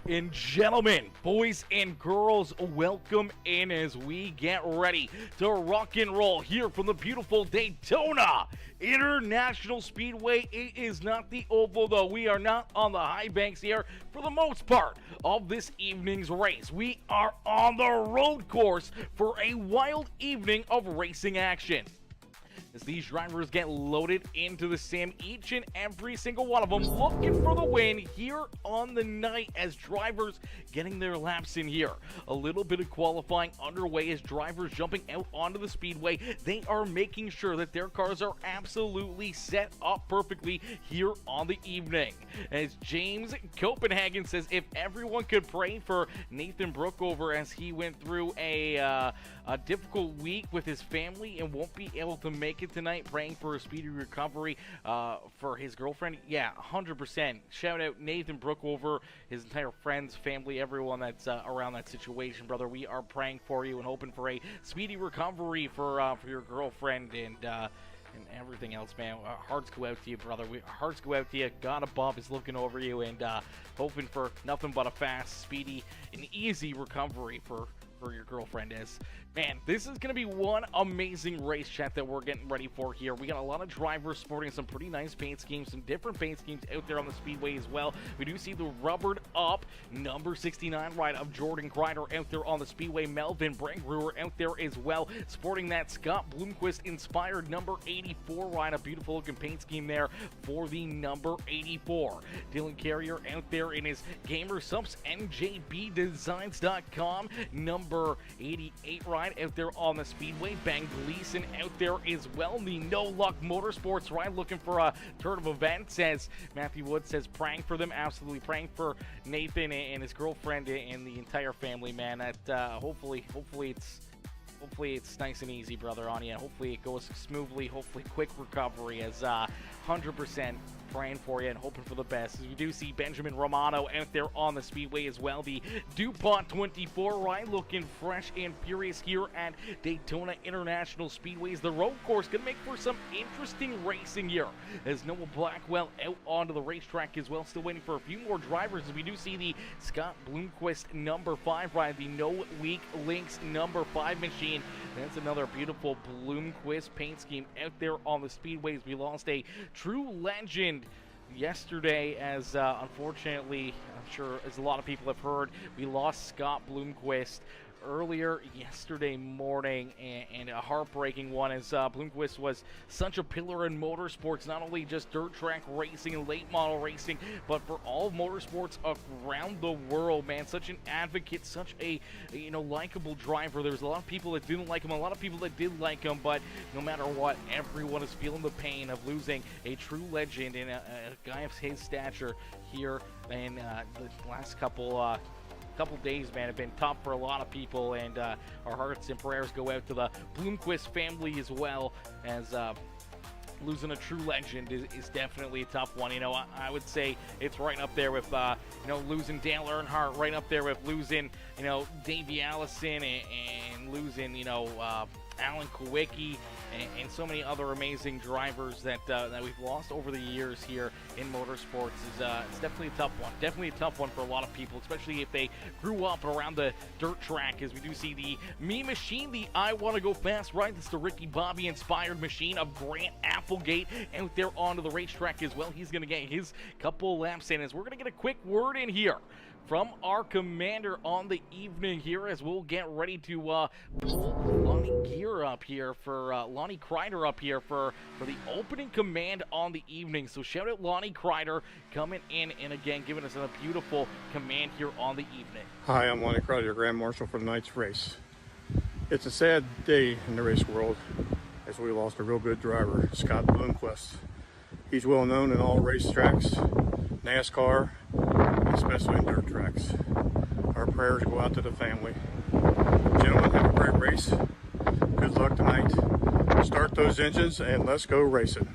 and gentlemen, boys and girls, welcome in as we get ready to rock and roll here from the beautiful Daytona International Speedway. It is not the oval, though. We are not on the high banks here for the most part of this evening's race. We are on the road course for a wild evening of racing action, as these drivers get loaded into the sim, each and every single one of them looking for the win here on the night, as drivers getting their laps in here. A little bit of qualifying underway as drivers jumping out onto the speedway. They are making sure that their cars are absolutely set up perfectly here on the evening. As James Copenhagen says, if everyone could pray for Nathan Brookover, as he went through a difficult week with his family and won't be able to make it tonight, praying for a speedy recovery for his girlfriend. Yeah, 100%. Shout out Nathan Brookover, his entire friends, family, everyone that's around that situation, brother. We are praying for you and hoping for a speedy recovery for your girlfriend and everything else, man. Hearts go out to you, brother. Hearts go out to you. God above is looking over you and hoping for nothing but a fast, speedy, and easy recovery for your girlfriend. Is, man, this is going to be one amazing race, chat, that we're getting ready for here. We got a lot of drivers sporting some pretty nice paint schemes, some different paint schemes out there on the speedway as well. We do see the rubbered up number 69 ride of Jordan Kreider out there on the speedway. Melvin Brandgruer out there as well, sporting that Scott Bloomquist inspired number 84 ride. A beautiful looking paint scheme there for the number 84. Dylan Carrier out there in his Gamer Subs NJBDesigns.com number 88 ride out there on the speedway. Ben Gleason out there as well, the No Luck Motorsports ride, looking for a turn of events, as Matthew Wood says, praying for them, absolutely praying for Nathan and his girlfriend and the entire family, man. That hopefully it's nice and easy, brother, on you. Hopefully it goes smoothly, hopefully quick recovery, as 100% praying for you and hoping for the best. As we do see Benjamin Romano out there on the speedway as well. The DuPont 24 ride looking fresh and furious here at Daytona International Speedways. The road course going to make for some interesting racing here, as Noah Blackwell out onto the racetrack as well. Still waiting for a few more drivers, as we do see the Scott Bloomquist number 5 ride, the No Weak Links number 5 machine. That's another beautiful Bloomquist paint scheme out there on the speedways. We lost a true legend yesterday, as unfortunately, I'm sure as a lot of people have heard, we lost Scott Bloomquist earlier yesterday morning, and a heartbreaking one, as Bloomquist was such a pillar in motorsports, not only just dirt track racing and late model racing, but for all motorsports around the world, man. Such an advocate, such a likable driver. There's a lot of people that didn't like him, a lot of people that did like him, but no matter what, everyone is feeling the pain of losing a true legend and a guy of his stature here in the last couple days, man, have been tough for a lot of people, and our hearts and prayers go out to the Bloomquist family as well, as losing a true legend is definitely a tough one. I would say it's right up there with losing Dale Earnhardt, right up there with losing Davey Allison, and losing Alan Kowicki, and so many other amazing drivers that we've lost over the years here in motorsports. It's definitely a tough one. Definitely a tough one for a lot of people, especially if they grew up around the dirt track, as we do see the Me Machine, the I Want to Go Fast ride. This is the Ricky Bobby inspired machine of Grant Applegate out there onto the racetrack as well. He's going to get his couple laps in, as we're going to get a quick word in here from our commander on the evening here, as we'll get ready to pull Lonnie Kreider up here for the opening command on the evening. So shout out Lonnie Kreider coming in and again giving us a beautiful command here on the evening. Hi, I'm Lonnie Kreider, your Grand Marshal for tonight's race. It's a sad day in the race world, as we lost a real good driver, Scott Bloomquist. He's well known in all racetracks, NASCAR, especially in dirt tracks. Our prayers go out to the family. Gentlemen, have a great race. Good luck tonight. Start those engines and let's go racing.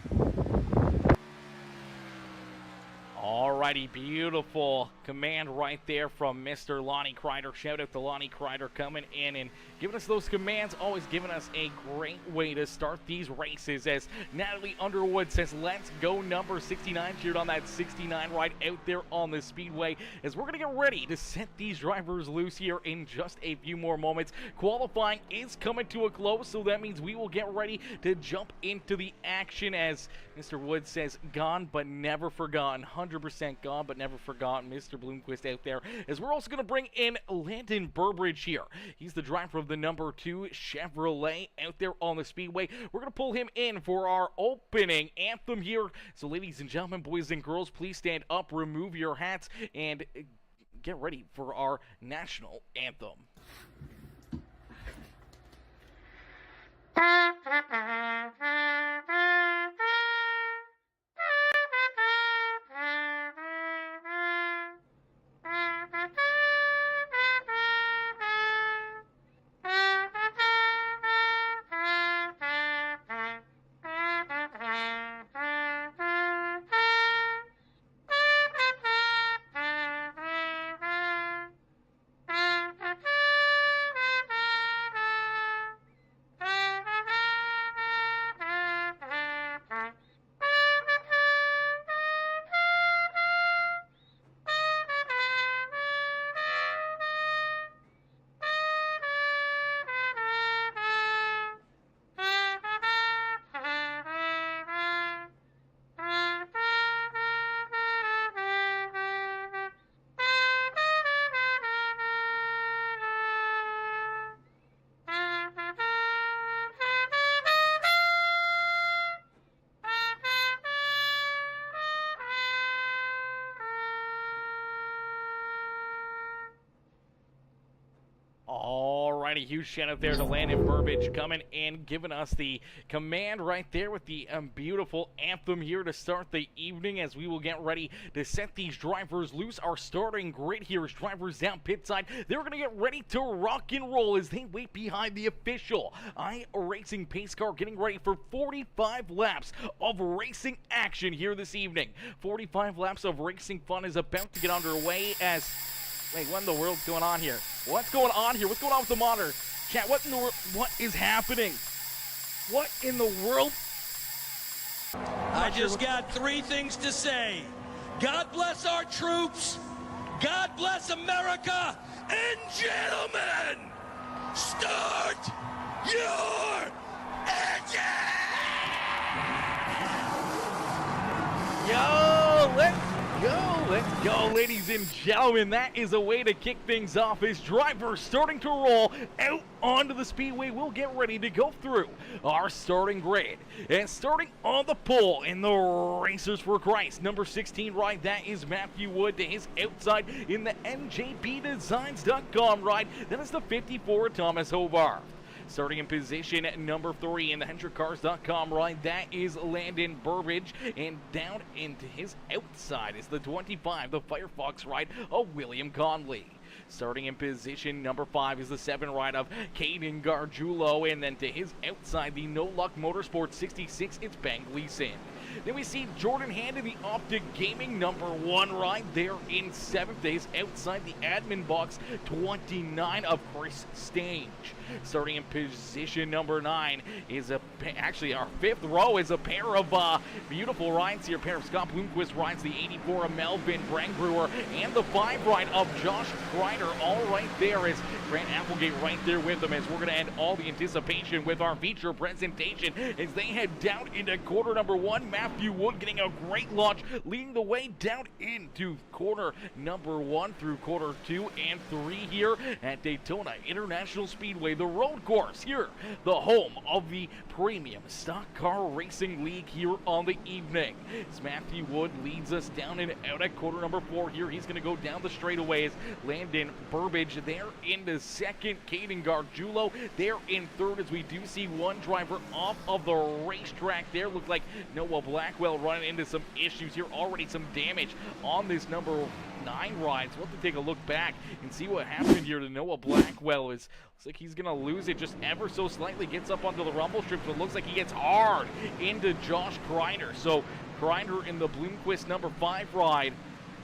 All Alrighty, beautiful command right there from Mr. Lonnie Kreider. Shout out to Lonnie Kreider coming in and giving us those commands, always giving us a great way to start these races. As Natalie Underwood says, let's go number 69, cheered on that 69 ride out there on the speedway, as we're going to get ready to set these drivers loose here in just a few more moments. Qualifying is coming to a close, so that means we will get ready to jump into the action. As Mr. Wood says, gone but never forgotten. 100% gone but never forgotten. Mr. Bloomquist out there, as we're also going to bring in Landon Burbridge here. He's the driver of the number 2 Chevrolet out there on the speedway. We're going to pull him in for our opening anthem here. So ladies and gentlemen, boys and girls, please stand up, remove your hats, and get ready for our national anthem. Alrighty, huge shout out there to Landon Burbridge coming in, giving us the command right there with the beautiful anthem here to start the evening, as we will get ready to set these drivers loose. Our starting grid here is drivers down pit side. They're going to get ready to rock and roll as they wait behind the official iRacing pace car, getting ready for 45 laps of racing action here this evening. 45 laps of racing fun is about to get underway as... Wait, what in the world's going on here? What's going on here? What's going on with the monitor? Chat, what in the world? What is happening? What in the world? I just got 3 things to say. God bless our troops. God bless America. And gentlemen, start your engine! Yo, let's go, ladies and gentlemen. That is a way to kick things off as drivers starting to roll out onto the speedway. We'll get ready to go through our starting grid. And starting on the pole in the Racers for Christ, number 16 ride, that is Matthew Wood to his outside in the NJPDesigns.com ride. That is the 54 Thomas Hobart. Starting in position at number 3 in the HendrickCars.com ride, that is Landon Burbridge. And down into his outside is the 25, the Firefox ride of William Conley. Starting in position number 5 is the 7 ride of Caden Gargiulo. And then to his outside, the No Luck Motorsports 66, it's Ben Gleason. Then we see Jordan Hand in the Optic Gaming number 1 ride there in 7th days outside the admin box, 29 of Chris Stange. Starting in position number 9 is actually our 5th row is a pair of beautiful rides here. A pair of Scott Bloomquist rides, the 84 of Melvin Brangruer and the 5 ride of Josh Kreider, all right there is Grant Applegate right there with them, as we're going to end all the anticipation with our feature presentation as they head down into quarter number 1. Matthew Wood getting a great launch, leading the way down into quarter number 1 through quarter 2 and 3 here at Daytona International Speedway, the road course here, the home of the Premium Stock Car Racing League here on the evening. As Matthew Wood leads us down and out at quarter number 4 here, he's going to go down the straightaways. Landon Burbridge there into second, Caden Gargiulo there in third, as we do see one driver off of the racetrack there. Looks like Noah Blackwell running into some issues here, already some damage on this number 9 ride. So we'll have to take a look back and see what happened here to Noah Blackwell. Looks like he's going to lose it just ever so slightly, gets up onto the rumble strip, so it looks like he gets hard into Josh Kreider. So Kreider in the Bloomquist number 5 ride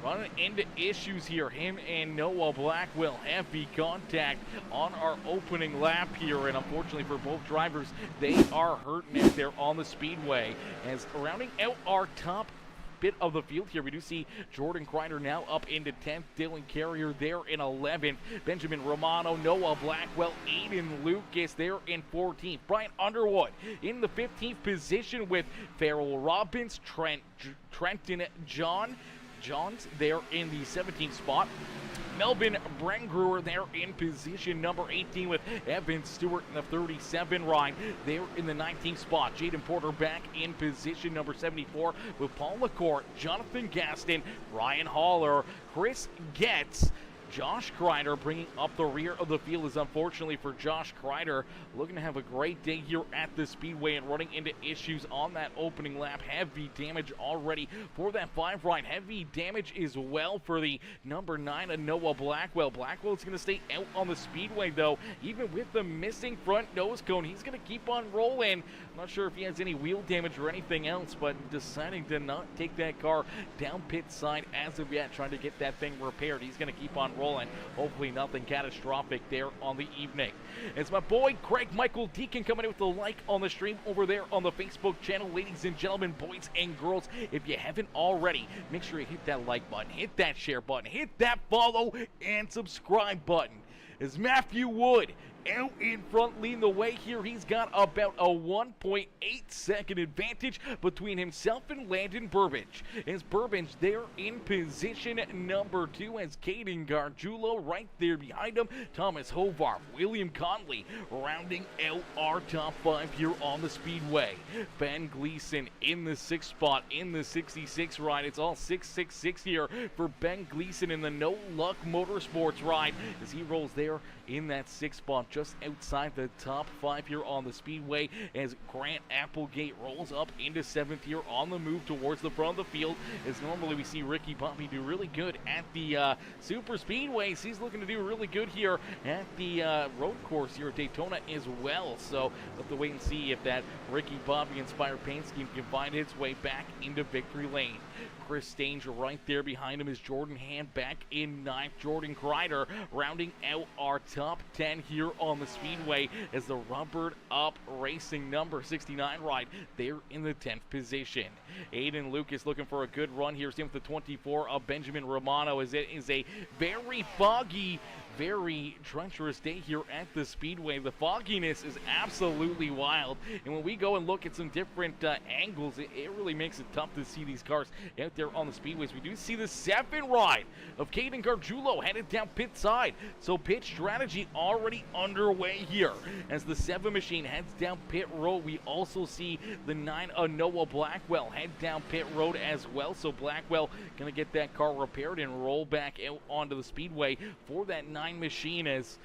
running into issues here. Him and Noah Blackwell, heavy contact on our opening lap here, and unfortunately for both drivers, they are hurting out there on the speedway. As rounding out our top bit of the field here, we do see Jordan Kreider now up into 10th, Dylan Carrier there in 11th, Benjamin Romano, Noah Blackwell, Aiden Lucas there in 14th, Brian Underwood in the 15th position with Farrell Robbins, Trenton Johns there in the 17th spot. Melvin Brengruer there in position number 18 with Evan Stewart in the 37 ride there in the 19th spot. Jaden Porter back in position number 74 with Paul LaCourte, Jonathan Gaston, Ryan Haller, Chris Getz, Josh Kreider bringing up the rear of the field is unfortunately for Josh Kreider. Looking to have a great day here at the Speedway and running into issues on that opening lap. Heavy damage already for that 5 ride. Heavy damage as well for the number 9 Noah Blackwell. Blackwell's going to stay out on the Speedway though. Even with the missing front nose cone, he's going to keep on rolling. I'm not sure if he has any wheel damage or anything else, but deciding to not take that car down pit side as of yet, trying to get that thing repaired. He's going to keep on rolling. Hopefully nothing catastrophic there on the evening. It's my boy Craig Michael Deacon coming in with a like on the stream over there on the Facebook channel. Ladies and gentlemen, boys and girls, if you haven't already, make sure you hit that like button, hit that share button, hit that follow and subscribe button. As Matthew Wood out in front leading the way here, he's got about a 1.8 second advantage between himself and Landon Burbage. As Burbage there in position number 2 as Caden Gargiulo right there behind him. Thomas Hovar, William Conley rounding out our top 5 here on the Speedway. Ben Gleason in the 6th spot in the 66 ride. It's all 666 here for Ben Gleason in the No Luck Motorsports ride as he rolls there in that 6th spot, just outside the top 5 here on the Speedway, as Grant Applegate rolls up into 7th here on the move towards the front of the field. As normally we see Ricky Bobby do really good at the Super Speedways, he's looking to do really good here at the road course here at Daytona as well. So we'll have to wait and see if that Ricky Bobby inspired paint scheme can find its way back into victory lane. Chris Danger right there behind him is Jordan Hand back in 9th. Jordan Kreider rounding out our top 10 here on the Speedway as the Rubbered Up Racing number 69 ride there in the 10th position. Aiden Lucas looking for a good run here. Same with the 24 of Benjamin Romano as it is a very foggy, very treacherous day here at the Speedway. The fogginess is absolutely wild, and when we go and look at some different angles, it really makes it tough to see these cars out there on the Speedways. We do see the 7 ride of Caden Gargiulo headed down pit side, so pit strategy already underway here as the 7 machine heads down pit road. We also see the 9 Noah Blackwell head down pit road as well, so Blackwell gonna get that car repaired and roll back out onto the Speedway for that 9 machine. As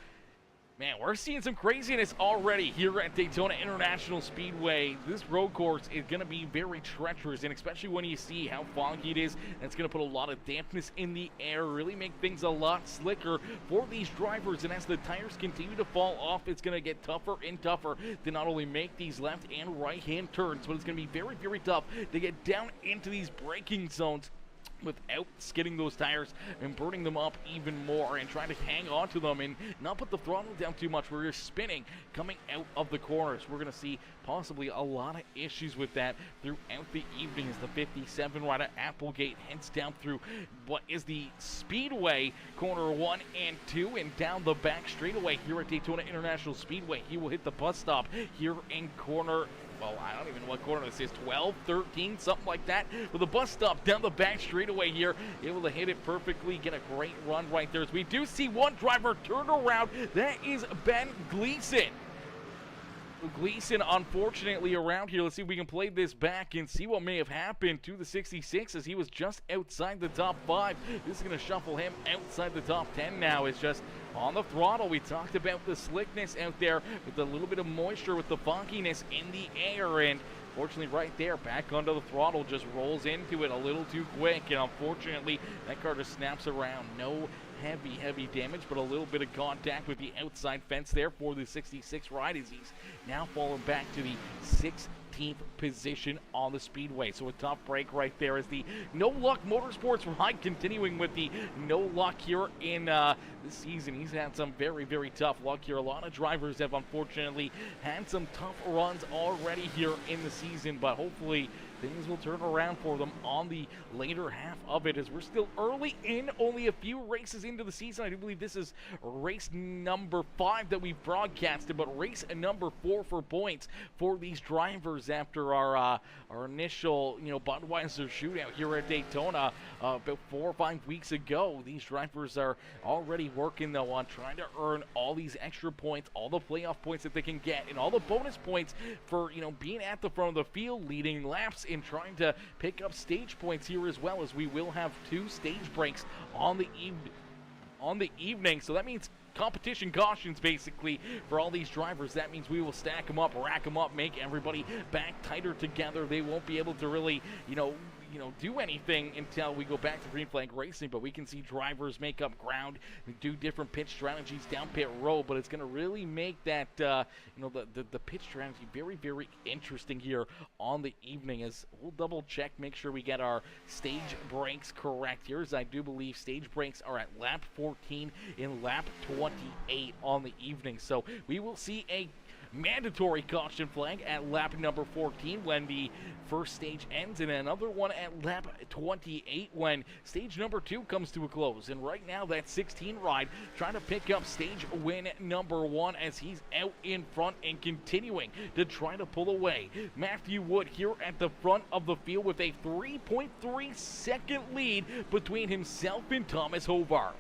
man, we're seeing some craziness already here at Daytona International Speedway. This road course is going to be very treacherous, and especially when you see how foggy it is, it's going to put a lot of dampness in the air, really make things a lot slicker for these drivers. And as the tires continue to fall off, it's going to get tougher and tougher to not only make these left and right hand turns, but it's going to be very, very tough to get down into these braking zones without skidding those tires and burning them up even more, and trying to hang on to them and not put the throttle down too much where you're spinning coming out of the corners. We're going to see possibly a lot of issues with that throughout the evening as the 57 rider Applegate heads down through what is the Speedway corner 1 and 2 and down the back straightaway here at Daytona International Speedway. He will hit the bus stop here in corner, well, I don't even know what corner this is, 12, 13, something like that, with a bus stop down the back straightaway here, able to hit it perfectly, get a great run right there. As we do see one driver turn around, that is Ben Gleason. Gleason, unfortunately, around here. Let's see if we can play this back and see what may have happened to the 66 as he was just outside the top 5. This is going to shuffle him outside the top 10 now. It's just on the throttle. We talked about the slickness out there with a little bit of moisture, with the fogginess in the air, and fortunately right there, back onto the throttle, just rolls into it a little too quick, and unfortunately that car just snaps around. No heavy damage, but a little bit of contact with the outside fence there for the 66 ride as he's now falling back to the 16th 18th position on the speedway. So a tough break right there as the No Luck Motorsports ride continuing with the no luck here in this season. He's had some very, very tough luck here. A lot of drivers have unfortunately had some tough runs already here in the season, but hopefully things will turn around for them on the later half of it as we're still early in, only a few races into the season. I do believe this is race number 5 that we've broadcasted, but race number 4 for points for these drivers after our initial, Budweiser shootout here at Daytona about 4 or 5 weeks ago. These drivers are already working, though, on trying to earn all these extra points, all the playoff points that they can get, and all the bonus points for, being at the front of the field, leading laps, in trying to pick up stage points here, as well as we will have 2 stage breaks on the evening. So that means competition cautions basically for all these drivers. That means we will stack them up, rack them up, make everybody back tighter together. They won't be able to really, do anything until we go back to green flag racing, but we can see drivers make up ground and do different pitch strategies down pit road, but it's going to really make that, the pitch strategy very, very interesting here on the evening as we'll double check, make sure we get our stage breaks correct here, as I do believe stage breaks are at lap 14 in lap 28 on the evening. So we will see a mandatory caution flag at lap number 14 when the first stage ends, and another one at lap 28 when stage number 2 comes to a close. And right now that 16 ride trying to pick up stage win number 1 as he's out in front and continuing to try to pull away. Matthew Wood here at the front of the field with a 3.3 second lead between himself and Thomas Hovarth.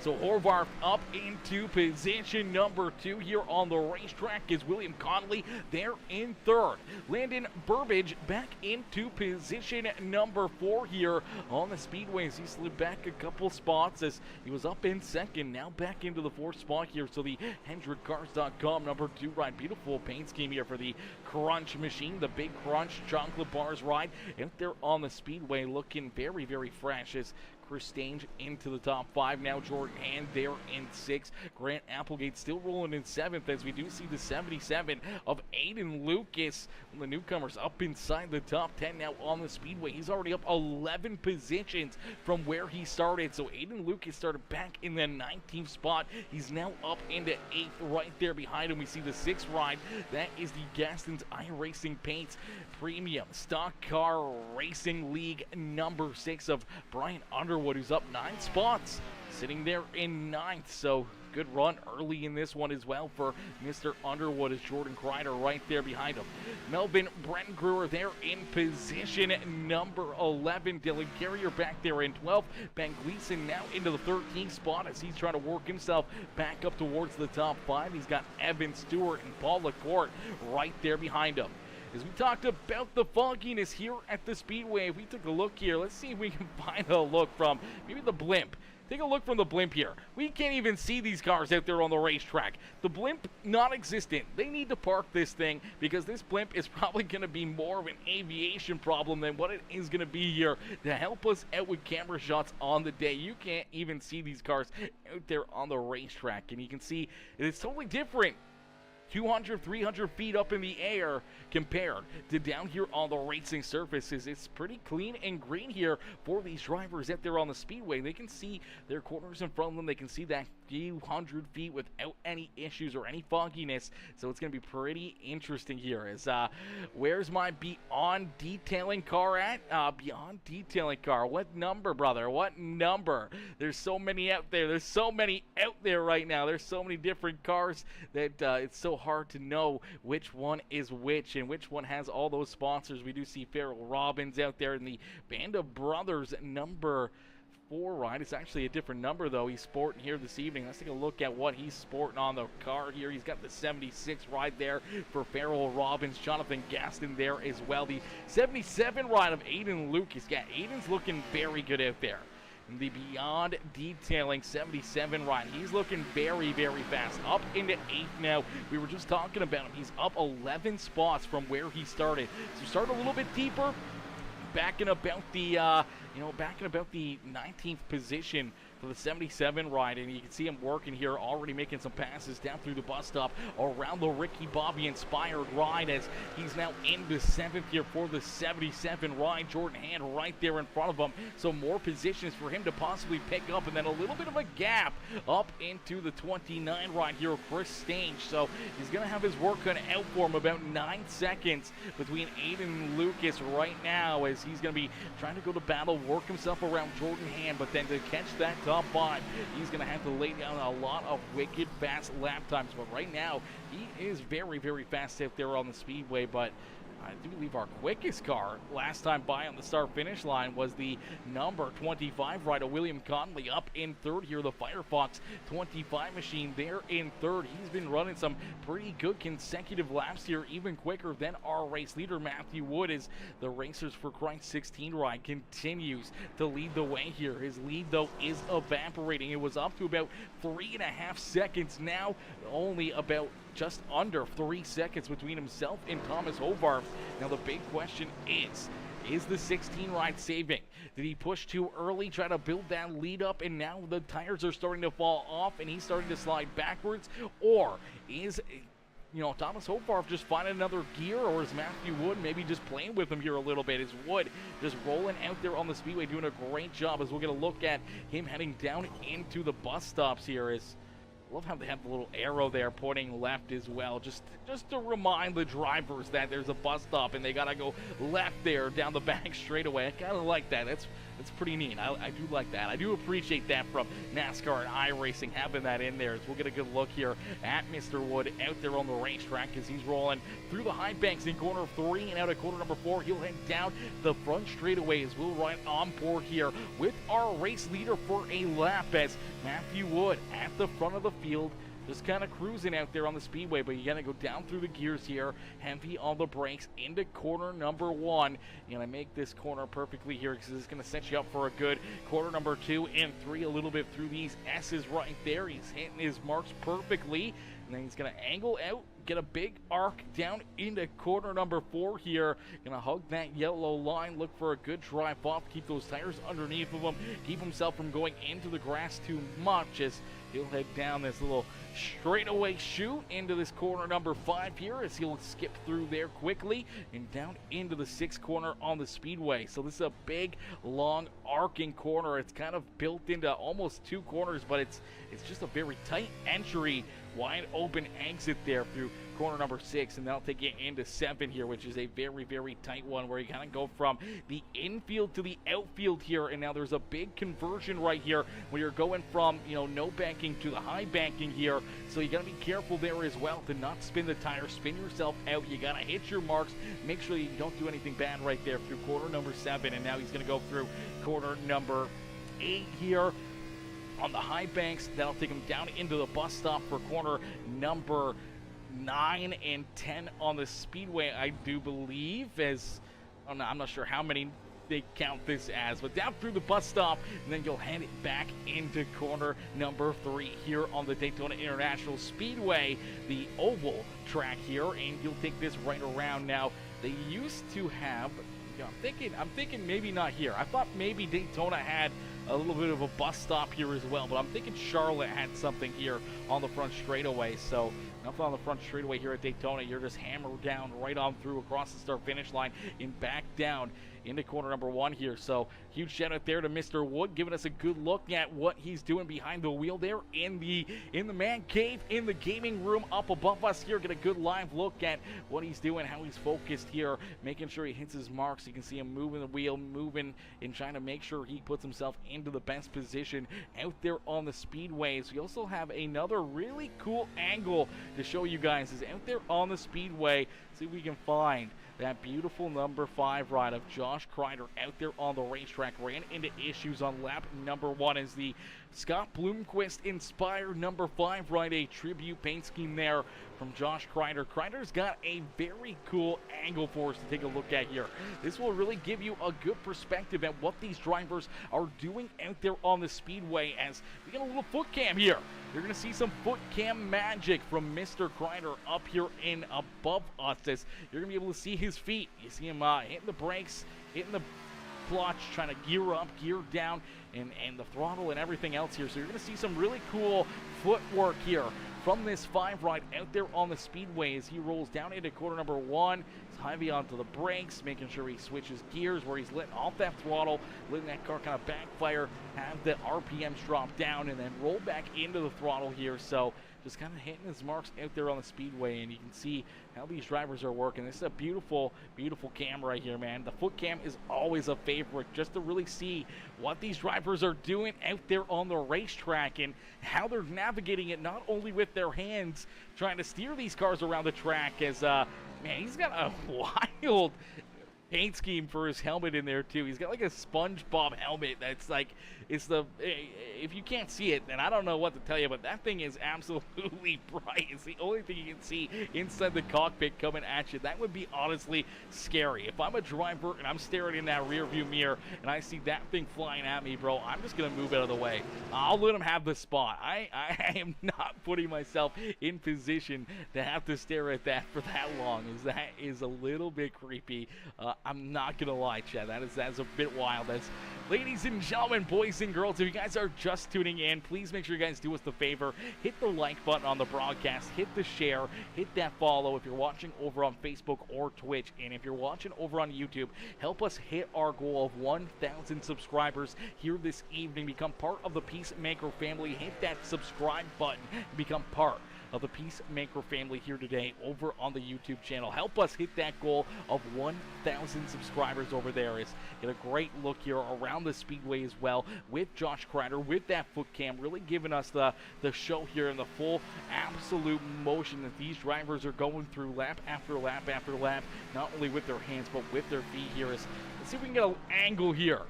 So Horvath up into position number 2 here on the racetrack is William Connolly there in 3rd. Landon Burbage back into position number 4 here on the speedway as he slid back a couple spots as he was up in 2nd, now back into the 4th spot here. So the HendrickCars.com number 2 ride, beautiful paint scheme here for the Crunch machine, the Big Crunch chocolate bars ride out there on the speedway, looking very, very fresh as Chris Stange into the top 5 now. Jordan Hand there in 6th. Grant Applegate still rolling in 7th as we do see the 77 of Aiden Lucas. The newcomers up inside the top 10 now on the speedway. He's already up 11 positions from where he started. So Aiden Lucas started back in the 19th spot. He's now up into 8th right there behind him. We see the 6th ride. That is the Gaston's iRacing Paints Premium Stock Car Racing League number 6 of Brian Underwood, who's up 9 spots, sitting there in 9th. So good run early in this one as well for Mr. Underwood as Jordan Kreider right there behind him. Melvin Brettengruer there in position number 11. Dylan Carrier back there in 12th. Ben Gleason now into the 13th spot as he's trying to work himself back up towards the top 5. He's got Evan Stewart and Paul Lacourt right there behind him. As we talked about the fogginess here at the Speedway, if we took a look here, let's see if we can find a look from maybe the blimp. Take a look from the blimp here. We can't even see these cars out there on the racetrack. The blimp, non-existent. They need to park this thing because this blimp is probably going to be more of an aviation problem than what it is going to be here to help us out with camera shots on the day. You can't even see these cars out there on the racetrack, and you can see it's totally different. 200, 300 feet up in the air compared to down here on the racing surfaces. It's pretty clean and green here for these drivers out there on the speedway. They can see their corners in front of them. They can see that few hundred feet without any issues or any fogginess. So it's going to be pretty interesting here. As where's my Beyond Detailing car at? Beyond Detailing car. What number, brother? What number? There's so many out there. There's so many out there right now. There's so many different cars that it's so hard to know which one is which and which one has all those sponsors. We do see Farrell Robbins out there in the Band of Brothers number 4 ride. It's actually a different number though he's sporting here this evening. Let's take a look at what he's sporting on the car here. He's got the 76 ride there for Farrell Robbins. Jonathan Gaston there as well. The 77 ride of Aiden Lucas. Yeah, Aiden's looking very good out there. The Beyond Detailing 77 ride. He's looking very, very fast. Up into 8th now. We were just talking about him. He's up 11 spots from where he started. So start a little bit deeper. Back in about the, back in about the 19th position for the 77 ride, and you can see him working here, already making some passes down through the bus stop around the Ricky Bobby inspired ride, as he's now into 7th here for the 77 ride. Jordan Hand right there in front of him, so more positions for him to possibly pick up, and then a little bit of a gap up into the 29 ride here, Chris Stange. So he's going to have his work cut out for him, about 9 seconds between Aiden and Lucas right now, as he's going to be trying to go to battle, work himself around Jordan Hand, but then to catch that top 5, he's going to have to lay down a lot of wicked fast lap times. But right now, he is very, very fast out there on the speedway, but I do believe our quickest car last time by on the start-finish line was the number 25 rider, William Conley, up in 3rd here. The Firefox 25 machine there in 3rd. He's been running some pretty good consecutive laps here, even quicker than our race leader, Matthew Wood, as the Racers for Christ 16 ride continues to lead the way here. His lead, though, is evaporating. It was up to about 3.5 seconds, now only about just under 3 seconds between himself and Thomas Hovarth. Now the big question is the 16 ride saving? Did he push too early, try to build that lead up, and now the tires are starting to fall off and he's starting to slide backwards? Or is, Thomas Hovarth just finding another gear, or is Matthew Wood maybe just playing with him here a little bit? Is Wood just rolling out there on the speedway, doing a great job, as we're going to look at him heading down into the bus stops here. Love how they have the little arrow there pointing left as well, just to remind the drivers that there's a bus stop and they gotta go left there down the back straightaway. I kind of like that. That's pretty neat. I do like that. I do appreciate that from NASCAR and iRacing, having that in there. As we'll get a good look here at Mr. Wood out there on the racetrack as he's rolling through the high banks in corner 3 and out of corner number 4. He'll head down the front straightaway as we'll ride on board here with our race leader for a lap, as Matthew Wood at the front of the field, just kind of cruising out there on the speedway. But you gotta go down through the gears here, heavy on the brakes, into corner number 1. You're gonna make this corner perfectly here, because it's gonna set you up for a good corner number 2 and 3, a little bit through these S's right there. He's hitting his marks perfectly, and then he's gonna angle out, get a big arc down into corner number 4 here. Gonna hug that yellow line, look for a good drive off, keep those tires underneath of him, keep himself from going into the grass too much, as he'll head down this little straightaway chute into this corner number 5 here, as he'll skip through there quickly and down into the 6th corner on the speedway. So this is a big, long, arcing corner. It's kind of built into almost 2 corners, but it's just a very tight entry, wide open exit there through corner number 6, and that'll take you into 7 here, which is a very, very tight one, where you kind of go from the infield to the outfield here. And now there's a big conversion right here where you're going from no banking to the high banking here, so you got to be careful there as well to not spin the tire, spin yourself out. You got to hit your marks, make sure you don't do anything bad right there through corner number 7. And now he's going to go through corner number 8 here on the high banks. That'll take him down into the bus stop for corner number 9 and 10 on the speedway, I do believe, as I'm not sure how many they count this as, but down through the bus stop, and then you'll head it back into corner number 3 here on the Daytona International Speedway, the oval track here, and you'll take this right around. Now, they used to have, I'm thinking maybe not here. I thought maybe Daytona had a little bit of a bus stop here as well, but I'm thinking Charlotte had something here on the front straightaway. So nothing on the front straightaway here at Daytona. You're just hammered down right on through across the start finish line and back down into corner number 1 here. So huge shout out there to Mr. Wood, giving us a good look at what he's doing behind the wheel there in the man cave, in the gaming room up above us here. Get a good live look at what he's doing, how he's focused here, making sure he hits his marks. You can see him moving the wheel, moving and trying to make sure he puts himself into the best position out there on the speedways. We also have another really cool angle to show you guys, is out there on the speedway. See if we can find that beautiful number 5 ride of Josh Kreider out there on the racetrack. Ran into issues on lap number 1 as the Scott Bloomquist inspired number 5 ride, a tribute paint scheme there from Josh Kreider. Kreider's got a very cool angle for us to take a look at here. This will really give you a good perspective at what these drivers are doing out there on the speedway, as we got a little foot cam here. You're going to see some foot cam magic from Mr. Kreider up here in above us, as you're going to be able to see his feet. You see him hitting the brakes, hitting the clutch, trying to gear up, gear down, and the throttle and everything else here. So you're going to see some really cool footwork here from this 5 ride out there on the speedway as he rolls down into corner number 1. He's heavy onto the brakes, making sure he switches gears where he's letting off that throttle, letting that car kind of backfire, have the RPMs drop down, and then roll back into the throttle here. So just kind of hitting his marks out there on the speedway, and you can see how these drivers are working. This is a beautiful, beautiful cam right here, man. The foot cam is always a favorite just to really see what these drivers are doing out there on the racetrack and how they're navigating it, not only with their hands, trying to steer these cars around the track as, man, he's got a wild paint scheme for his helmet in there too. He's got like a SpongeBob helmet that's like, it's the, if you can't see it, then I don't know what to tell you, but that thing is absolutely bright. It's the only thing you can see inside the cockpit coming at you. That would be honestly scary. If I'm a driver and I'm staring in that rear view mirror and I see that thing flying at me, bro, I'm just gonna move out of the way. I'll let him have the spot. I am not putting myself in position to have to stare at that for that long, as that is a little bit creepy. I'm not gonna lie, Chad. That's a bit wild. That's, ladies and gentlemen, boys and girls, if you guys are just tuning in, please make sure you guys do us the favor. Hit the like button on the broadcast. Hit the share. Hit that follow if you're watching over on Facebook or Twitch. And if you're watching over on YouTube, help us hit our goal of 1,000 subscribers here this evening. Become part of the Peacemaker family. Hit that subscribe button and become part of the Peacemaker family here today over on the YouTube channel. Help us hit that goal of 1,000 subscribers over there. Is get a great look here around the speedway as well with Josh Kreider, with that foot cam, really giving us the show here in the full absolute motion that these drivers are going through lap after lap after lap, not only with their hands but with their feet here. Let's see if we can get an angle here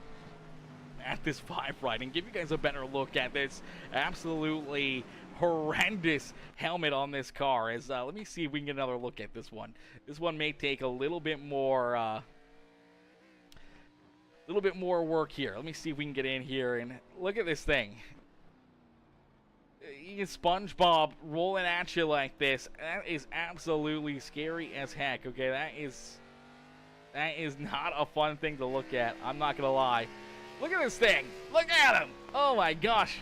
at this 5 ride and give you guys a better look at this absolutely horrendous helmet on this car. As let me see if we can get another look at this one. This one may take a little bit more work here. Let me see if we can get in here and look at this thing. You can SpongeBob rolling at you like this. That is absolutely scary as heck. Okay, that is not a fun thing to look at. I'm not gonna lie. Look at this thing. Look at him. Oh my gosh.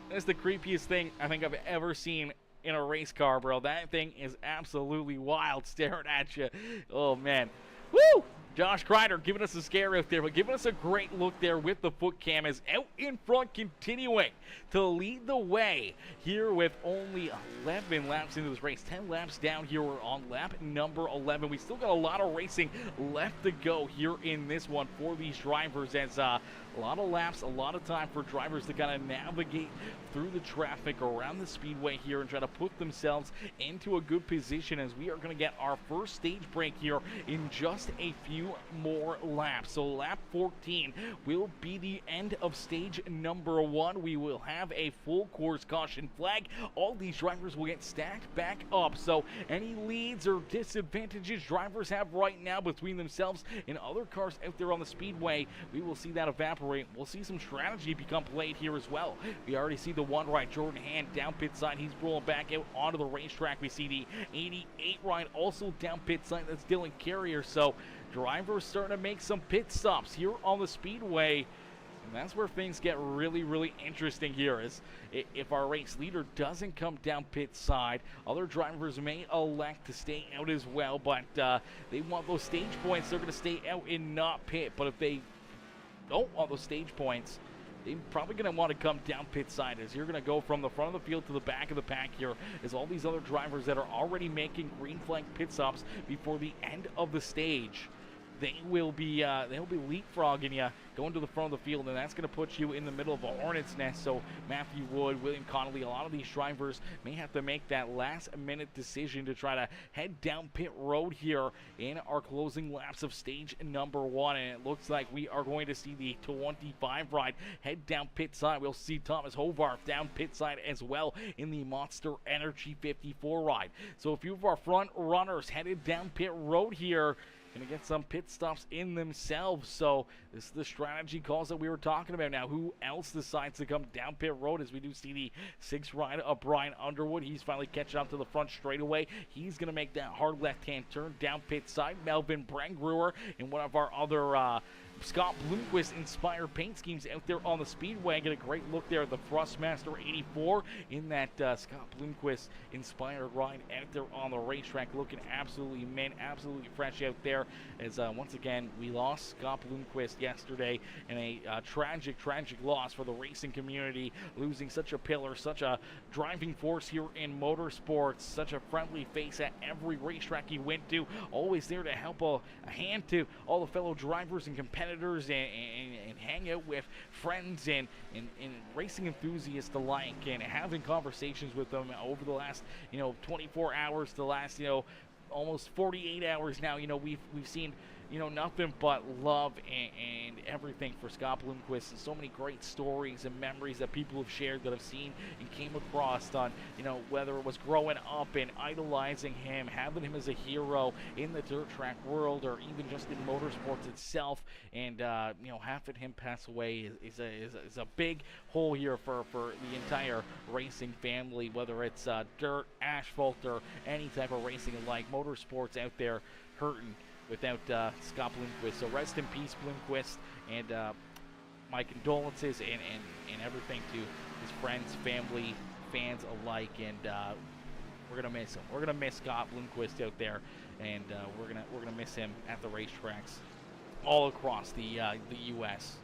That's the creepiest thing I think I've ever seen in a race car, bro. That thing is absolutely wild staring at you. Oh, man. Woo! Josh Kreider giving us a scare out there, but giving us a great look there with the foot cam, is out in front, continuing to lead the way here with only 11 laps into this race. 10 laps down here. We're on lap number 11. We still got a lot of racing left to go here in this one for these drivers, as a lot of laps, a lot of time for drivers to kind of navigate through the traffic around the speedway here and try to put themselves into a good position, as we are going to get our first stage break here in just a few more laps. So lap 14 will be the end of stage number 1. We will have a full course caution flag. All these drivers will get stacked back up, so any leads or disadvantages drivers have right now between themselves and other cars out there on the speedway, we will see that evaporate. We'll see some strategy become played here as well. We already see the 1 right, Jordan Hand down pit side. He's rolling back out onto the racetrack. We see the 88 right also down pit side. That's Dylan Carrier. So drivers starting to make some pit stops here on the speedway, and that's where things get really, really interesting here. Is if our race leader doesn't come down pit side, other drivers may elect to stay out as well, but they want those stage points. They're going to stay out and not pit. But if they don't want those stage points, they're probably going to want to come down pit side, as you're going to go from the front of the field to the back of the pack here, as all these other drivers that are already making green flag pit stops before the end of the stage, they'll be leapfrogging you, going to the front of the field, and that's going to put you in the middle of a hornet's nest. So Matthew Wood, William Connolly, a lot of these drivers may have to make that last-minute decision to try to head down pit road here in our closing laps of stage number 1, and it looks like we are going to see the 25 ride head down pit side. We'll see Thomas Hovarth down pit side as well in the Monster Energy 54 ride. So a few of our front runners headed down pit road here, going to get some pit stops in themselves. So this is the strategy calls that we were talking about. Now, who else decides to come down pit road, as we do see the 6 ride of Brian Underwood. He's finally catching up to the front straightaway. He's going to make that hard left-hand turn down pit side. Melvin Brengruer and one of our other Scott Bloomquist inspired paint schemes out there on the speedway. Get a great look there at the Thrustmaster 84 in that Scott Bloomquist inspired ride out there on the racetrack, looking absolutely mint, absolutely fresh out there. As once again we lost Scott Bloomquist yesterday in a tragic loss for the racing community, losing such a pillar, such a driving force here in motorsports, such a friendly face at every racetrack he went to, always there to help a hand to all the fellow drivers and competitors, and hang out with friends and racing enthusiasts alike, and having conversations with them over the last 24 hours, the last almost 48 hours now. We've seen nothing but love and everything for Scott Bloomquist, and so many great stories and memories that people have shared, that I've seen and came across on, whether it was growing up and idolizing him, having him as a hero in the dirt track world, or even just in motorsports itself. And having him pass away is a big hole here for the entire racing family, whether it's dirt, asphalt, or any type of racing alike. Motorsports out there hurting without Scott Bloomquist. So rest in peace, Bloomquist, and my condolences and everything to his friends, family, fans alike. And we're gonna miss him. We're gonna miss Scott Bloomquist out there, and we're gonna miss him at the racetracks all across the U.S.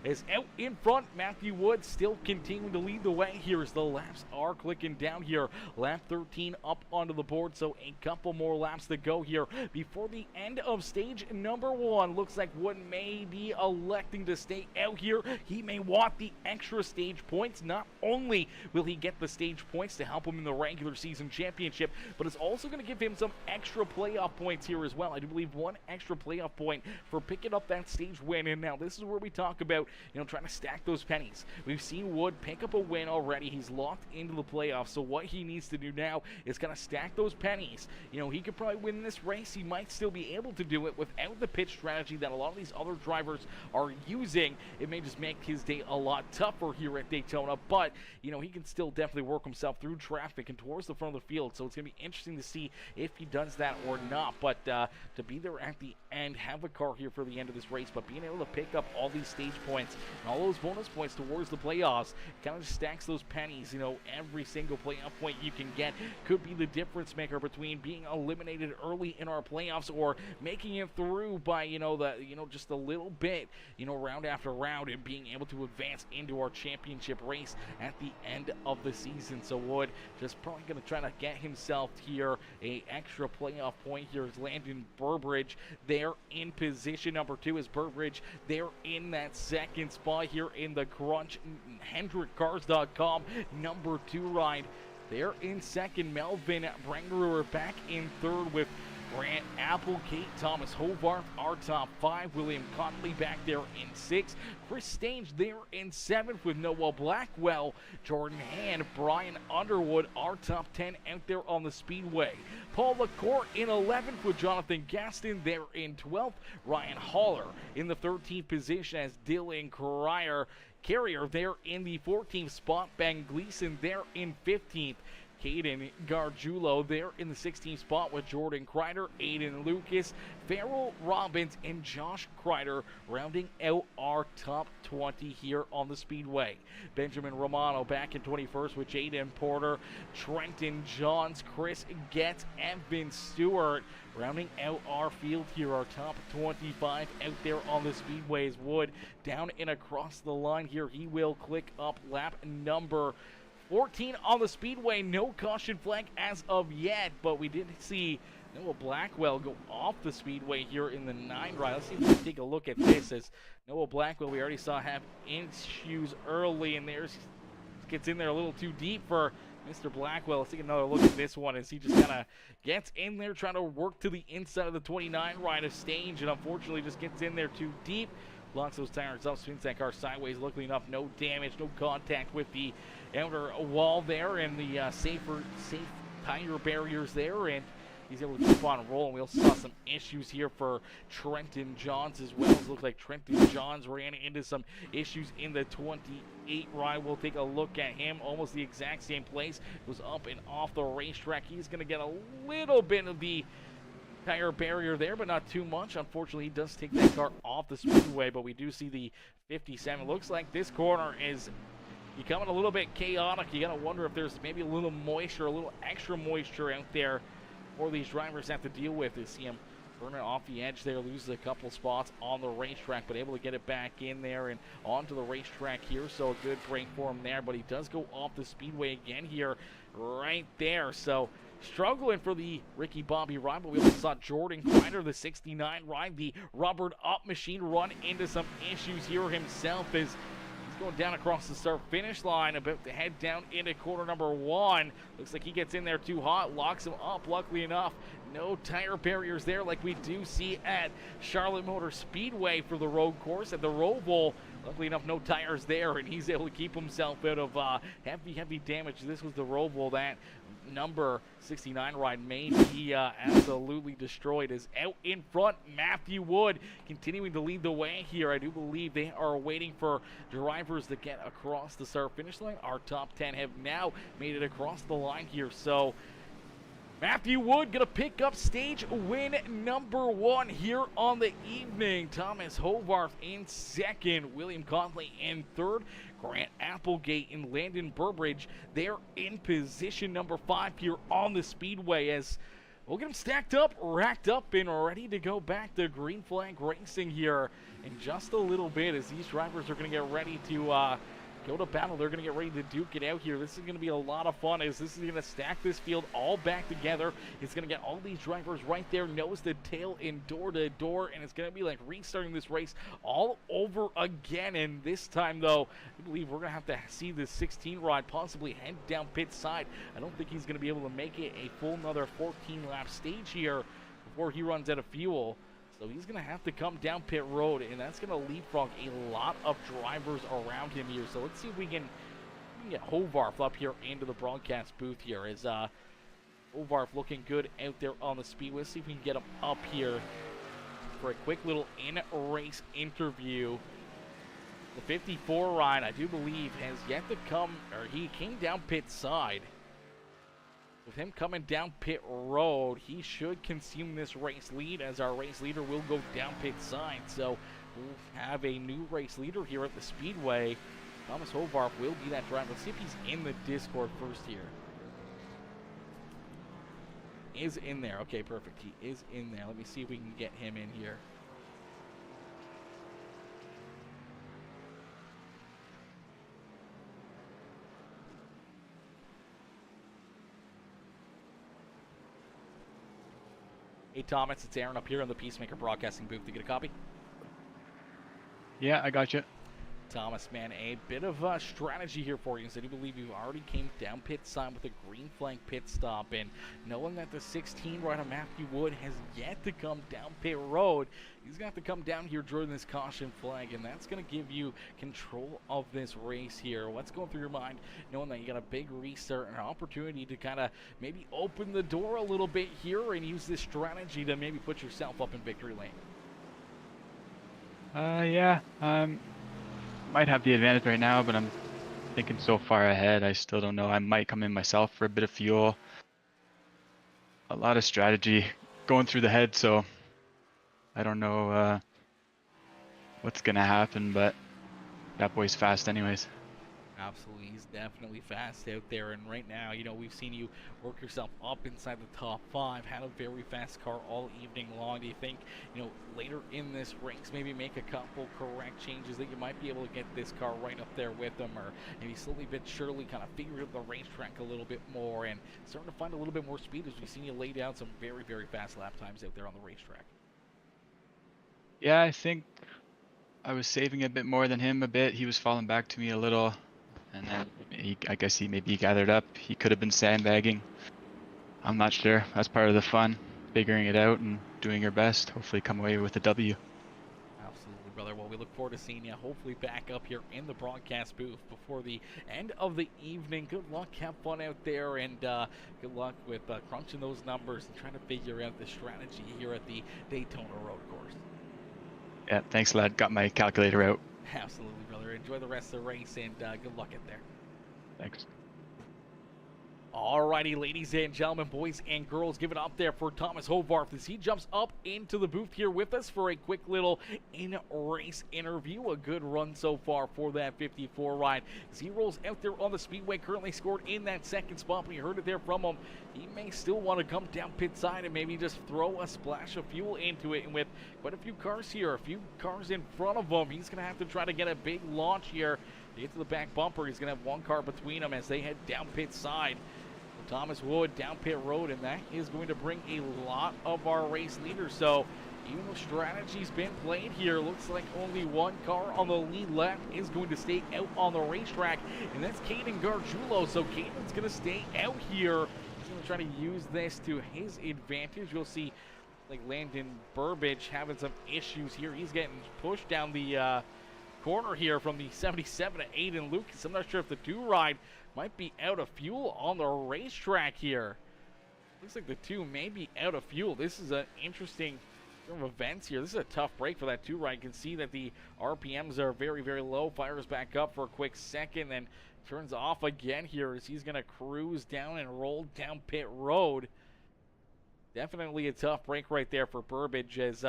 Is out in front, Matthew Wood still continuing to lead the way here as the laps are clicking down here. Lap 13 up onto the board, so a couple more laps to go here before the end of stage number 1. Looks like Wood may be electing to stay out here. He may want the extra stage points. Not only will he get the stage points to help him in the regular season championship, but it's also going to give him some extra playoff points here as well. I do believe 1 extra playoff point for picking up that stage win. And now this is where we talk about trying to stack those pennies. We've seen Wood pick up a win already. He's locked into the playoffs, so what he needs to do now is kind of stack those pennies. He could probably win this race. He might still be able to do it without the pit strategy that a lot of these other drivers are using. It may just make his day a lot tougher here at Daytona, but he can still definitely work himself through traffic and towards the front of the field, so it's going to be interesting to see if he does that or not. But to be there at the end, have a car here for the end of this race, but being able to pick up all these stage points and all those bonus points towards the playoffs kind of just stacks those pennies. Every single playoff point you can get could be the difference maker between being eliminated early in our playoffs or making it through by just a little bit round after round, and being able to advance into our championship race at the end of the season. So Wood just probably going to try to get himself here a extra playoff point here as Landon Burbridge there in position number 2, as Burbridge there in that second spot here in the Crunch HendrickCars.com number 2 ride. There in second, Melvin Brangerer back in third with Grant Applegate, Thomas Hobart, our top 5. William Conley back there in 6th. Chris Stange there in 7th with Noah Blackwell, Jordan Hand, Brian Underwood, our top 10 out there on the speedway. Paul LaCour in 11th with Jonathan Gaston there in 12th. Ryan Haller in the 13th position as Dylan Carrier there in the 14th spot. Ben Gleason there in 15th. Caden Gargiulo there in the 16th spot with Jordan Kreider, Aiden Lucas, Farrell Robbins, and Josh Kreider rounding out our top 20 here on the speedway. Benjamin Romano back in 21st with Jaden Porter, Trenton Johns, Chris Getz, Evan Stewart rounding out our field here, our top 25 out there on the speedways. Wood down and across the line here. He will click up lap number 14 on the speedway. No caution flag as of yet, but we did see Noah Blackwell go off the speedway here in the 9 ride. Let's see if we can take a look at this, as Noah Blackwell we already saw have issues early, and there's gets in there a little too deep for Mr. Blackwell. Let's take another look at this one as he just kind of gets in there trying to work to the inside of the 29 ride of Stange, and unfortunately just gets in there too deep. Locks those tires up, spins that car sideways. Luckily enough, no damage, no contact with the outer wall there, and the safe tire barriers there, and he's able to keep on rolling. We also saw some issues here for Trenton Johns as well. It looks like Trenton Johns ran into some issues in the 28 ride. We'll take a look at him. Almost the exact same place. It was up and off the racetrack. He's going to get a little bit of the tire barrier there, but not too much. Unfortunately, he does take that car off the speedway, but we do see the 57. Looks like this corner is becoming a little bit chaotic. You got to wonder if there's maybe a little moisture, a little extra moisture out there for these drivers have to deal with. You see him burning off the edge there, loses a couple spots on the racetrack, but able to get it back in there and onto the racetrack here. So a good break for him there, but he does go off the speedway again here, right there. So struggling for the Ricky Bobby ride, but we also saw Jordan Grinder, the 69 ride, the rubbered up machine, run into some issues here himself as he's going down across the start finish line, about to head down into corner number 1. Looks like he gets in there too hot, locks him up. Luckily enough, no tire barriers there like we do see at Charlotte Motor Speedway for the road course. At the Roval, luckily enough, no tires there, and he's able to keep himself out of heavy damage. This was the Roval that number 69 ride made. He absolutely destroyed. Is out in front. Matthew Wood continuing to lead the way here. I do believe they are waiting for drivers to get across the start finish line. Our top 10 have now made it across the line here. So Matthew Wood gonna pick up stage win number 1 here on the evening. Thomas Hovarth in second, William Conley in third, Grant Applegate and Landon Burbridge, they're in position number 5 here on the speedway as we'll get them stacked up, racked up, and ready to go back to green flag racing here in just a little bit as these drivers are gonna get ready to go to battle. They're going to get ready to duke it out here. This is going to be a lot of fun as this is going to stack this field all back together. It's going to get all these drivers right there, nose to tail and door to door, and it's going to be like restarting this race all over again. And this time, though, I believe we're going to have to see this 16 ride possibly head down pit side. I don't think he's going to be able to make it a full another 14-lap stage here before he runs out of fuel. So he's going to have to come down pit road, and that's going to leapfrog a lot of drivers around him here. So let's see if we can get Hovarth up here into the broadcast booth here. Is Hovarth looking good out there on the speedway? Let's see if we can get him up here for a quick little in-race interview. The 54 ride, I do believe, has yet to come, or he came down pit side. With him coming down pit road, he should consume this race lead as our race leader will go down pit side. So we'll have a new race leader here at the speedway. Thomas Hovarth will be that driver. Let's see if he's in the Discord first here. Is in there. Okay, perfect. He is in there. Let me see if we can get him in here. Hey, Thomas, it's Aaron up here on the Peacemaker Broadcasting booth. To get a copy? Yeah, I got you. Thomas, man, a bit of a strategy here for you. So I do believe you already came down pit side with a green flag pit stop. And knowing that the 16 rider Matthew Wood has yet to come down pit road, he's going to have to come down here during this caution flag. And that's going to give you control of this race here. What's going through your mind knowing that you got a big restart and an opportunity to kind of maybe open the door a little bit here and use this strategy to maybe put yourself up in victory lane? Yeah. Might have the advantage right now, but I'm thinking so far ahead. I still don't know. I might come in myself for a bit of fuel. A lot of strategy going through the head, so I don't know what's gonna happen, but that boy's fast anyways. Absolutely, he's definitely fast out there, and right now, you know, we've seen you work yourself up inside the top 5, had a very fast car all evening long. Do you think, you know, later in this race, maybe make a couple correct changes that you might be able to get this car right up there with them, or maybe slowly but surely kind of figure out the racetrack a little bit more and starting to find a little bit more speed as we've seen you lay down some very, very fast lap times out there on the racetrack? Yeah, I think I was saving a bit more than him a bit. He was falling back to me a little. And then I guess he maybe gathered up. He could have been sandbagging. I'm not sure. That's part of the fun, figuring it out and doing your best. Hopefully come away with a W. Absolutely, brother. Well, we look forward to seeing you hopefully back up here in the broadcast booth before the end of the evening. Good luck. Have fun out there, and good luck with crunching those numbers and trying to figure out the strategy here at the Daytona road course. Yeah, thanks, lad. Got my calculator out. Absolutely, brother. Enjoy the rest of the race, and good luck out there. Thanks. Alrighty, ladies and gentlemen, boys and girls, give it up there for Thomas Hovarth as he jumps up into the booth here with us for a quick little in-race interview. A good run so far for that 54 ride as he rolls out there on the speedway, currently scored in that second spot. We heard it there from him. He may still want to come down pit side and maybe just throw a splash of fuel into it. And with quite a few cars here, a few cars in front of him, he's going to have to try to get a big launch here. To get to the back bumper, he's going to have one car between them as they head down pit side. Thomas Wood down pit road, and that is going to bring a lot of our race leaders. So even though strategy's been played here, looks like only one car on the lead lap is going to stay out on the racetrack, and that's Caden Gargiulo. So Caden's going to stay out here. He's going to try to use this to his advantage. You'll see like Landon Burbage having some issues here. He's getting pushed down the corner here from the 77 to Aiden Lucas. I'm not sure if the 2 ride might be out of fuel on the racetrack here. Looks like the 2 may be out of fuel. This is an interesting sort of events here. This is a tough break for that 2 ride. You can see that the RPMs are very, very low. Fires back up for a quick second, then turns off again here as he's going to cruise down and roll down pit road. Definitely a tough break right there for Burbage as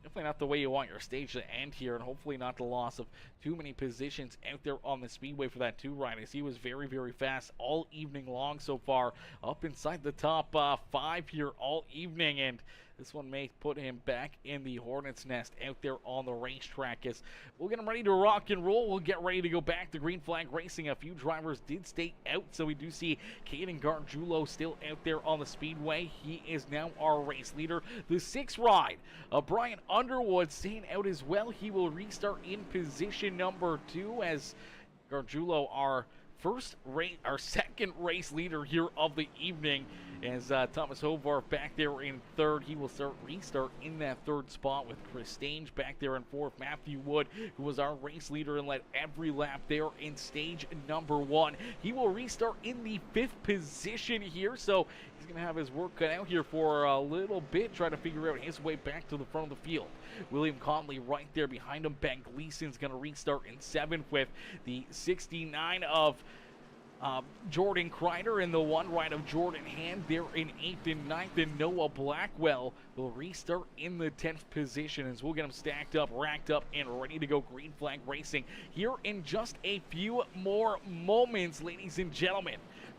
definitely not the way you want your stage to end here, and hopefully not the loss of too many positions out there on the speedway for that 2 ride, as he was very, very fast all evening long so far, up inside the top 5 here all evening, and this one may put him back in the Hornet's nest out there on the racetrack. As we'll get him ready to rock and roll, we'll get ready to go back to green flag racing. A few drivers did stay out, so we do see Caden Gargiulo still out there on the speedway. He is now our race leader. The 6 ride, Brian Underwood staying out as well. He will restart in position number 2 as Gargiulo, our second race leader here of the evening, as Thomas Hovarth back there in 3rd. He will restart in that 3rd spot with Chris Stange back there in 4th. Matthew Wood, who was our race leader and led every lap there in stage number 1. He will restart in the 5th position here, so he's going to have his work cut out here for a little bit, trying to figure out his way back to the front of the field. William Conley right there behind him. Ben Gleason's going to restart in 7th with the 69 of Jordan Kreider and the 1 ride of Jordan Hand there in 8th and 9th, and Noah Blackwell will restart in the 10th position as we'll get them stacked up, racked up, and ready to go green flag racing here in just a few more moments, ladies and gentlemen.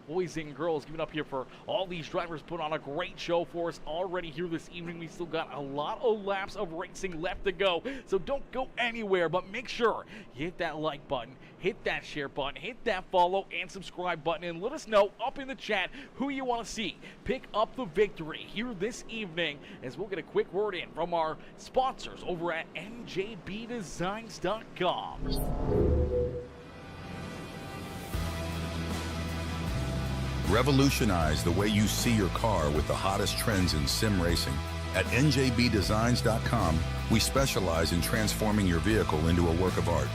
Boys and girls, give it up here for all these drivers. Put on a great show for us already here this evening. We still got a lot of laps of racing left to go, so don't go anywhere, but make sure you hit that like button, hit that share button, hit that follow and subscribe button, and let us know up in the chat who you want to see pick up the victory here this evening, as we'll get a quick word in from our sponsors over at njbdesigns.com. Revolutionize the way you see your car with the hottest trends in sim racing. At njbdesigns.com, we specialize in transforming your vehicle into a work of art.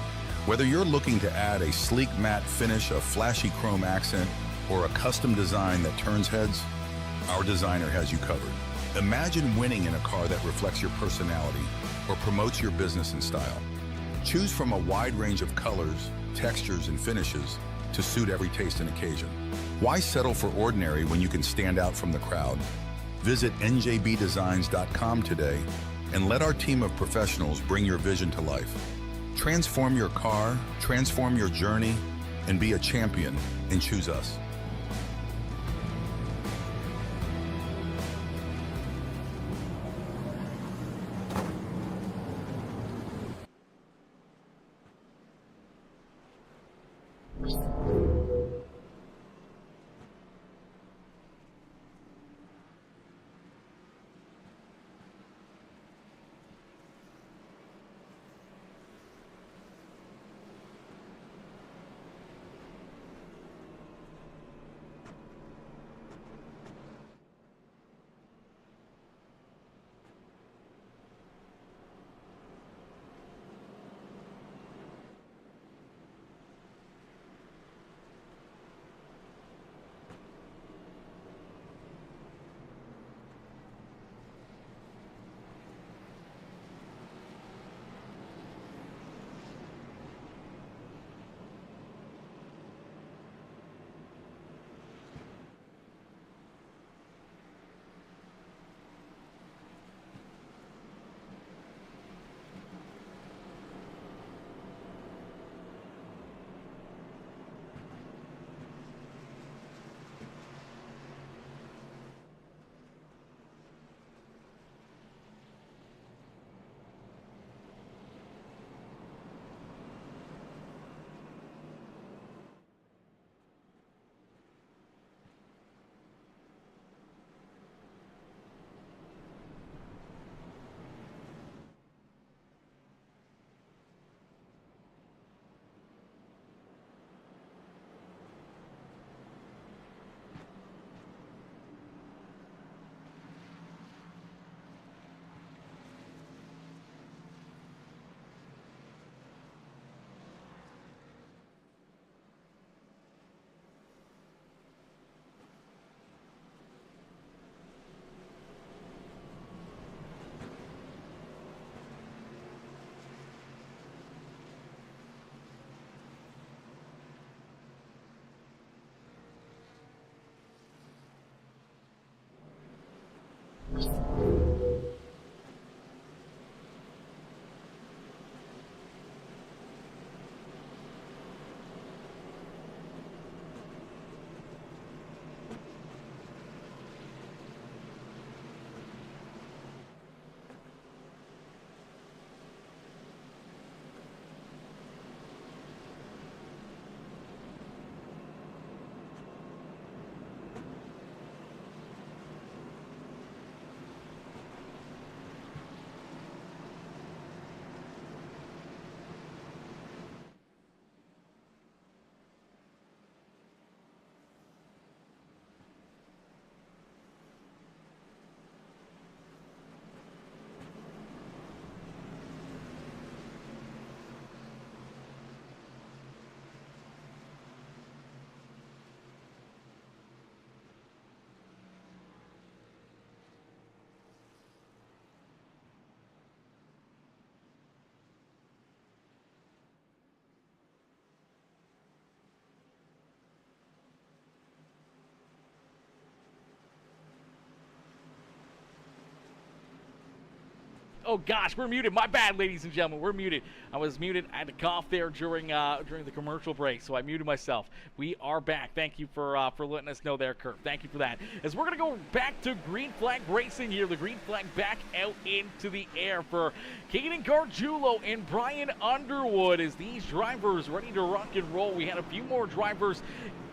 Whether you're looking to add a sleek matte finish, a flashy chrome accent, or a custom design that turns heads, our designer has you covered. Imagine winning in a car that reflects your personality or promotes your business and style. Choose from a wide range of colors, textures, and finishes to suit every taste and occasion. Why settle for ordinary when you can stand out from the crowd? Visit njbdesigns.com today and let our team of professionals bring your vision to life. Transform your car, transform your journey, and be a champion, and choose us. Oh gosh, we're muted. My bad, ladies and gentlemen. We're muted. I was muted. I had to cough there during the commercial break, so I muted myself. We are back. Thank you for letting us know there, Kurt. Thank you for that. As we're gonna go back to green flag racing here. The green flag back out into the air for Caden Gargiulo and Brian Underwood as these drivers ready to rock and roll. We had a few more drivers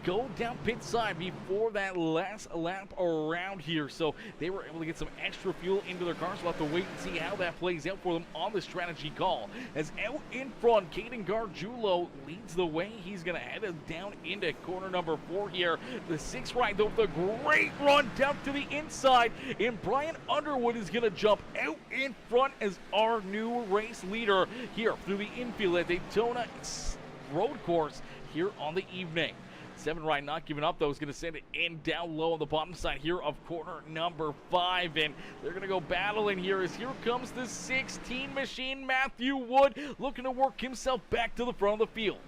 go down pit side before that last lap around here, so they were able to get some extra fuel into their cars. We'll have to wait and see how that plays out for them on the strategy call. As out in front, Caden Gargiulo leads the way. He's going to head us down into corner number 4 here. The 6 right, though, with a great run down to the inside, and Brian Underwood is going to jump out in front as our new race leader here through the infield at Daytona road course here on the evening. 7 right, not giving up though, is going to send it in down low on the bottom side here of corner number 5, and they're going to go battling here as here comes the 16 machine, Matthew Wood, looking to work himself back to the front of the field.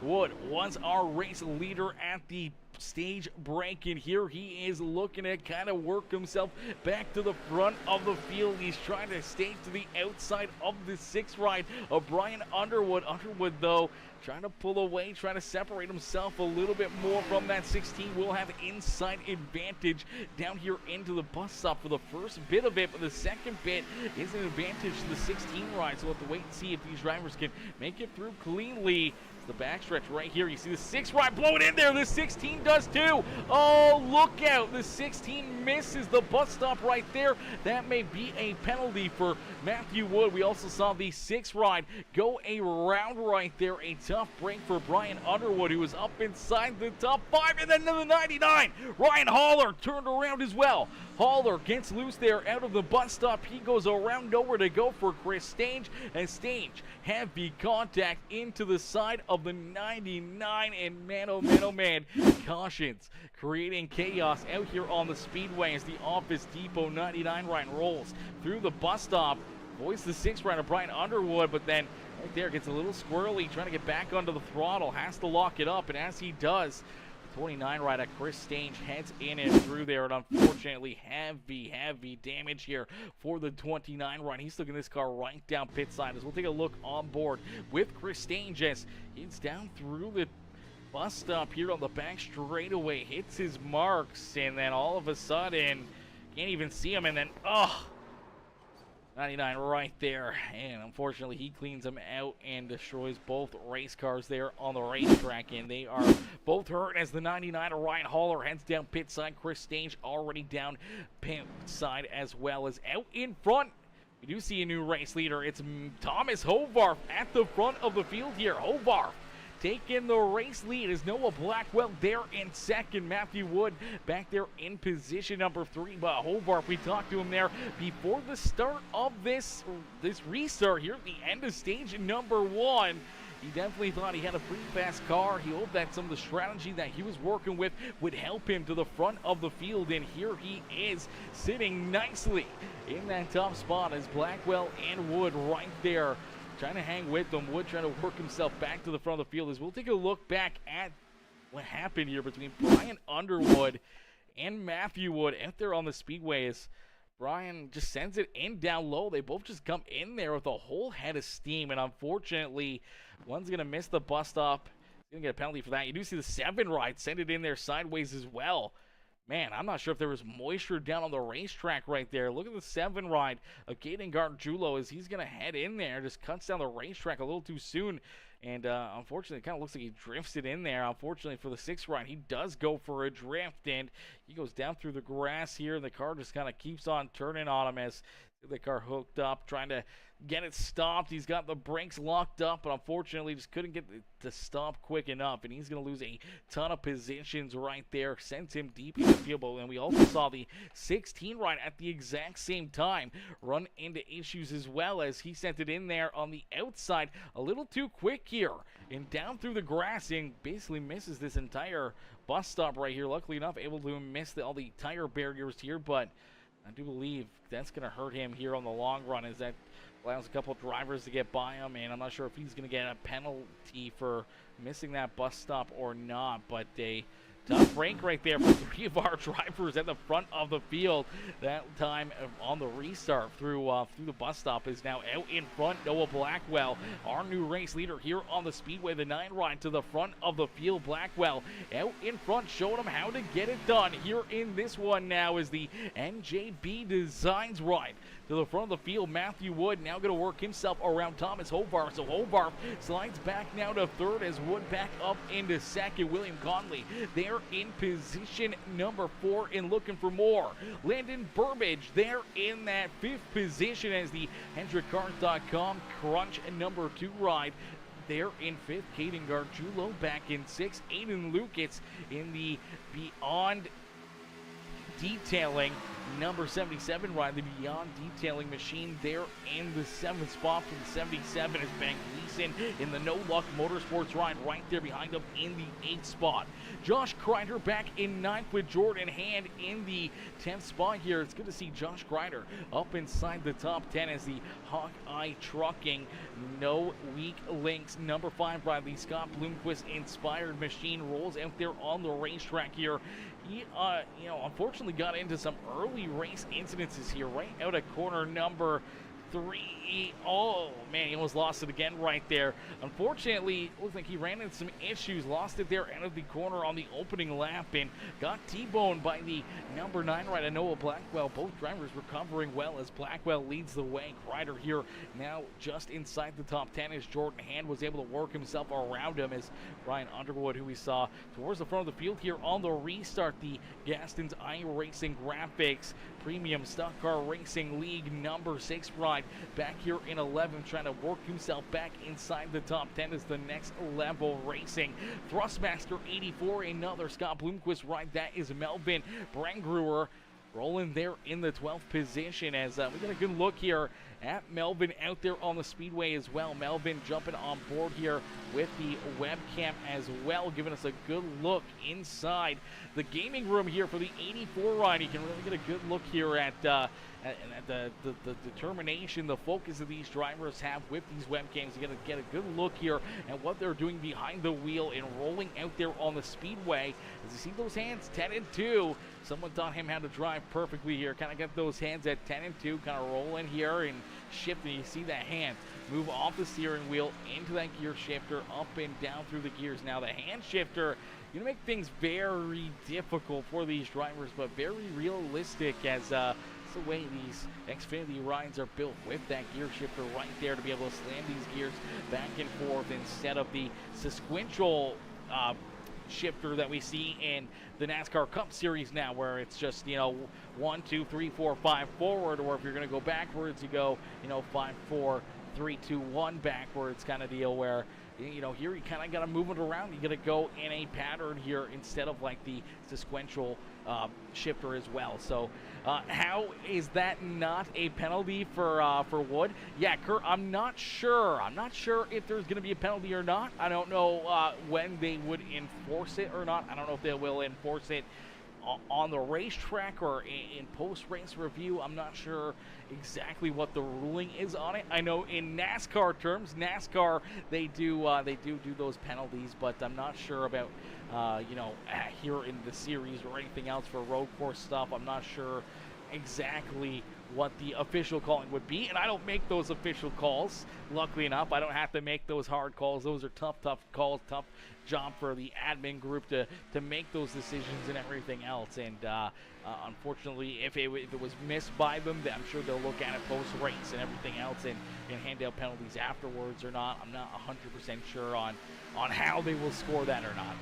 Wood was our race leader at the stage break, and here he is looking to kind of work himself back to the front of the field. He's trying to stay to the outside of the 6 right of Brian Underwood. Underwood, though, trying to pull away, trying to separate himself a little bit more from that 16. Will have inside advantage down here into the bus stop for the first bit of it, but the second bit is an advantage to the 16 right, so we'll have to wait and see if these drivers can make it through cleanly. The backstretch right here, you see the 6 right blowing in there. The 16 does too. Oh, look out. The 16 misses the bus stop right there. That may be a penalty for Matthew Wood. We also saw the 6 right go around right there. A tough break for Brian Underwood, who was up inside the top 5. And then to the 99, Ryan Haller turned around as well. Haller gets loose there out of the bus stop. He goes around, nowhere to go for Chris Stange, and Stange heavy contact into the side of the 99, and man, oh man, cautions creating chaos out here on the speedway as the Office Depot 99 right rolls through the bus stop. Avoids the 6 right of Brian Underwood, but then right there gets a little squirrely, trying to get back onto the throttle, has to lock it up, and as he does, 29 right at Chris Stange heads in and through there, and unfortunately heavy damage here for the 29 right. He's looking this car right down pit side as we'll take a look on board with Chris Stange as he's down through the bus stop here on the back straightaway, hits his marks, and then all of a sudden can't even see him, and then 99 right there, and unfortunately he cleans them out and destroys both race cars there on the racetrack, and they are both hurt as the 99 Ryan Haller heads down pit side. Chris Stange already down pit side as well. As out in front, we do see a new race leader. It's Thomas Hovarth at the front of the field here. Hovarth taking the race lead is Noah Blackwell there in second. Matthew Wood back there in position number 3. But Hovarth, we talked to him there before the start of this restart here at the end of stage number 1. He definitely thought he had a pretty fast car. He hoped that some of the strategy that he was working with would help him to the front of the field. And here he is sitting nicely in that top spot as Blackwell and Wood right there trying to hang with them. Wood trying to work himself back to the front of the field as we'll take a look back at what happened here between Brian Underwood and Matthew Wood out there on the speedway. As Brian just sends it in down low. They both just come in there with a whole head of steam, and unfortunately, one's going to miss the bus stop. He's going to get a penalty for that. You do see the 7 right send it in there sideways as well. Man, I'm not sure if there was moisture down on the racetrack right there. Look at the 7 ride of Caden Gargiulo as he's going to head in there. Just cuts down the racetrack a little too soon. And unfortunately, it kind of looks like he drifts it in there. Unfortunately for the 6 ride, he does go for a drift. And he goes down through the grass here. And the car just kind of keeps on turning on him as the car hooked up, trying to get it stopped. He's got the brakes locked up, but unfortunately just couldn't get it to stop quick enough, and he's going to lose a ton of positions right there. Sends him deep in the field, and we also saw the 16 ride at the exact same time run into issues as well as he sent it in there on the outside a little too quick here and down through the grass and basically misses this entire bus stop right here. Luckily enough, able to miss all the tire barriers here, but I do believe that's going to hurt him here on the long run as that allows a couple of drivers to get by him, and I'm not sure if he's going to get a penalty for missing that bus stop or not, but a Tough break right there for three of our drivers at the front of the field. That time on the restart through the bus stop is now out in front. Noah Blackwell, our new race leader here on the Speedway. The 9 ride to the front of the field. Blackwell out in front, showing them how to get it done. Here in this one now is the NJB Designs ride to the front of the field. Matthew Wood now going to work himself around Thomas Hovarth. So Hovarth slides back now to third as Wood back up into second. William Conley there in position number 4 and looking for more. Landon Burbage there in that 5th position as the HendrickCars.com Crunch number 2 ride there in 5th. Caden Gargiulo back in 6th. Aiden Lucas in the Beyond Detailing number 77 ride, the Beyond Detailing machine there in the 7th spot for the 77 is Ben Gleason in the No Luck Motorsports ride right there behind him in the 8th spot. Josh Kreider back in 9th with Jordan Hand in the 10th spot here. It's good to see Josh Kreider up inside the top 10 as the Hawkeye Trucking No Weak Links number 5 ride, the Scott Bloomquist inspired machine rolls out there on the racetrack here. He, unfortunately got into some early race incidences here, right out of corner number 3. Oh man, he almost lost it again right there. Unfortunately, it looks like he ran into some issues, lost it there out of the corner on the opening lap and got T-boned by the number 9 rider, Noah Blackwell. Both drivers recovering well as Blackwell leads the way. Kreider here now just inside the top 10 as Jordan Hand was able to work himself around him as Ryan Underwood, who we saw towards the front of the field here on the restart, the Gaston's iRacing Graphics Premium Stock Car Racing League number 6 ride back here in 11, trying to work himself back inside the top 10 as the next level racing. Thrustmaster 84, another Scott Bloomquist ride. That is Melvin Brangruer rolling there in the 12th position as we get a good look here at Melvin out there on the speedway as well. Melvin jumping on board here with the webcam as well, giving us a good look inside the gaming room here for the 84 ride. You can really get a good look here at the determination, the focus that these drivers have with these webcams. You got to get a good look here at what they're doing behind the wheel and rolling out there on the speedway. As you see those hands, 10 and 2. Someone taught him how to drive perfectly here. Kind of got those hands at 10 and 2, kind of rolling here and shifting. You see that hand move off the steering wheel into that gear shifter, up and down through the gears. Now the hand shifter, you know, make things very difficult for these drivers, but very realistic as it's the way these Xfinity rides are built, with that gear shifter right there to be able to slam these gears back and forth instead of the sequential shifter that we see in the NASCAR Cup Series now, where it's just, 1, 2, 3, 4, 5 forward, or if you're going to go backwards, you go, 5, 4, 3, 2, 1 backwards kind of deal, where here you kind of got to move it around. You got to go in a pattern here instead of like the sequential shifter as well. So how is that not a penalty for Wood? Yeah, Kurt, I'm not sure. I'm not sure if there's going to be a penalty or not. I don't know when they would enforce it or not. I don't know if they will enforce it on the racetrack or in post-race review. I'm not sure exactly what the ruling is on it. I know in NASCAR terms, they do those penalties, but I'm not sure about here in the series or anything else for road course stuff. I'm not sure exactly what the official calling would be, and I don't make those official calls. Luckily enough, I don't have to make those hard calls. Those are tough calls, tough job for the admin group to make those decisions and everything else. And unfortunately, if it was missed by them, then I'm sure they'll look at it post-race and everything else and hand out penalties afterwards or not. I'm not 100% sure on how they will score that or not.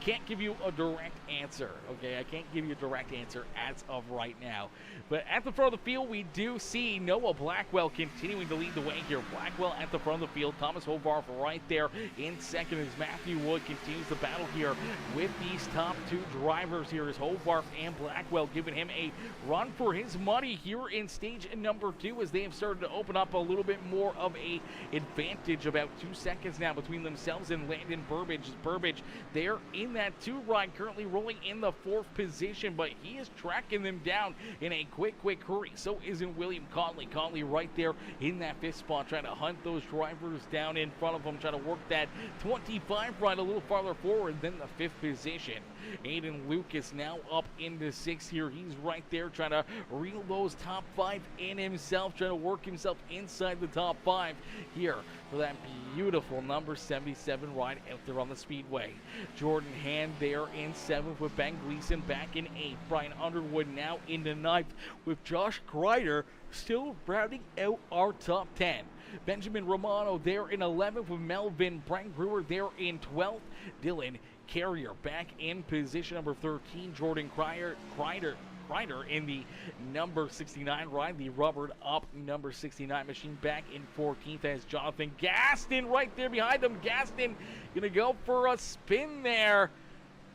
Can't give you a direct answer, okay? I can't give you a direct answer as of right now. But at the front of the field, we do see Noah Blackwell continuing to lead the way here. Blackwell at the front of the field. Thomas Hovarth right there in second as Matthew Wood continues the battle here with these top two drivers here as Hovarth and Blackwell giving him a run for his money here in stage number 2 as they have started to open up a little bit more of a advantage. About 2 seconds now between themselves and Landon Burbage. Burbage there there in that 2 ride, currently rolling in the 4th position, but he is tracking them down in a quick hurry. So isn't William Conley. Conley right there in that 5th spot, trying to hunt those drivers down in front of him, trying to work that 25 ride a little farther forward than the 5th position. Aiden Lucas now up into 6th here. He's right there trying to reel those top 5 in himself, trying to work himself inside the top 5 here for that beautiful number 77 ride out there on the speedway. Jordan Hand there in 7th with Ben Gleason back in 8th. Brian Underwood now into 9th with Josh Kreider still rounding out our top 10. Benjamin Romano there in 11th with Melvin Brewer there in 12th. Dylan Carrier back in position number 13. Jordan Kreider in the number 69 ride, the rubbered up number 69 machine back in 14th as Jonathan Gaston right there behind him. Gaston gonna go for a spin there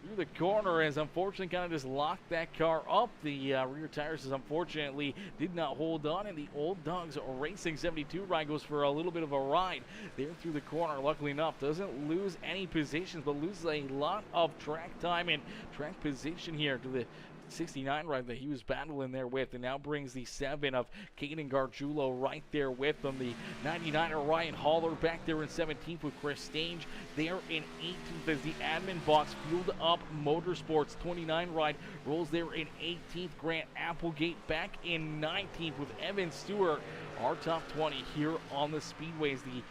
through the corner, as unfortunately kind of just locked that car up. The rear tires unfortunately did not hold on, and the Old Dogs Racing 72 ride goes for a little bit of a ride there through the corner. Luckily enough, doesn't lose any positions, but loses a lot of track time and track position here to the 69 ride that he was battling there with, and now brings the 7 of Caden Gargiulo right there with him. The 99er Ryan Haller back there in 17th with Chris Stange there in 18th as the admin box fueled up Motorsports 29 ride rolls there in 18th. Grant Applegate back in 19th with Evan Stewart. Our top 20 here on the speedways. The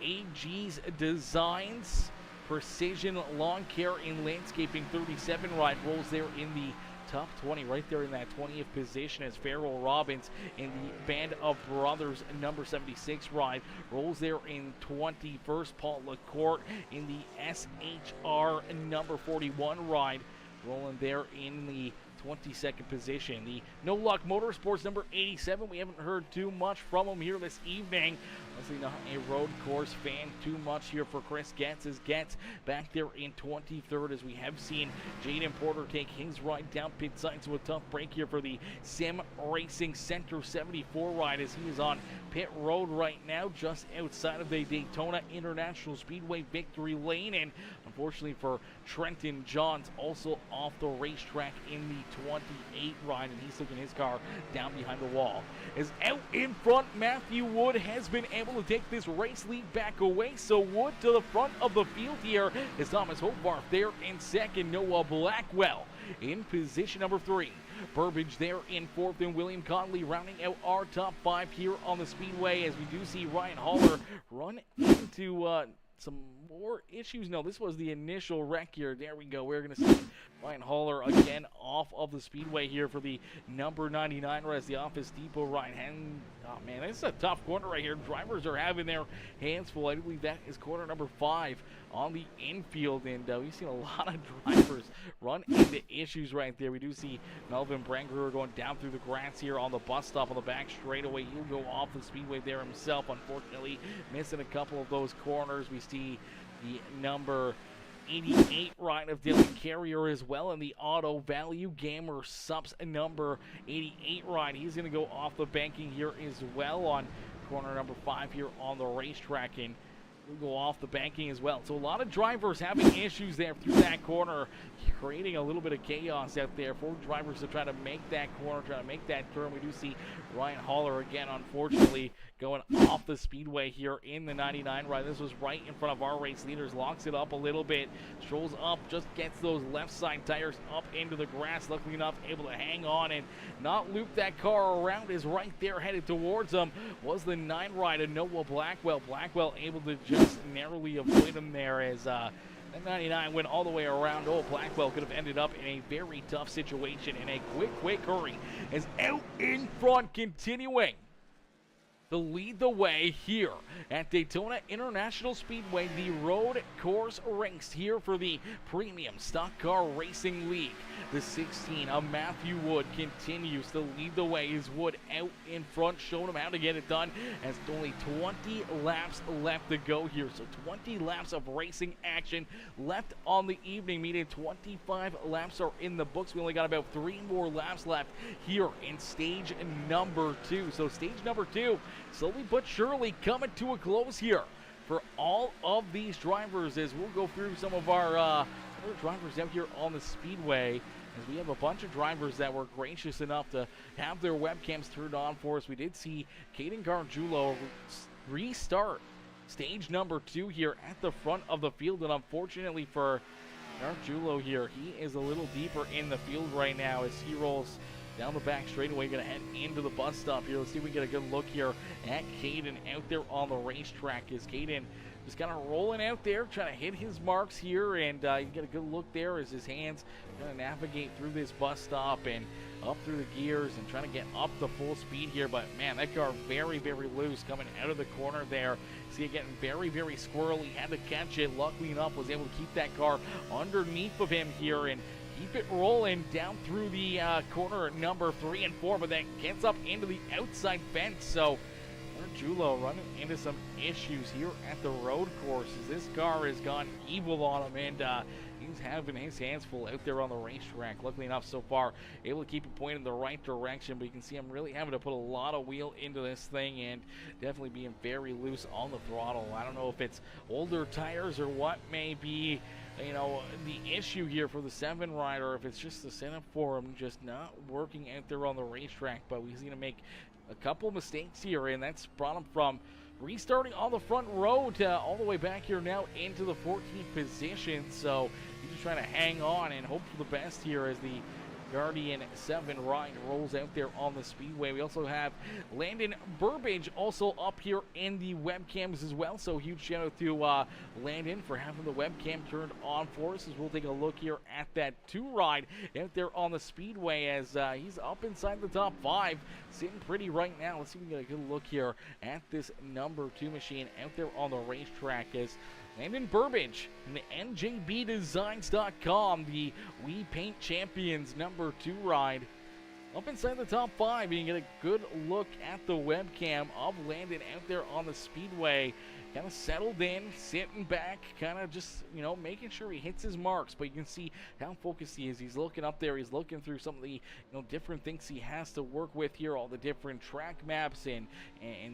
AG's Designs Precision Lawn Care in Landscaping 37 ride rolls there in the top 20, right there in that 20th position as Farrell Robbins in the Band of Brothers number 76 ride rolls there in 21st. Paul LaCourte in the SHR number 41 ride rolling there in the 22nd position. The No Luck Motorsports number 87, we haven't heard too much from him here this evening. Honestly, not a road course fan too much here for Chris Getz, as Getz back there in 23rd, as we have seen Jaden Porter take his ride down pit side. So a tough break here for the Sim Racing Center 74 ride, as he is on pit road right now just outside of the Daytona International Speedway victory lane. And unfortunately for Trenton Johns, also off the racetrack in the 28 ride, and he's taking his car down behind the wall. As out in front, Matthew Wood has been able to take this race lead back away. So Wood to the front of the field here is Thomas Hobarth there in 2nd. Noah Blackwell in position number 3. Burbage there in 4th, and William Conley rounding out our top 5 here on the speedway, as we do see Ryan Haller run into some more issues. No, this was the initial wreck here. There we go. We're going to see Ryan Haller again off of the speedway here for the number 99 as the Office Depot ride. And, oh man, this is a tough corner right here. Drivers are having their hands full. I believe that is corner number 5 on the infield, and we've seen a lot of drivers run into issues right there. We do see Melvin Brewer going down through the grass here on the bus stop on the back straightaway. He'll go off the speedway there himself, unfortunately missing a couple of those corners. We see the number 88 ride of Dylan Carrier as well in the Auto Value Gamer Subs number 88 ride. He's going to go off the banking here as well on corner number 5 here on the racetrack, and we'll go off the banking as well. So a lot of drivers having issues there through that corner, creating a little bit of chaos out there for drivers to try to make that corner, try to make that turn. We do see Ryan Haller again, unfortunately, going off the speedway here in the 99 ride. This was right in front of our race leaders, locks it up a little bit, strolls up, just gets those left side tires up into the grass. Luckily enough, able to hang on and not loop that car around, is right there headed towards him. Was the 9 ride of Noah Blackwell. Blackwell able to just narrowly avoid him there, as that 99 went all the way around. Oh, Blackwell could have ended up in a very tough situation in a quick hurry, as out in front, continuing to lead the way here at Daytona International Speedway, the road course race here for the Premium Stock Car Racing League. The 16 of Matthew Wood continues to lead the way. Is Wood out in front, showing him how to get it done, as only 20 laps left to go here. So 20 laps of racing action left on the evening, meaning 25 laps are in the books. We only got about 3 more laps left here in stage number 2. So stage number 2 slowly but surely coming to a close here for all of these drivers as we'll go through some of our other drivers out here on the speedway, as we have a bunch of drivers that were gracious enough to have their webcams turned on for us. We did see Caden Gargiulo restart stage number 2 here at the front of the field, and unfortunately for Gargiulo here, he is a little deeper in the field right now as he rolls down the back straightaway, going to head into the bus stop here. Let's see if we get a good look here at Caden out there on the racetrack, as Caden just kind of rolling out there, trying to hit his marks here, and you get a good look there as his hands kind of navigate through this bus stop and up through the gears and trying to get up to full speed here. But man, that car very, very loose coming out of the corner there. See it getting very, very squirrely, had to catch it. Luckily enough, was able to keep that car underneath of him here and keep it rolling down through the corner at number 3 and 4, but then gets up into the outside fence. So Gargiulo running into some issues here at the road course as this car has gone evil on him, and he's having his hands full out there on the racetrack. Luckily enough, so far, able to keep it pointed in the right direction, but you can see I'm really having to put a lot of wheel into this thing and definitely being very loose on the throttle. I don't know if it's older tires or what may be, you know, the issue here for the 7 rider, if it's just the setup for him just not working out there on the racetrack. But we've seen him make a couple mistakes here, and that's brought him from restarting on the front row to all the way back here now into the 14th position. So he's just trying to hang on and hope for the best here as the Guardian 7 ride rolls out there on the speedway. We also have Landon Burbage also up here in the webcams as well, so huge shout out to Landon for having the webcam turned on for us as we'll take a look here at that 2 ride out there on the speedway as he's up inside the top 5, sitting pretty right now. Let's see if we can get a good look here at this number 2 machine out there on the racetrack as Landon Burbage from the NJBDesigns.com, the We Paint Champions number 2 ride. Up inside the top 5, you can get a good look at the webcam of Landon out there on the speedway. Kind of settled in, sitting back, kind of just, you know, making sure he hits his marks. But you can see how focused he is. He's looking up there. He's looking through some of the, you know, different things he has to work with here, all the different track maps and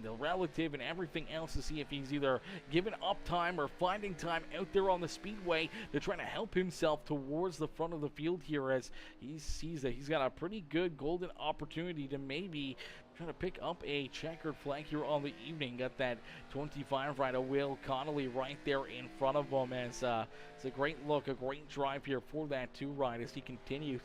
the relative and everything else to see if he's either giving up time or finding time out there on the speedway to try to help himself towards the front of the field here as he sees that he's got a pretty good golden opportunity to maybe trying to pick up a checkered flag here on the evening. Got that 25 rider Will Connolly right there in front of him as it's a great look, a great drive here for that 2 ride as he continues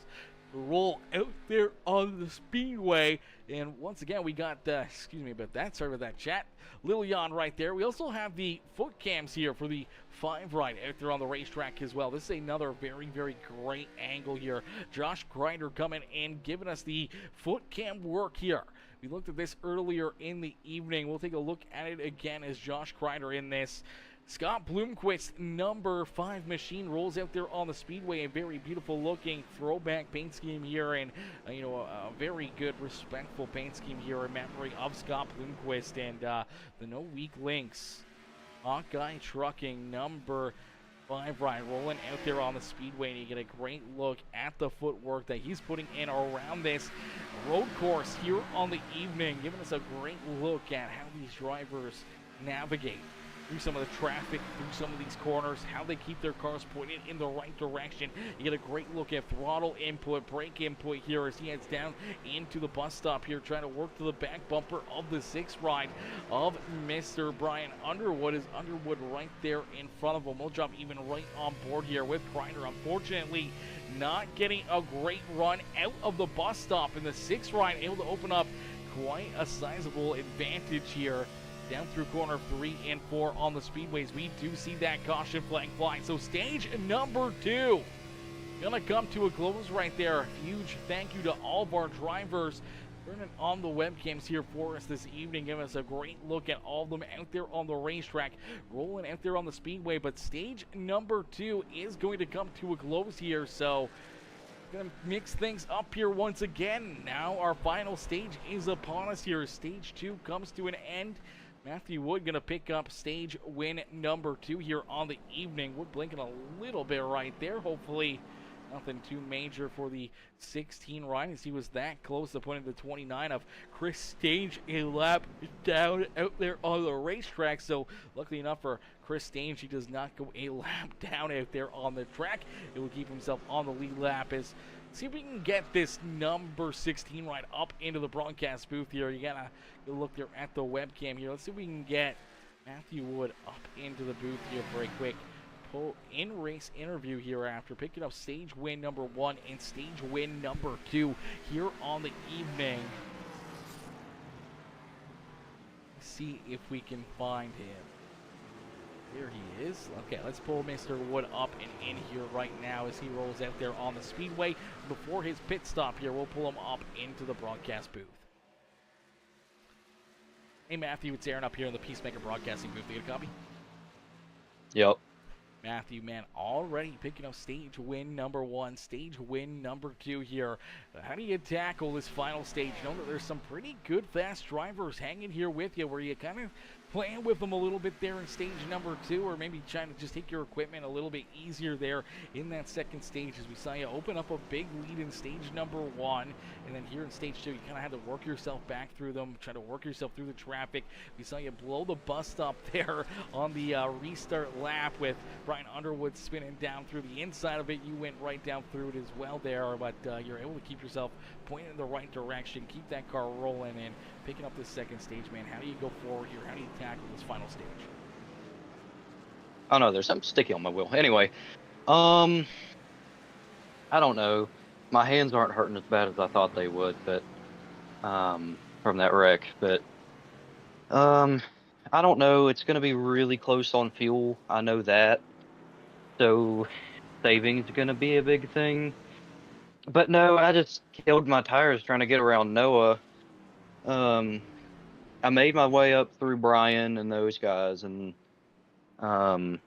to roll out there on the speedway. And once again, we got, excuse me about that, sorry about that chat, Lilian right there. We also have the foot cams here for the 5 ride out there on the racetrack as well. This is another very, very great angle here. Josh Kreider coming in, giving us the foot cam work here. We looked at this earlier in the evening. We'll take a look at it again as Josh Kreider in this. Scott Bloomquist number 5 machine rolls out there on the speedway. A very beautiful looking throwback paint scheme here, and you know, a very good respectful paint scheme here in memory of Scott Bloomquist and the No Weak Links Hawkeye Trucking number 5 ride rolling out there on the speedway, and you get a great look at the footwork that he's putting in around this road course here on the evening, giving us a great look at how these drivers navigate through some of the traffic, through some of these corners, how they keep their cars pointed in the right direction. You get a great look at throttle input, brake input here as he heads down into the bus stop here, trying to work to the back bumper of the 6th ride of Mr. Brian Underwood. Is Underwood right there in front of him? We'll jump even right on board here with Kreider. Unfortunately, not getting a great run out of the bus stop in the 6th ride, able to open up quite a sizable advantage here down through corner 3 and 4 on the speedways. We do see that caution flag fly. So stage number 2 gonna come to a close right there. Huge thank you to all of our drivers turning on the webcams here for us this evening, giving us a great look at all of them out there on the racetrack, rolling out there on the speedway. But stage number 2 is going to come to a close here, so gonna mix things up here once again. Now our final stage is upon us here. Stage 2 comes to an end. Matthew Wood going to pick up stage win number 2 here on the evening. Wood blinking a little bit right there. Hopefully Nothing too major for the 16 ride, as he was that close to putting the 29 of Chris Stage a lap down out there on the racetrack. So luckily enough for Chris Stage, he does not go a lap down out there on the track. It will keep himself on the lead lap. As see if we can get this number 16 ride up into the broadcast booth here. You gotta look there at the webcam here. Let's see if we can get Matthew Wood up into the booth here for a quick in-race interview here after picking up stage win number 1 and stage win number 2 here on the evening. Let's see if we can find him. There he is. Okay, let's pull Mr. Wood up and in here right now as he rolls out there on the speedway. Before his pit stop here, we'll pull him up into the broadcast booth. Hey Matthew, it's Aaron up here in the Peacemaker Broadcasting booth. You get a copy? Yep. Matthew, man, already picking up stage win number 1, stage win number 2 here. How do you tackle this final stage? You know that there's some pretty good fast drivers hanging here with you, where you kind of playing with them a little bit there in stage number 2, or maybe trying to just take your equipment a little bit easier there in that second stage, as we saw you open up a big lead in stage number 1, and then here in stage 2 you kind of had to work yourself back through them, try to work yourself through the traffic. We saw you blow the bus stop there on the restart lap with Brian Underwood spinning down through the inside of it. You went right down through it as well there, but you're able to keep yourself pointing in the right direction, keep that car rolling, and picking up this second stage, man. How do you go forward here? How do you tackle this final stage? Oh no, there's something sticky on my wheel. Anyway, I don't know. My hands aren't hurting as bad as I thought they would, but from that wreck. But I don't know. It's going to be really close on fuel. I know that. So saving is going to be a big thing. But no, I just killed my tires trying to get around Noah. I made my way up through Brian and those guys, and to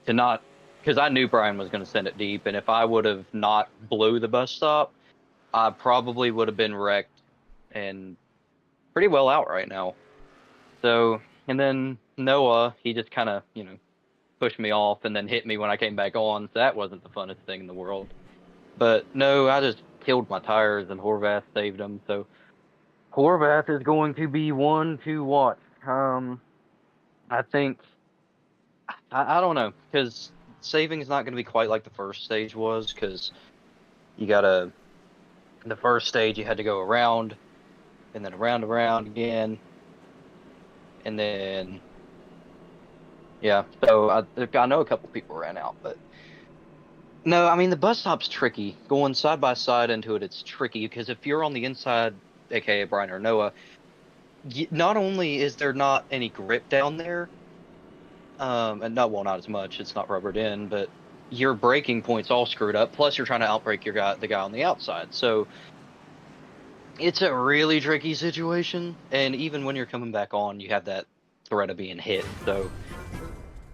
not, because I knew Brian was going to send it deep, and if I would have not blew the bus stop, I probably would have been wrecked and pretty well out right now. So, and then Noah, he just kind of, pushed me off and then hit me when I came back on. So that wasn't the funnest thing in the world. But no, I just killed my tires and Horvath saved them. So Horvath is going to be one to watch. I think, I don't know, because saving is not going to be quite like the first stage was, because the first stage you had to go around and then around again. And then, yeah, so I know a couple people ran out, but no, I mean, the bus stop's tricky. Going side by side into it, it's tricky, because if you're on the inside, aka Brian or Noah, not only is there not any grip down there, and not as much, it's not rubbered in, but your braking point's all screwed up, plus you're trying to outbrake the guy on the outside. So it's a really tricky situation, and even when you're coming back on, you have that threat of being hit. So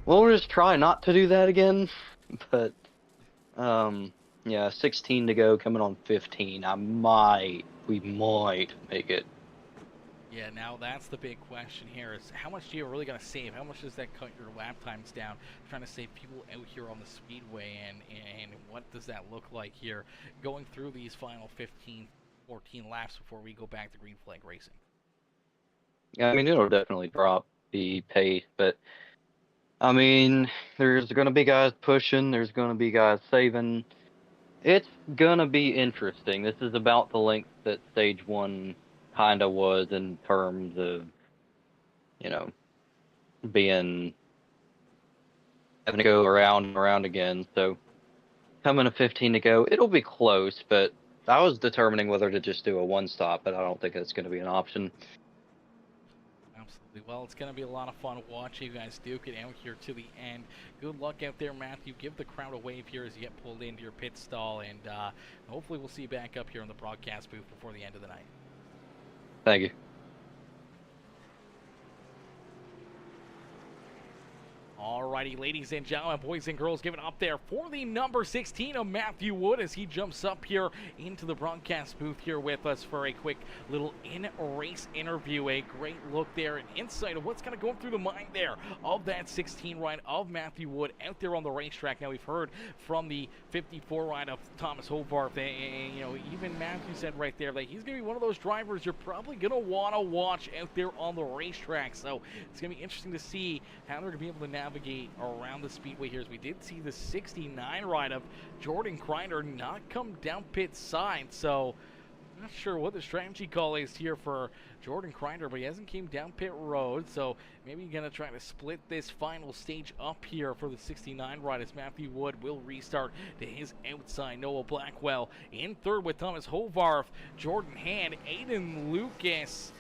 we'll just try not to do that again. But yeah, 16 to go, coming on 15. We might make it. Yeah, now that's the big question here, is how much do you really got to save? How much does that cut your lap times down, trying to save people out here on the speedway, and what does that look like here going through these final 15, 14 laps before we go back to green flag racing? Yeah, I mean, it'll definitely drop the pace, but I mean, there's going to be guys pushing, there's going to be guys saving. It's going to be interesting. This is about the length that stage 1 kind of was in terms of, having to go around and around again. So coming to 15 to go, it'll be close, but I was determining whether to just do a one stop, but I don't think that's going to be an option. Absolutely. Well, it's going to be a lot of fun watching you guys duke it out here to the end. Good luck out there, Matthew. Give the crowd a wave here as you get pulled into your pit stall, and hopefully we'll see you back up here in the broadcast booth before the end of the night. Thank you. Alrighty, ladies and gentlemen, boys and girls, give it up there for the number 16 of Matthew Wood as he jumps up here into the broadcast booth here with us for a quick little in-race interview. A great look there and insight of what's kind of going through the mind there of that 16 ride of Matthew Wood out there on the racetrack. Now, we've heard from the 54 ride of Thomas Hovarth, and, you know, even Matthew said right there that he's going to be one of those drivers you're probably going to want to watch out there on the racetrack. So it's going to be interesting to see how they're going to be able to navigate around the speedway here, as we did see the 69 ride of Jordan Kreiner not come down pit side. So I'm not sure what the strategy call is here for Jordan Kreiner, but he hasn't came down pit road, so maybe you're going to try to split this final stage up here for the 69 ride as Matthew Wood will restart to his outside. Noah Blackwell in third with Thomas Hovarth, Jordan Hand, Aiden Lucas,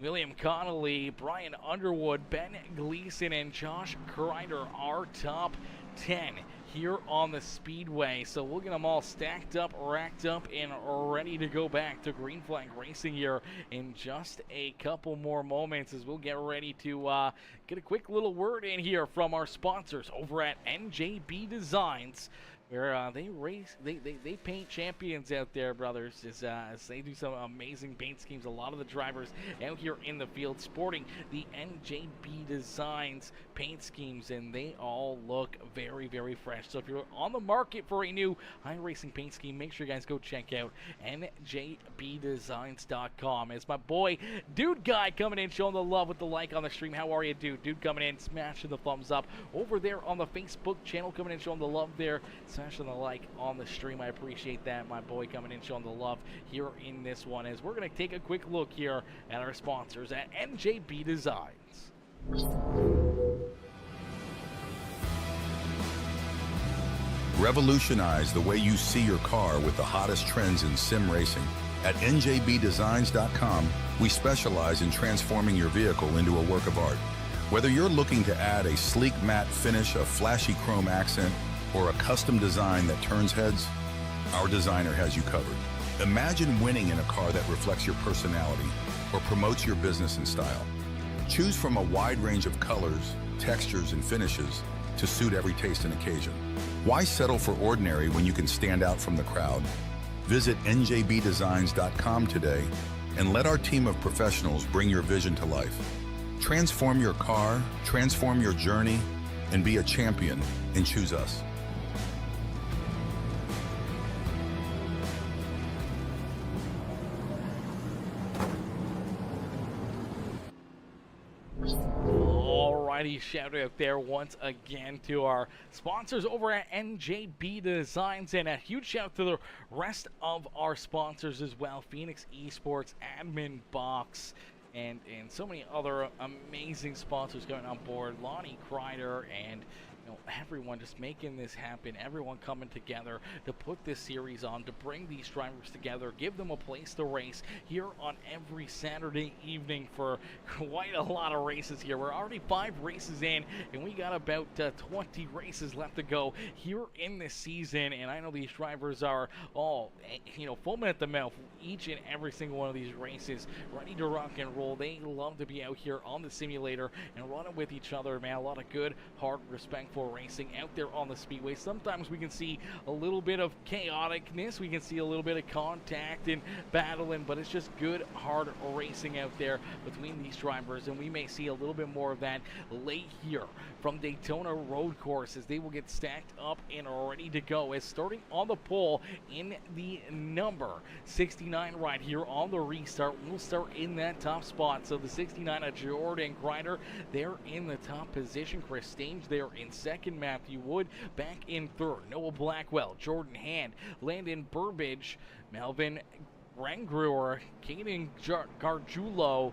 William Connolly, Brian Underwood, Ben Gleason, and Josh Kreiner are top 10 here on the speedway. So we'll get them all stacked up, racked up, and ready to go back to Green Flag Racing here in just a couple more moments as we'll get ready to get a quick little word in here from our sponsors over at NJB Designs, where they paint champions out there, brothers, as they do some amazing paint schemes. A lot of the drivers out here in the field sporting the NJB Designs paint schemes, and they all look very, very fresh. So if you're on the market for a new iRacing paint scheme, make sure you guys go check out njbdesigns.com. As my boy Dude Guy coming in, showing the love with the like on the stream. How are you, dude? Dude coming in, smashing the thumbs up over there on the Facebook channel, coming in, showing the love there, smashing the like on the stream. I appreciate that, my boy, coming in, showing the love here in this one, as we're going to take a quick look here at our sponsors at NJB Designs. Revolutionize the way you see your car with the hottest trends in sim racing. At njbdesigns.com, we specialize in transforming your vehicle into a work of art. Whether you're looking to add a sleek matte finish, a flashy chrome accent, or a custom design that turns heads, our designer has you covered. Imagine winning in a car that reflects your personality or promotes your business and style. Choose from a wide range of colors, textures, and finishes to suit every taste and occasion. Why settle for ordinary when you can stand out from the crowd? Visit njbdesigns.com today and let our team of professionals bring your vision to life. Transform your car, transform your journey, and be a champion, and choose us. Alrighty, shout out there once again to our sponsors over at NJB Designs, and a huge shout out to the rest of our sponsors as well: Phoenix Esports, Admin Box, and so many other amazing sponsors going on board. Lonnie Kreider and everyone just making this happen, everyone coming together to put this series on, to bring these drivers together, give them a place to race here on every Saturday evening for quite a lot of races here. We're already 5 races in, and we got about 20 races left to go here in this season, and I know these drivers are all, foaming at the mouth each and every single one of these races, ready to rock and roll. They love to be out here on the simulator and running with each other, man. A lot of good, hard, respectful racing out there on the speedway. Sometimes we can see a little bit of chaoticness, we can see a little bit of contact and battling, but it's just good, hard racing out there between these drivers, and we may see a little bit more of that late here from Daytona Road Course as they will get stacked up and ready to go. As starting on the pole in the number 69 ride here on the restart, we'll start in that top spot. So the 69 of Jordan Kreiner, they're in the top position. Chris Stange there in second. Matthew Wood back in third. Noah Blackwell, Jordan Hand, Landon Burbage, Melvin Rangruer, Caden Gargiulo,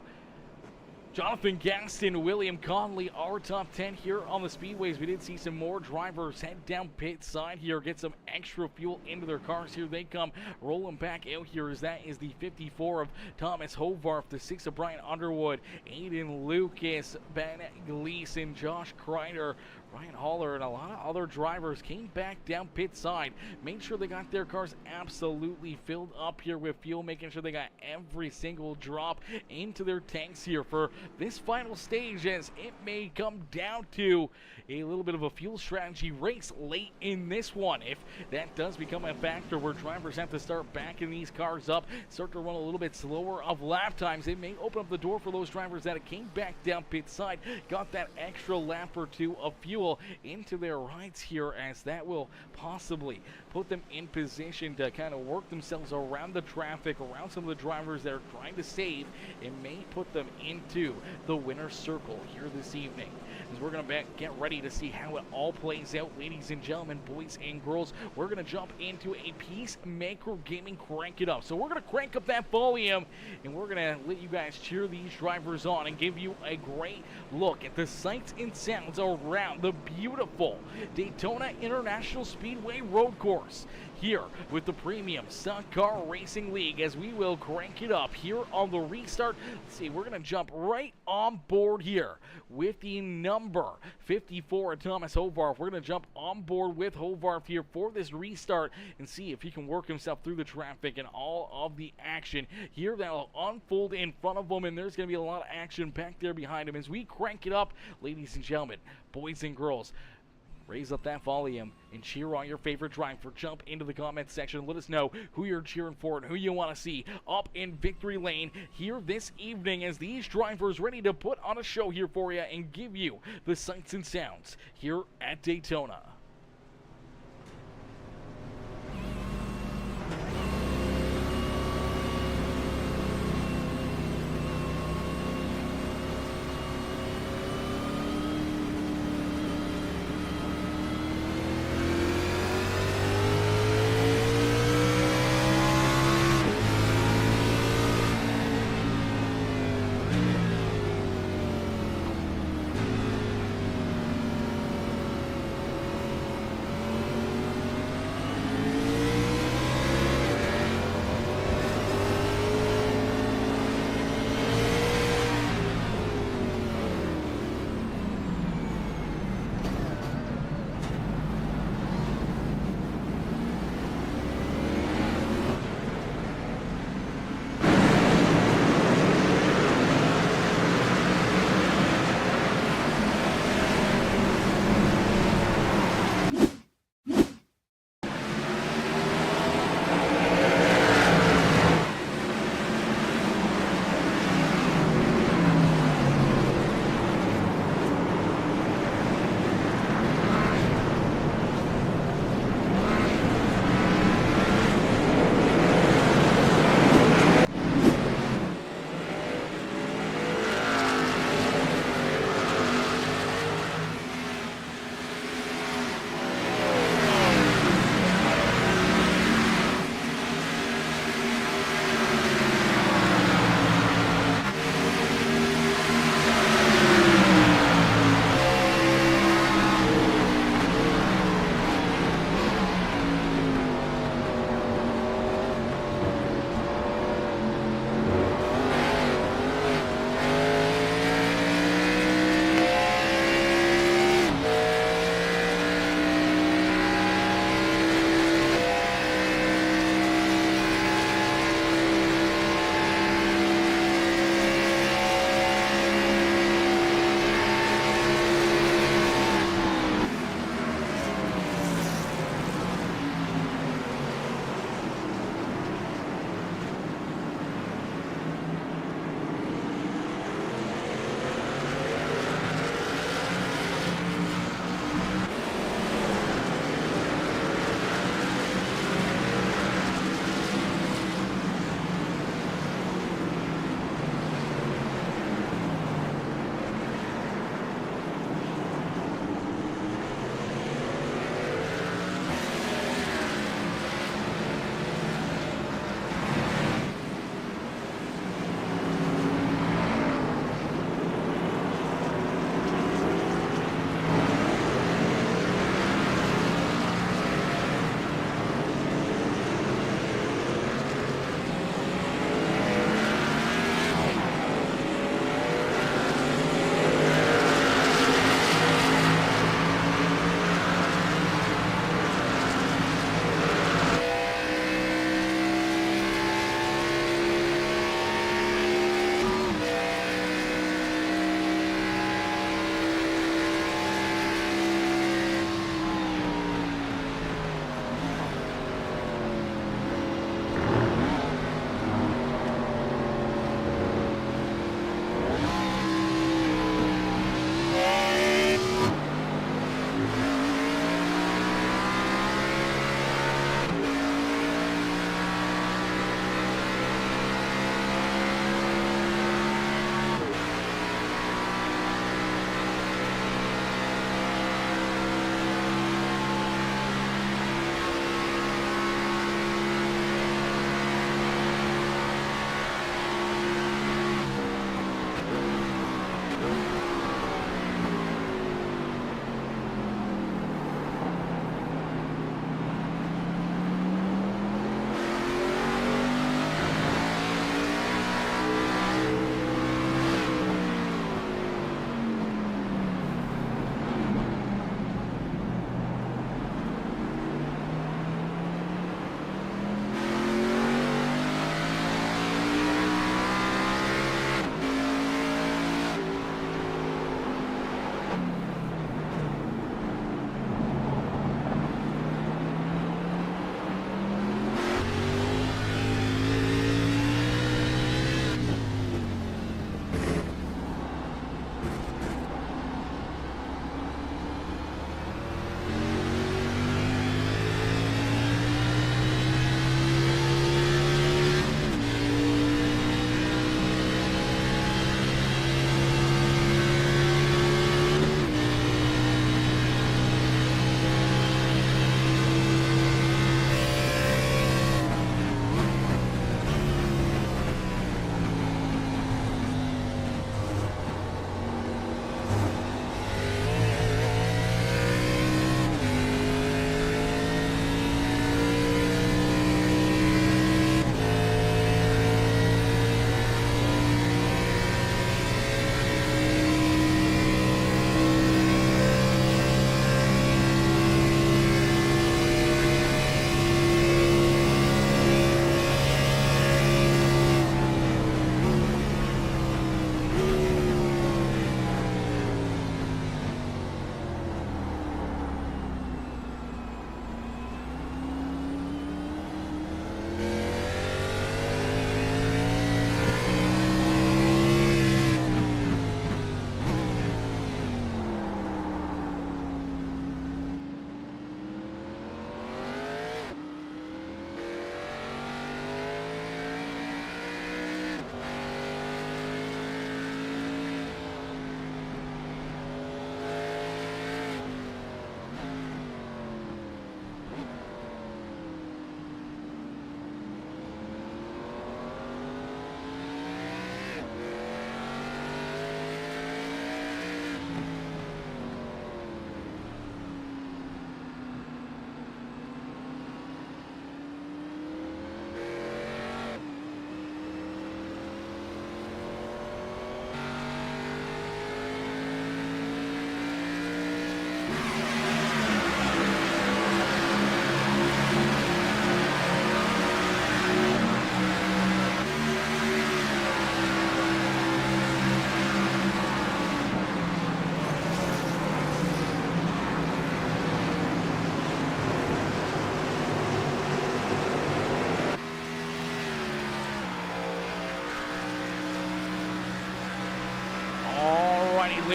Jonathan Gaston, William Conley, our top 10 here on the speedways. We did see some more drivers head down pit side here, get some extra fuel into their cars. Here they come, rolling back out here, as that is the 54 of Thomas Hovarth, the 6 of Brian Underwood, Aiden Lucas, Ben Gleason, Josh Kreiner, Ryan Haller, and a lot of other drivers came back down pit side, made sure they got their cars absolutely filled up here with fuel, making sure they got every single drop into their tanks here for this final stage, as it may come down to a little bit of a fuel strategy race late in this one. If that does become a factor where drivers have to start backing these cars up, start to run a little bit slower of lap times, it may open up the door for those drivers that came back down pit side, got that extra lap or two of fuel into their rides here, as that will possibly put them in position to kind of work themselves around the traffic, around some of the drivers that are trying to save, and may put them into the winner's circle here this evening. As we're going to get ready to see how it all plays out, ladies and gentlemen, boys and girls, we're going to jump into a Peacemaker Gaming Crank It Up. So we're going to crank up that volume, and we're going to let you guys cheer these drivers on and give you a great look at the sights and sounds around the beautiful Daytona International Speedway road course here with the Premium Stock Car Racing League, as we will crank it up here on the restart. Let's see, we're going to jump right on board here with the number 54 Thomas Hovarth. We're going to jump on board with Hovarth here for this restart and see if he can work himself through the traffic and all of the action here that will unfold in front of him, and there's going to be a lot of action back there behind him as we crank it up, ladies and gentlemen, boys and girls. Raise up that volume and cheer on your favorite driver. Jump into the comments section. Let us know who you're cheering for and who you want to see up in victory lane here this evening, as these drivers ready to put on a show here for you and give you the sights and sounds here at Daytona.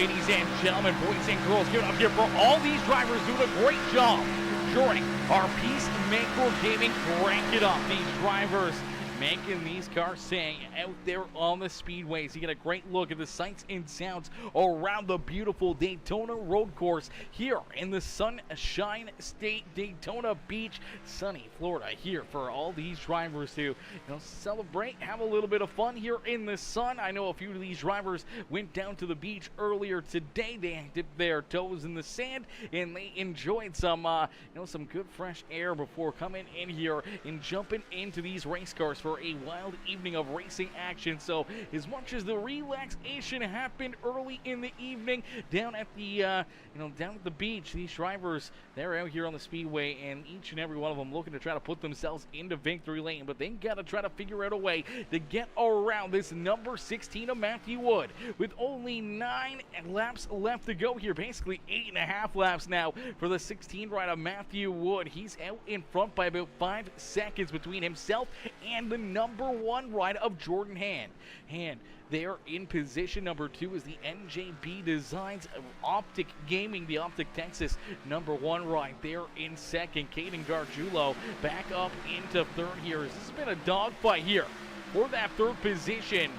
ladies and gentlemen, boys and girls, give it up here for all these drivers doing a great job joining our Peacemaker Gaming Crank It Up. These drivers making these cars sing out there on the speedways. You get a great look at the sights and sounds around the beautiful Daytona road course here in the Sunshine State, Daytona Beach, sunny Florida. Here for all these drivers to celebrate, have a little bit of fun here in the sun. I know a few of these drivers went down to the beach earlier today. They dipped their toes in the sand and they enjoyed some some good fresh air before coming in here and jumping into these race cars for a wild evening of racing action. So as much as the relaxation happened early in the evening down at the down at the beach, these drivers, they're out here on the speedway, and each and every one of them looking to try to put themselves into victory lane, but they got to try to figure out a way to get around this number 16 of Matthew Wood with only 9 laps left to go here, basically 8.5 laps now for the 16 ride of Matthew Wood. He's out in front by about 5 seconds between himself and the number 1 ride of Jordan Hand. There in position number 2 is the NJB Designs Optic Gaming, the Optic Texas number 1 ride. There in second, Caden Gargiulo back up into third here. This has been a dogfight here for that third position.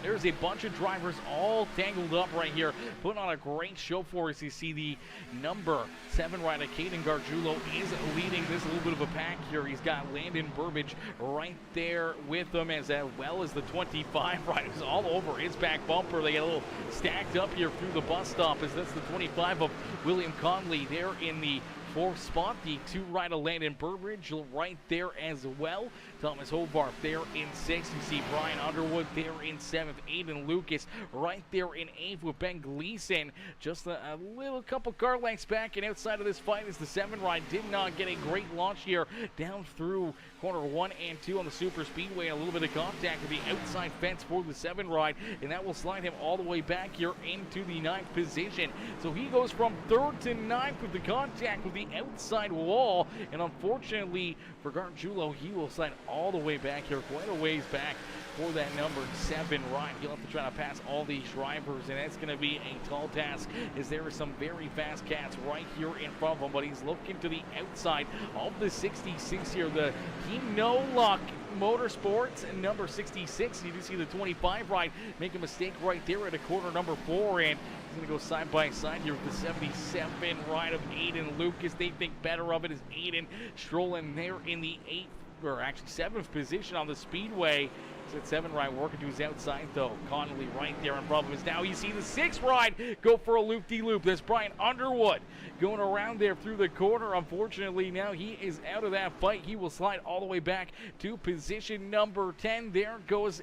There's a bunch of drivers all tangled up right here, putting on a great show for us. You see the number 7 rider, Caden Gargiulo, is leading this little bit of a pack here. He's got Landon Burbage right there with him, as well as the 25 riders all over his back bumper. They get a little stacked up here through the bus stop, as that's the 25 of William Conley there in the 4th spot. The 2 rider Landon Burbridge right there as well. Thomas Hobart there in 6th. You see Brian Underwood there in 7th. Aiden Lucas right there in 8th with Ben Gleason. Just a little couple car lengths back and outside of this fight as the 7 ride did not get a great launch here down through corner 1 and 2 on the super speedway. A little bit of contact with the outside fence for the 7 ride, and that will slide him all the way back here into the 9th position. So he goes from 3rd to 9th with the contact with the outside wall, and unfortunately for Gargiulo, he will slide all the way back here, quite a ways back for that number 7 ride. He'll have to try to pass all these drivers, and that's going to be a tall task, as there are some very fast cats right here in front of him, but he's looking to the outside of the 66 here. The Team No Luck Motorsports number 66. You do see the 25 ride make a mistake right there at a corner number 4, and he's going to go side by side here with the 77 ride of Aiden Lucas. They think better of it as Aiden strolling there in the 8th, or actually 7th position on the speedway. That 7 ride working to his outside though. Connolly right there in front of him. Now you see the 6 ride go for a loop-de-loop. That's Brian Underwood going around there through the corner. Unfortunately, now he is out of that fight. He will slide all the way back to position number 10. There goes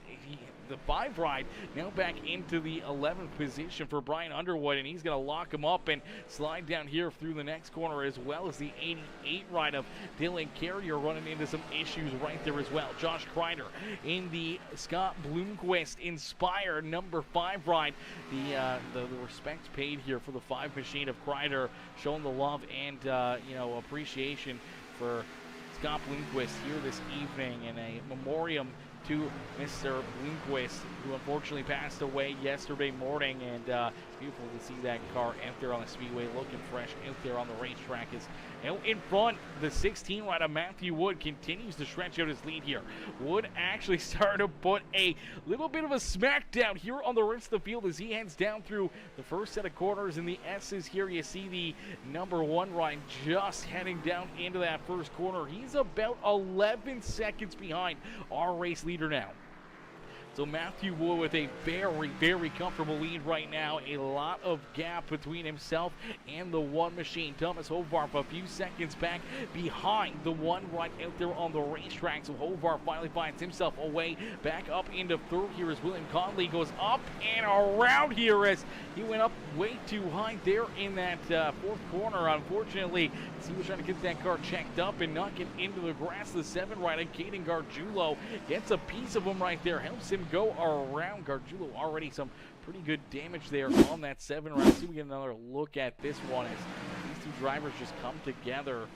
the 5 ride now back into the 11th position for Brian Underwood, and he's going to lock him up and slide down here through the next corner, as well as the 88 ride of Dylan Carrier running into some issues right there as well. Josh Kreider in the Scott Bloomquist Inspire number 5 ride. The respect paid here for the 5 machine of Kreider, showing the love and appreciation for Scott Bloomquist here this evening, and a memoriam to Mr. Bloomquist, who unfortunately passed away yesterday morning. And it's beautiful to see that car out there on the speedway looking fresh out there on the racetrack. Is out in front, the 16 rider Matthew Wood continues to stretch out his lead here. Wood actually started to put a little bit of a smackdown here on the rest of the field as he heads down through the first set of corners in the S's here. You see the number 1 ride just heading down into that first corner. He's about 11 seconds behind our race leader now. So Matthew Wood with a very, very comfortable lead right now. A lot of gap between himself and the 1 machine. Thomas Hobart a few seconds back behind the 1 right out there on the racetrack. So Hobart finally finds himself away back up into 3rd here as William Conley goes up and around here as he went up way too high there in that 4th corner. Unfortunately, he was trying to get that car checked up and not get into the grass. The 7 rider, Caden Gargiulo, gets a piece of him right there, helps him go around. Gargiulo already some pretty good damage there on that 7 ride. See if we get another look at this one as these 2 drivers just come together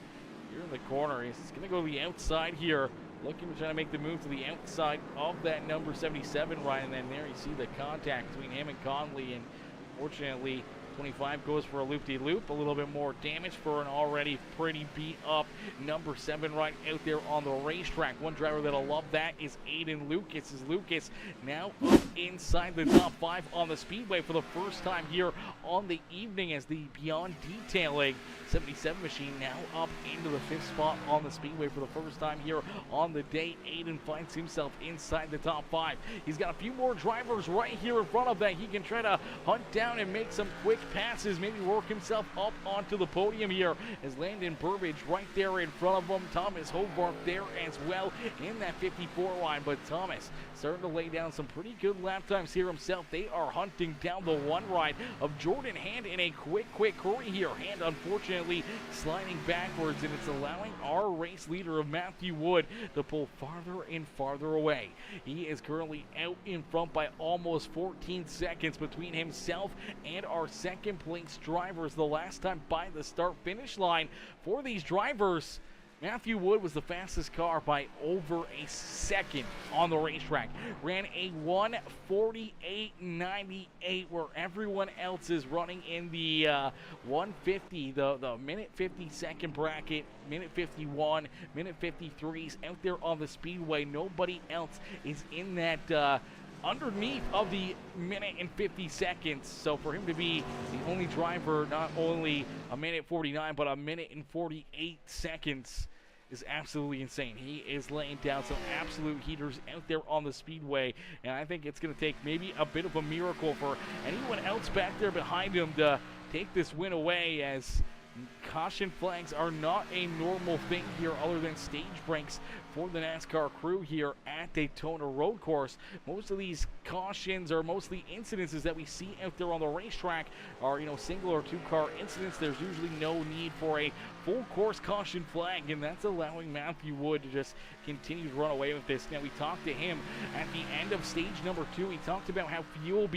here in the corner. He's going to go to the outside here, looking to try to make the move to the outside of that number 77 ride, and then there you see the contact between him and Conley, and Fortunately, 25 goes for a loop-de-loop, a little bit more damage for an already pretty beat-up number 7 right out there on the racetrack. One driver that'll love that is Aiden Lucas. As Lucas now up inside the top 5 on the speedway for the first time here on the evening, as the Beyond Detailing 77 machine now up into the 5th spot on the speedway for the first time here on the day. Aiden finds himself inside the top 5. He's got a few more drivers right here in front of that he can try to hunt down and make some quick passes, maybe work himself up onto the podium here, as Landon Burbage right there in front of him. Thomas Hobart there as well in that 54 line, but Thomas starting to lay down some pretty good lap times here himself. They are hunting down the 1 ride of Jordan Hand in a quick hurry here. Hand unfortunately sliding backwards, and it's allowing our race leader of Matthew Wood to pull farther and farther away. He is currently out in front by almost 14 seconds between himself and our second place drivers. The last time by the start finish line for these drivers, Matthew Wood was the fastest car by over a second on the racetrack. Ran a 1:48.98, where everyone else is running in the 150, the minute 50 second bracket, minute 51, minute 53s out there on the speedway. Nobody else is in that underneath of the minute and 50 seconds. So for him to be the only driver, not only a minute 49, but a minute and 48 seconds is absolutely insane. He is laying down some absolute heaters out there on the speedway, and I think it's going to take maybe a bit of a miracle for anyone else back there behind him to take this win away, as caution flags are not a normal thing here other than stage breaks for the NASCAR crew here at Daytona Road Course. Most of these cautions, or mostly incidences that we see out there on the racetrack, are, single or 2 car incidents. There's usually no need for a full course caution flag, and that's allowing Matthew Wood to just continue to run away with this. Now, we talked to him at the end of stage number 2. He talked about how fuel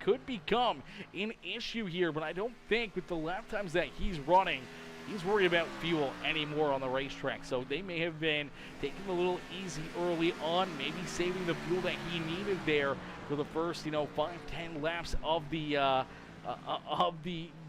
could become an issue here, but I don't think with the lap times that he's running, he's worried about fuel anymore on the racetrack. So they may have been taking a little easy early on, maybe saving the fuel that he needed there for the first, 5-10 laps of the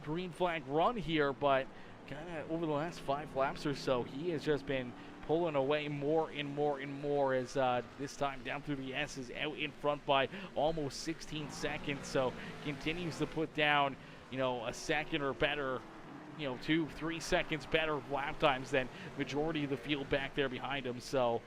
green flag run here. But kind of over the last 5 laps or so, he has just been pulling away more and more and more, as this time down through the S is out in front by almost 16 seconds. So continues to put down, a second or better, 2-3 seconds better lap times than majority of the field back there behind him. So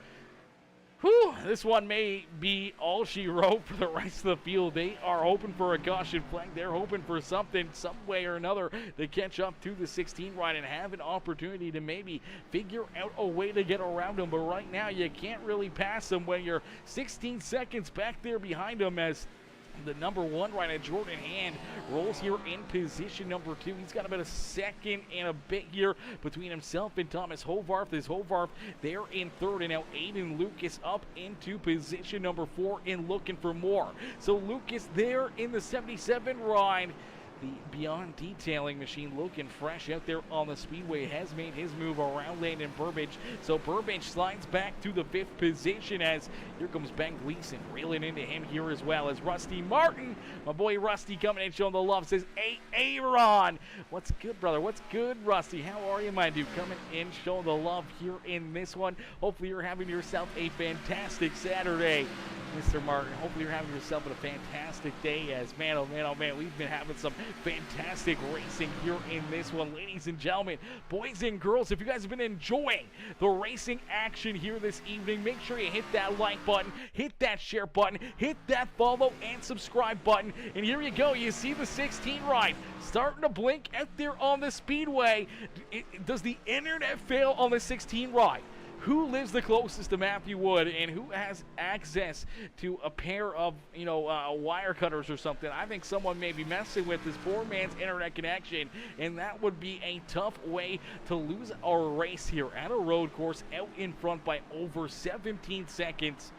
this one may be all she wrote for the rest of the field. They are hoping for a caution flag. They're hoping for something, some way or another, to catch up to the 16 ride and have an opportunity to maybe figure out a way to get around them. But right now, you can't really pass them when you're 16 seconds back there behind them, as the number 1 rider, Jordan Hand, rolls here in position number 2. He's got about a second and a bit here between himself and Thomas Hovarth. As Hovarth there in 3rd, and now Aiden Lucas up into position number 4 and looking for more. So Lucas there in the 77 ride. The Beyond Detailing machine looking fresh out there on the speedway, has made his move around Landon Burbage. So Burbage slides back to the 5th position, as here comes Ben Gleason reeling into him here, as well as Rusty Martin. My boy Rusty coming in showing the love, says, "Hey, Aaron, what's good, brother? What's good, Rusty? How are you, my dude?" Coming in showing the love here in this one. Hopefully you're having yourself a fantastic Saturday, Mr. Martin. Hopefully you're having yourself a fantastic day, as man, oh man, we've been having some fantastic racing here in this one. Ladies and gentlemen, boys and girls, if you guys have been enjoying the racing action here this evening, make sure you hit that like button, hit that share button, hit that follow and subscribe button. And here you go, you see the 16 ride starting to blink out there on the speedway. Does the internet fail on the 16 ride? Who lives the closest to Matthew Wood, and who has access to a pair of, wire cutters or something? I think someone may be messing with this poor man's internet connection, and that would be a tough way to lose our race here at a road course out in front by over 17 seconds,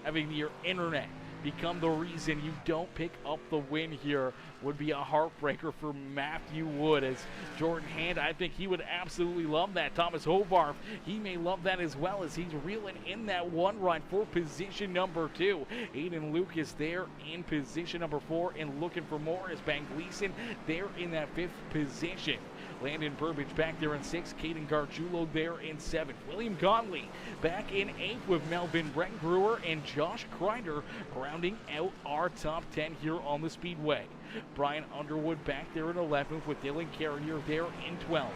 having your internet become the reason you don't pick up the win here would be a heartbreaker for Matthew Wood. As Jordan Hand, I think he would absolutely love that. Thomas Hovarth, he may love that as well, as he's reeling in that one ride for position number 2. Aiden Lucas there in position number 4 and looking for more as Ben Gleason there in that 5th position. Landon Burbage back there in 6th. Caden Gargiulo there in 7th. William Conley back in 8th with Melvin Brettbrewer and Josh Kreider rounding out our top 10 here on the Speedway. Brian Underwood back there in 11th with Dylan Carrier there in 12th.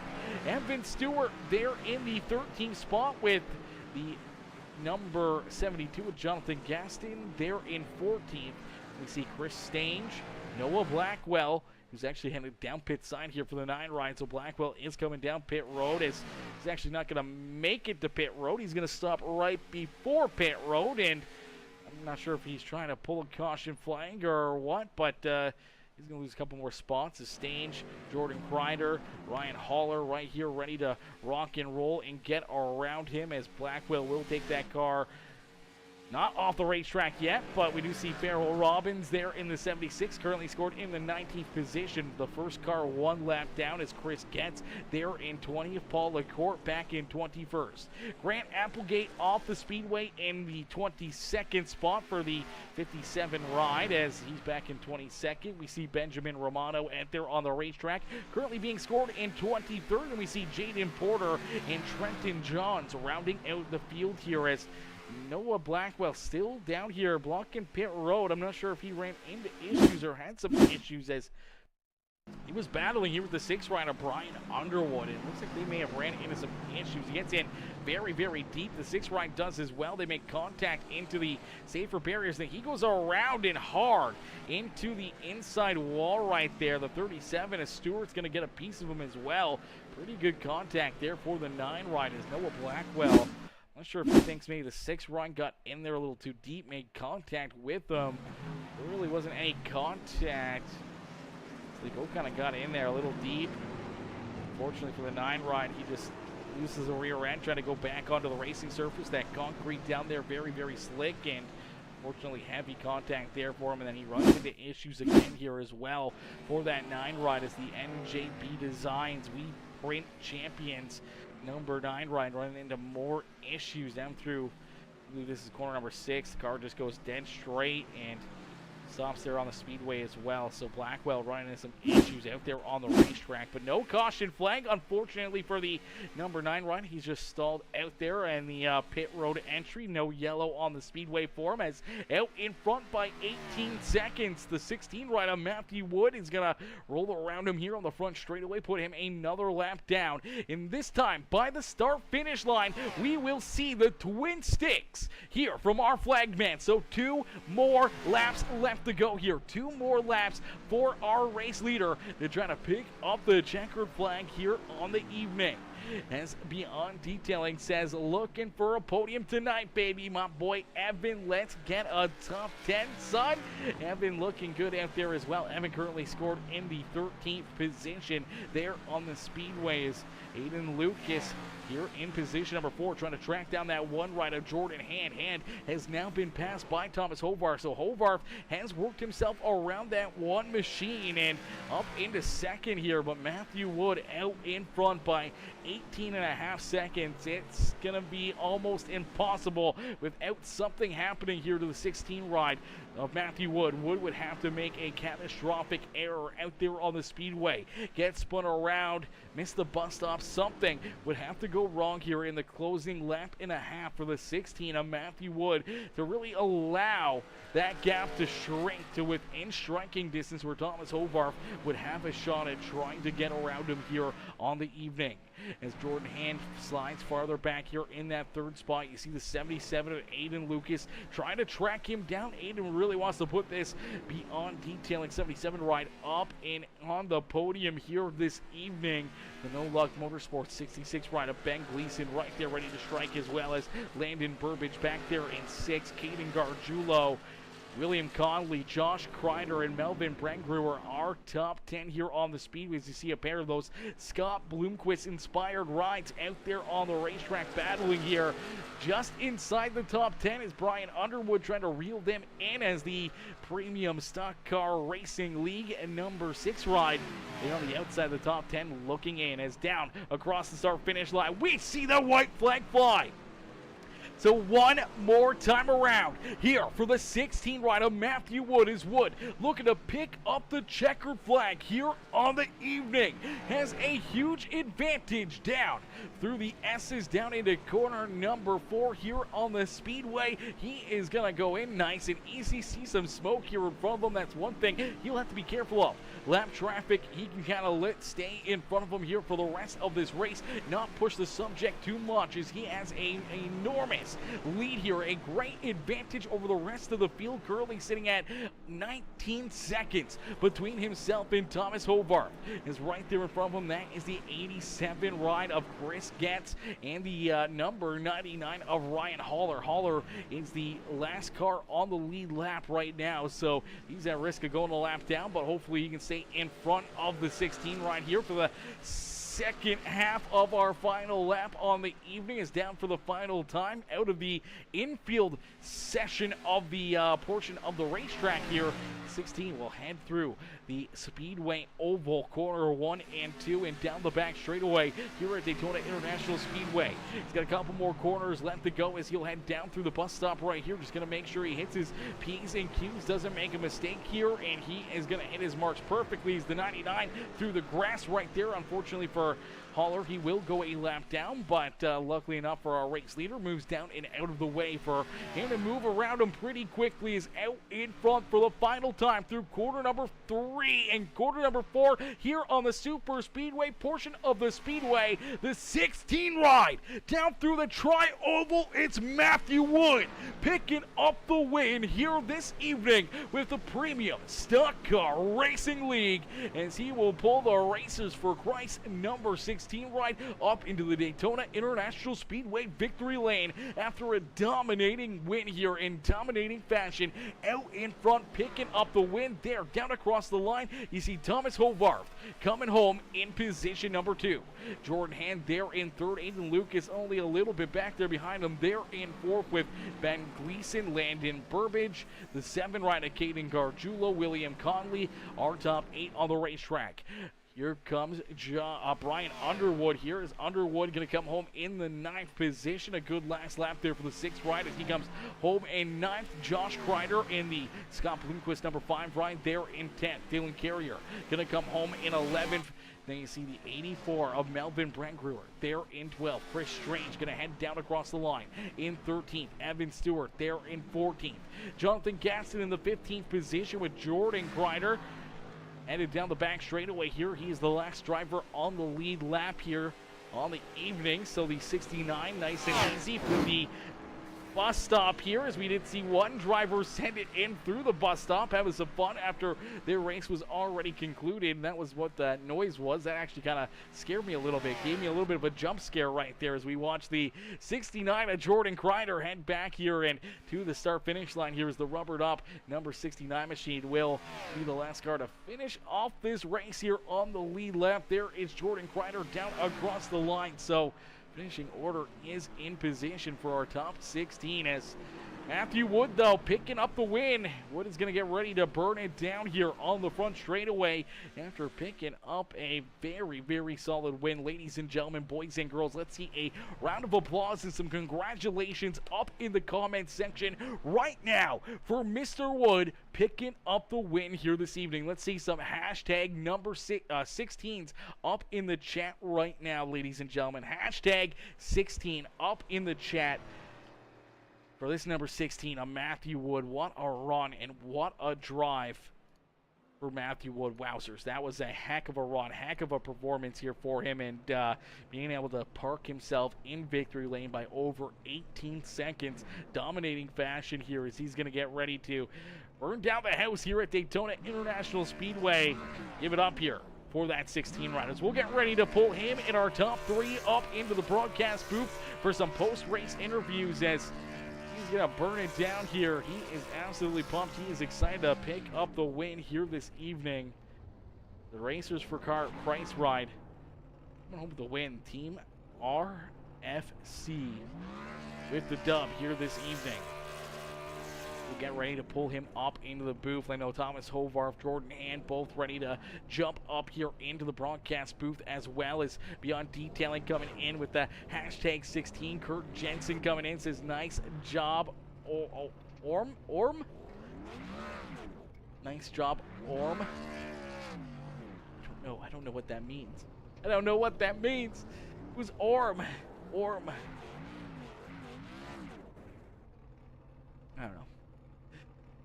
Evan Stewart there in the 13th spot with the number 72 with Jonathan Gaston there in 14th. We see Chris Stange, Noah Blackwell, who's actually headed down pit side here for the 9 ride. So Blackwell is coming down pit road, as he's actually not going to make it to pit road. He's going to stop right before pit road, and I'm not sure if he's trying to pull a caution flag or what, but he's going to lose a couple more spots. As Stange, Jordan Kreider, Ryan Haller right here ready to rock and roll and get around him, as Blackwell will take that car not off the racetrack yet, but we do see Farrell Robbins there in the 76, currently scored in the 19th position. The first car 1 lap down is Chris Getz there in 20th. Paul LaCourte back in 21st. Grant Applegate off the speedway in the 22nd spot for the 57 ride, as he's back in 22nd. We see Benjamin Romano out there on the racetrack, currently being scored in 23rd, and we see Jaden Porter and Trenton Johns rounding out the field here, as Noah Blackwell still down here blocking pit road. I'm not sure if he ran into issues or had some issues, as he was battling here with the 6th rider Brian Underwood. It looks like they may have ran into some issues. He gets in very, very deep. The 6th ride does as well. They make contact into the safer barriers. Then he goes around and hard into the inside wall right there. The 37, as Stewart's going to get a piece of him as well. Pretty good contact there for the 9 ride, as Noah Blackwell, not sure if he thinks maybe the 6th run got in there a little too deep, made contact with them. There really wasn't any contact. Sligo kind of got in there a little deep. Fortunately for the 9 ride, he just loses the rear end, trying to go back onto the racing surface. That concrete down there, very, very slick, and fortunately heavy contact there for him. And then he runs into issues again here as well for that 9 ride, as the NJB Designs We Print Champions number 9 ride running into more issues down through, I believe this is corner number 6. The car just goes dead straight and stops there on the speedway as well. So Blackwell running into some issues out there on the racetrack, but no caution flag, unfortunately, for the number 9 ride. He's just stalled out there, and the pit road entry, no yellow on the speedway for him, as out in front by 18 seconds. The 16 rider Matthew Wood is going to roll around him here on the front straightaway, put him another lap down. And this time, by the start-finish line, we will see the Twin Sticks here from our flag man. So 2 more laps left to go here. 2 more laps for our race leader to try to pick up the checkered flag here on the evening. As Beyond Detailing says, looking for a podium tonight, baby. My boy Evan, let's get a top 10, son. Evan looking good out there as well. Evan currently scored in the 13th position there on the speedways. Aiden Lucas here in position number 4, trying to track down that 1 rider Jordan Hand. Hand has now been passed by Thomas Hovarth, so Hovarth has worked himself around that 1 machine and up into 2nd here, but Matthew Wood out in front by 18.5 seconds. It's gonna be almost impossible without something happening here to the 16 ride of Matthew Wood. Wood would have to make a catastrophic error out there on the speedway, get spun around, miss the bus stop. Something would have to go wrong here in the closing lap and a half for the 16 of Matthew Wood to really allow that gap to shrink to within striking distance, where Thomas Hovarth would have a shot at trying to get around him here on the evening. As Jordan Hand slides farther back here in that 3rd spot, you see the 77 of Aiden Lucas trying to track him down. Aiden really wants to put this Beyond Detailing 77 ride up and on the podium here this evening. The No Luck Motorsports 66 rider Ben Gleason right there ready to strike, as well as Landon Burbage back there in 6th. Caden Gargiulo William Conley, Josh Kreider, and Melvin Brengruer are top 10 here on the speedways. You see a pair of those Scott Bloomquist-inspired rides out there on the racetrack battling here. Just inside the top 10 is Brian Underwood trying to reel them in as the Premium Stock Car Racing League number 6 ride. And on the outside of the top 10 looking in as down across the start-finish line, we see the white flag fly. So one more time around here for the 16 ride of Matthew Wood is Wood looking to pick up the checkered flag here on the evening. Has a huge advantage down through the S's down into corner number 4 here on the speedway. He is going to go in nice and easy. See some smoke here in front of him. That's one thing he'll have to be careful of. Lap traffic, he can kind of let stay in front of him here for the rest of this race. Not push the subject too much as he has an enormous lead here. A great advantage over the rest of the field, currently sitting at 19 seconds between himself and Thomas Hovarth. Is right there in front of him. That is the 87 ride of Chris Getz and the number 99 of Ryan Haller. Haller is the last car on the lead lap right now, so he's at risk of going a lap down, but hopefully he can stay in front of the 16 right here for the second half of our final lap on the evening. Is down for the final time out of the infield session of the portion of the racetrack here. 16 will head through the Speedway Oval, corner 1 and 2, and down the back straightaway here at Daytona International Speedway. He's got a couple more corners left to go as he'll head down through the bus stop right here. Just going to make sure he hits his P's and Q's, doesn't make a mistake here, and he is going to hit his marks perfectly. He's the 99 through the grass right there. Unfortunately for Haller, he will go a lap down, but luckily enough for our race leader, moves down and out of the way for him to move around him pretty quickly. Is out in front for the final time through quarter number 3 and quarter number 4 here on the super speedway portion of the speedway. The 16 ride down through the tri-oval. It's Matthew Wood picking up the win here this evening with the Premium Stock Car Racing League, as he will pull the Racers for Christ number 16 ride up into the Daytona International Speedway victory lane after a dominating win here in dominating fashion. Out in front, picking up the win there. Down across the line, you see Thomas Hovarth coming home in position number 2. Jordan Hand there in third. Aiden Lucas only a little bit back there behind him. There in fourth with Ben Gleason, Landon Burbage, the 7 ride of Caden Gargiulo, William Conley, our top 8 on the racetrack. Here comes Brian Underwood here. Is Underwood going to come home in the 9th position? A good last lap there for the 6th ride as he comes home in 9th. Josh Kreider in the Scott Bloomquist number 5 ride there in 10th. Dylan Carrier going to come home in 11th. Then you see the 84 of Melvin Brengruer there in 12th. Chris Strange going to head down across the line in 13th. Evan Stewart there in 14th. Jonathan Gaston in the 15th position with Jordan Kreider. Headed down the back straightaway here. He is the last driver on the lead lap here on the evening. So the 69, nice and easy for the bus stop here, as we did see one driver send it in through the bus stop, having some fun after their race was already concluded. And that was what that noise was. That actually kind of scared me a little bit, gave me a little bit of a jump scare right there as we watched the 69 of Jordan Kreider head back here and to the start finish line. Here is the rubbered up number 69 machine will be the last car to finish off this race here on the lead lap. There is Jordan Kreider down across the line. So finishing order is in position for our top 16 as Matthew Wood, though, picking up the win. Wood is going to get ready to burn it down here on the front straightaway after picking up a very, very solid win. Ladies and gentlemen, boys and girls, let's see a round of applause and some congratulations up in the comment section right now for Mr. Wood picking up the win here this evening. Let's see some hashtag number 16s up in the chat right now, ladies and gentlemen. Hashtag 16 up in the chat for this number 16 of Matthew Wood. What a run and what a drive for Matthew Wood. Wowzers, that was a heck of a run, heck of a performance here for him, and being able to park himself in victory lane by over 18 seconds. Dominating fashion here as he's going to get ready to burn down the house here at Daytona International Speedway. Give it up here for that 16 riders. We'll get ready to pull him in our top 3 up into the broadcast booth for some post-race interviews as he's he's going to burn it down here. He is absolutely pumped. He is excited to pick up the win here this evening. The Racers for Car Price Ride. I'm home with the win. Team RFC with the dub here this evening. We'll get ready to pull him up into the booth. I know Thomas Hovarth, Jordan, and both ready to jump up here into the broadcast booth, as well as Beyond Detailing coming in with the hashtag 16. Kurt Jensen coming in, says nice job, Orm? Nice job, Orm. I don't know what that means. I don't know what that means. Who's Orm? Orm. I don't know.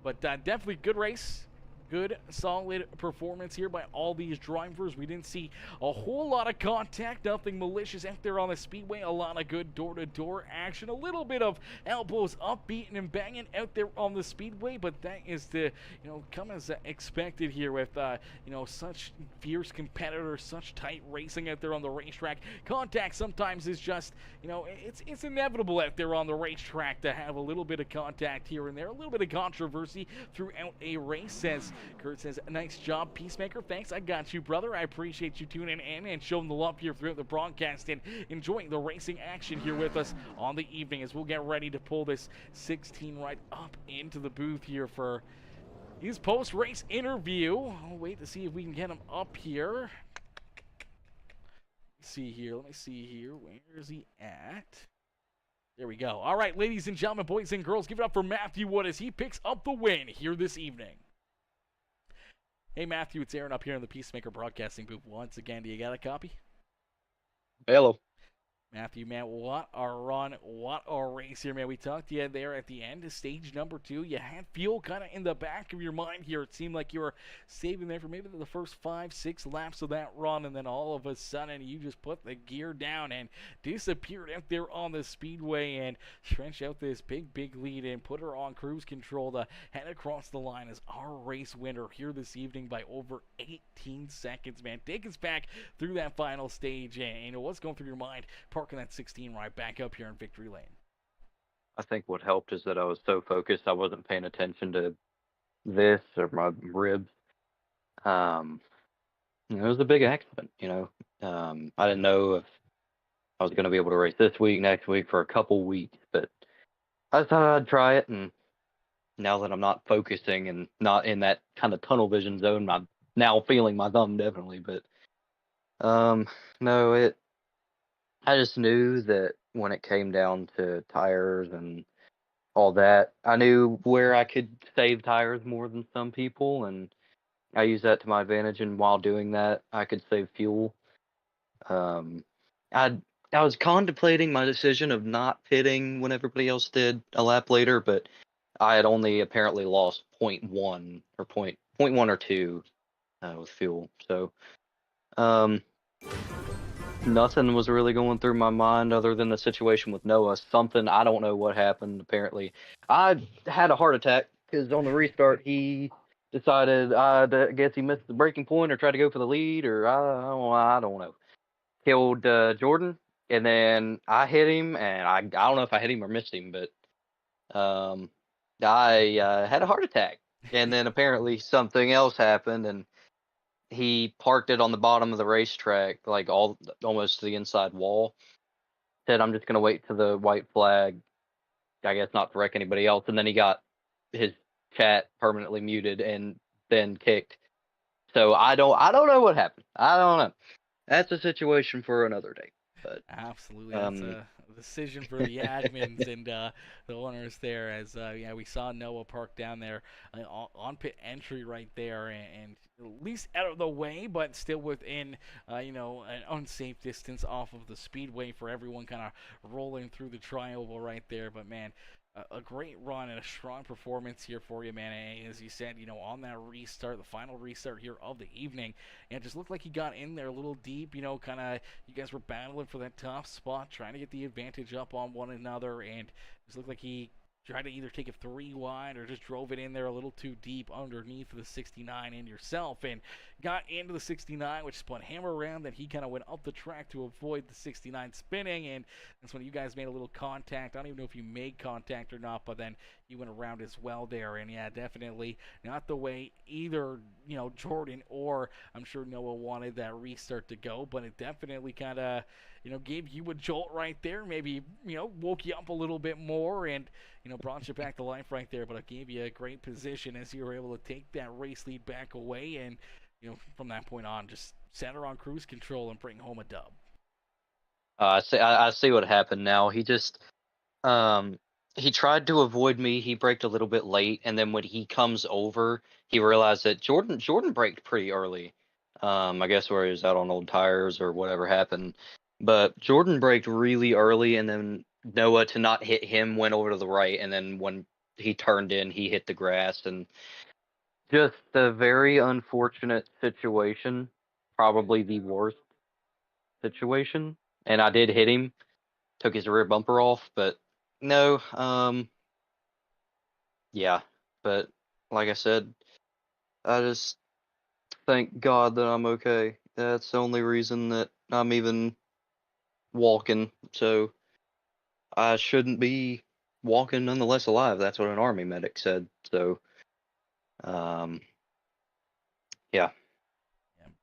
But definitely good race. Good, solid performance here by all these drivers. We didn't see a whole lot of contact, nothing malicious out there on the speedway. A lot of good door-to-door action. A little bit of elbows up, beating and banging out there on the speedway, but that is to, come as expected here with, such fierce competitors, such tight racing out there on the racetrack. Contact sometimes is just, it's inevitable out there on the racetrack to have a little bit of contact here and there, a little bit of controversy throughout a race, says Kurt. Says, nice job, Peacemaker. Thanks, I got you, brother. I appreciate you tuning in and showing the love here throughout the broadcast and enjoying the racing action here with us on the evening as we'll get ready to pull this 16 right up into the booth here for his post-race interview. I'll wait to see if we can get him up here. Let me see here. Where is he at? There we go. All right, ladies and gentlemen, boys and girls, give it up for Matthew Wood as he picks up the win here this evening. Hey, Matthew, it's Aaron up here in the Peacemaker Broadcasting booth once again. Do you got a copy? Hello. Matthew, man, what a run, what a race here, man. We talked to you there at the end of stage number 2. You had fuel kind of in the back of your mind here. It seemed like you were saving there for maybe the first 5-6 laps of that run, and then all of a sudden you just put the gear down and disappeared out there on the speedway and stretched out this big lead and put her on cruise control to head across the line as our race winner here this evening by over 18 seconds, man. Take us back through that final stage and what's going through your mind parking that 16 right back up here in victory lane. I think what helped is that I was so focused, I wasn't paying attention to this or my ribs. It was a big accident, I didn't know if I was going to be able to race this week, next week, for a couple weeks, but I thought I'd try it, and now that I'm not focusing and not in that kind of tunnel vision zone, I'm now feeling my thumb definitely, but no, I just knew that when it came down to tires and all that, I knew where I could save tires more than some people, and I used that to my advantage. And while doing that, I could save fuel. I was contemplating my decision of not pitting when everybody else did a lap later, but I had only apparently lost 0.1 or 0.1 or 2 with fuel. So, nothing was really going through my mind other than the situation with Noah. Something, I don't know what happened. Apparently, I had a heart attack because on the restart he decided, I guess he missed the breaking point or tried to go for the lead, or I don't know. Killed Jordan, and then I hit him, and I don't know if I hit him or missed him, but I had a heart attack, and then apparently something else happened, and he parked it on the bottom of the racetrack, like almost to the inside wall. Said, I'm just going to wait to the white flag, I guess not to wreck anybody else. And then he got his chat permanently muted and then kicked. So I don't know what happened. I don't know. That's a situation for another day. But absolutely, that's a decision for the admins and the owners there. As we saw Noah park down there on pit entry right there, and at least out of the way, but still within an unsafe distance off of the speedway for everyone kind of rolling through the tri-oval right there. But man, a great run and a strong performance here for you, man. And as you said, on that restart, the final restart here of the evening, and it just looked like he got in there a little deep, kind of, you guys were battling for that top spot, trying to get the advantage up on one another, and it just looked like he tried to either take it 3 wide or just drove it in there a little too deep underneath the 69 and yourself, and got into the 69, which spun him around. Then he kind of went up the track to avoid the 69 spinning, and that's when you guys made a little contact. I don't even know if you made contact or not, but then he went around as well there. And yeah, definitely not the way either, Jordan or I'm sure Noah wanted that restart to go, but it definitely kind of, gave you a jolt right there. Maybe, woke you up a little bit more and, brought you back to life right there. But it gave you a great position as you were able to take that race lead back away. And, from that point on, just set her on cruise control and bring home a dub. I see what happened now. He just, he tried to avoid me. He braked a little bit late, and then when he comes over, he realized that Jordan braked pretty early. I guess where he was out on old tires or whatever happened. But Jordan braked really early, and then Noah, to not hit him, went over to the right, and then when he turned in, he hit the grass, and just a very unfortunate situation, probably the worst situation. And I did hit him, took his rear bumper off, but no, yeah. But like I said, I just thank God that I'm okay. That's the only reason that I'm even walking. So I shouldn't be walking nonetheless alive. That's what an army medic said. So, yeah. Yeah,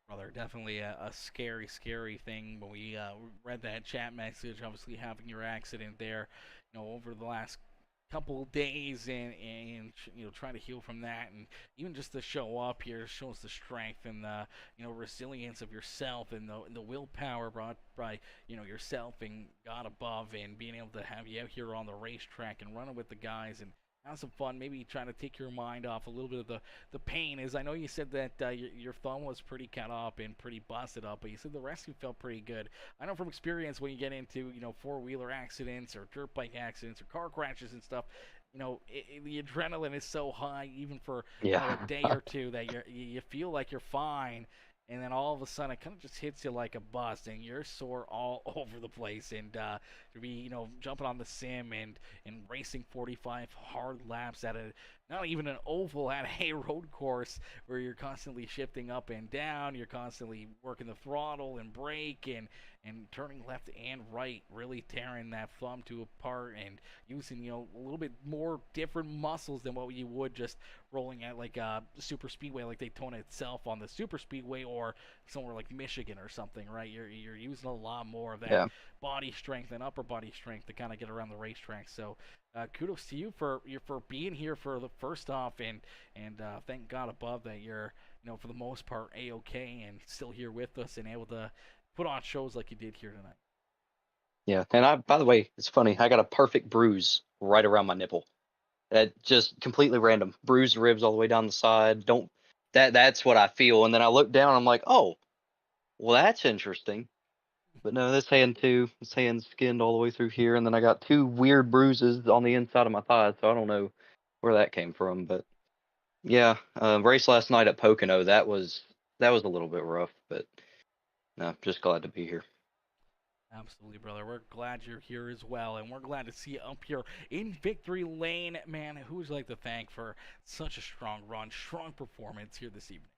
brother, definitely a scary, scary thing. When we read that chat message, obviously having your accident there, over the last couple of days, and trying to heal from that, and even just to show up here shows the strength and the resilience of yourself, and the willpower brought by yourself and God above, and being able to have you out here on the racetrack and running with the guys and have some fun, maybe trying to take your mind off a little bit of the pain. Is I know you said that your thumb was pretty cut up and pretty busted up, but you said the rest of you felt pretty good. I know from experience when you get into four-wheeler accidents or dirt bike accidents or car crashes and stuff, the adrenaline is so high even for Yeah. a day or two that you feel like you're fine, and then all of a sudden it kind of just hits you like a bus, and you're sore all over the place. And to be jumping on the sim and racing 45 hard laps at a not even an oval, at a road course where you're constantly shifting up and down, you're constantly working the throttle and brake and turning left and right, really tearing that thumb to apart and using a little bit more different muscles than what you would just rolling at like a super speedway like Daytona itself on the super speedway, or somewhere like Michigan or something, right? You're using a lot more of that Yeah. body strength and upper body strength to kind of get around the racetrack. So kudos to you for being here for the first off, and thank God above that you're for the most part a-okay and still here with us and able to put on shows like you did here tonight. Yeah. And by the way, it's funny. I got a perfect bruise right around my nipple. That just completely random. Bruised ribs all the way down the side. That's what I feel. And then I look down, I'm like, oh, well, that's interesting. But no, this hand too. This hand skinned all the way through here, and then I got two weird bruises on the inside of my thigh, so I don't know where that came from. But yeah, race last night at Pocono, that was a little bit rough, but no, just glad to be here. Absolutely, brother. We're glad you're here as well, and we're glad to see you up here in victory lane. Man, who would you like to thank for such a strong run, strong performance here this evening?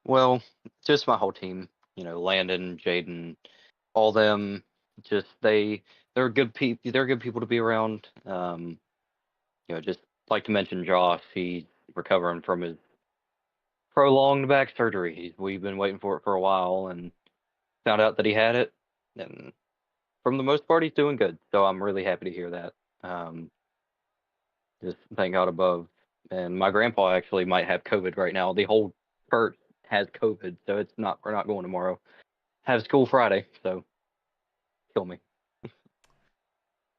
Well, just my whole team, Landon, Jaden, all them, just they're good people. They're good people to be around. Just like to mention Josh. He's recovering from his prolonged back surgery. We've been waiting for it for a while, and found out that he had it, and from the most part, he's doing good. So I'm really happy to hear that. Just thank God above. And my grandpa actually might have COVID right now. The whole church has COVID, so we're not going tomorrow. Have school Friday, so kill me.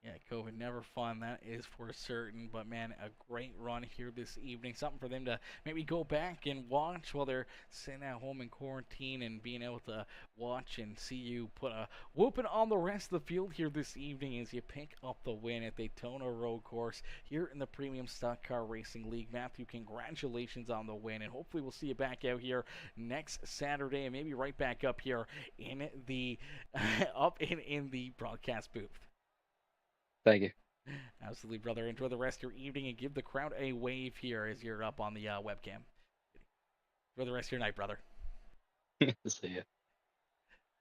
Yeah, COVID never fun, that is for certain. But man, a great run here this evening. Something for them to maybe go back and watch while they're sitting at home in quarantine, and being able to watch and see you put a whooping on the rest of the field here this evening as you pick up the win at Daytona Road Course here in the Premium Stock Car Racing League. Matthew, congratulations on the win, and hopefully we'll see you back out here next Saturday, and maybe right back up here in the in the broadcast booth. Thank you. Absolutely, brother. Enjoy the rest of your evening and give the crowd a wave here as you're up on the webcam. Enjoy the rest of your night, brother. See ya.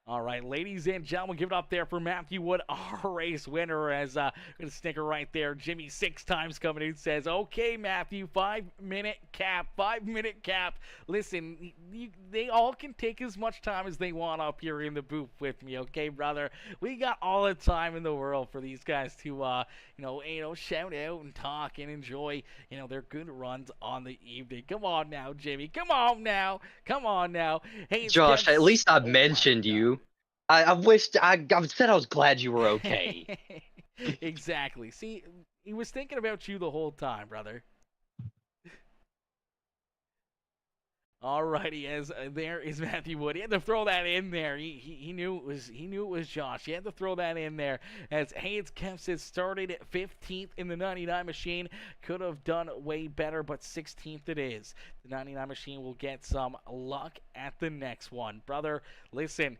All right, ladies and gentlemen, give it up there for Matthew Wood, our race winner. As going to sticker right there. Jimmy 6 times coming in says, "Okay, Matthew, 5-minute cap, 5-minute cap. Listen, they all can take as much time as they want up here in the booth with me, okay, brother? We got all the time in the world for these guys to, shout out and talk and enjoy, their good runs on the evening. Come on now, Jimmy. Come on now. Come on now. Hey, it's Josh, at Kev's- least I Oh my mentioned God. you. I wished I said I was glad you were okay. Exactly. See, he was thinking about you the whole time, brother. Alrighty, as there is Matthew Wood. He had to throw that in there. He knew it was Josh. He had to throw that in there. As Hayes Kemp says, started at 15th in the 99 machine. Could have done way better, but 16th it is. The 99 machine will get some luck at the next one, brother. Listen.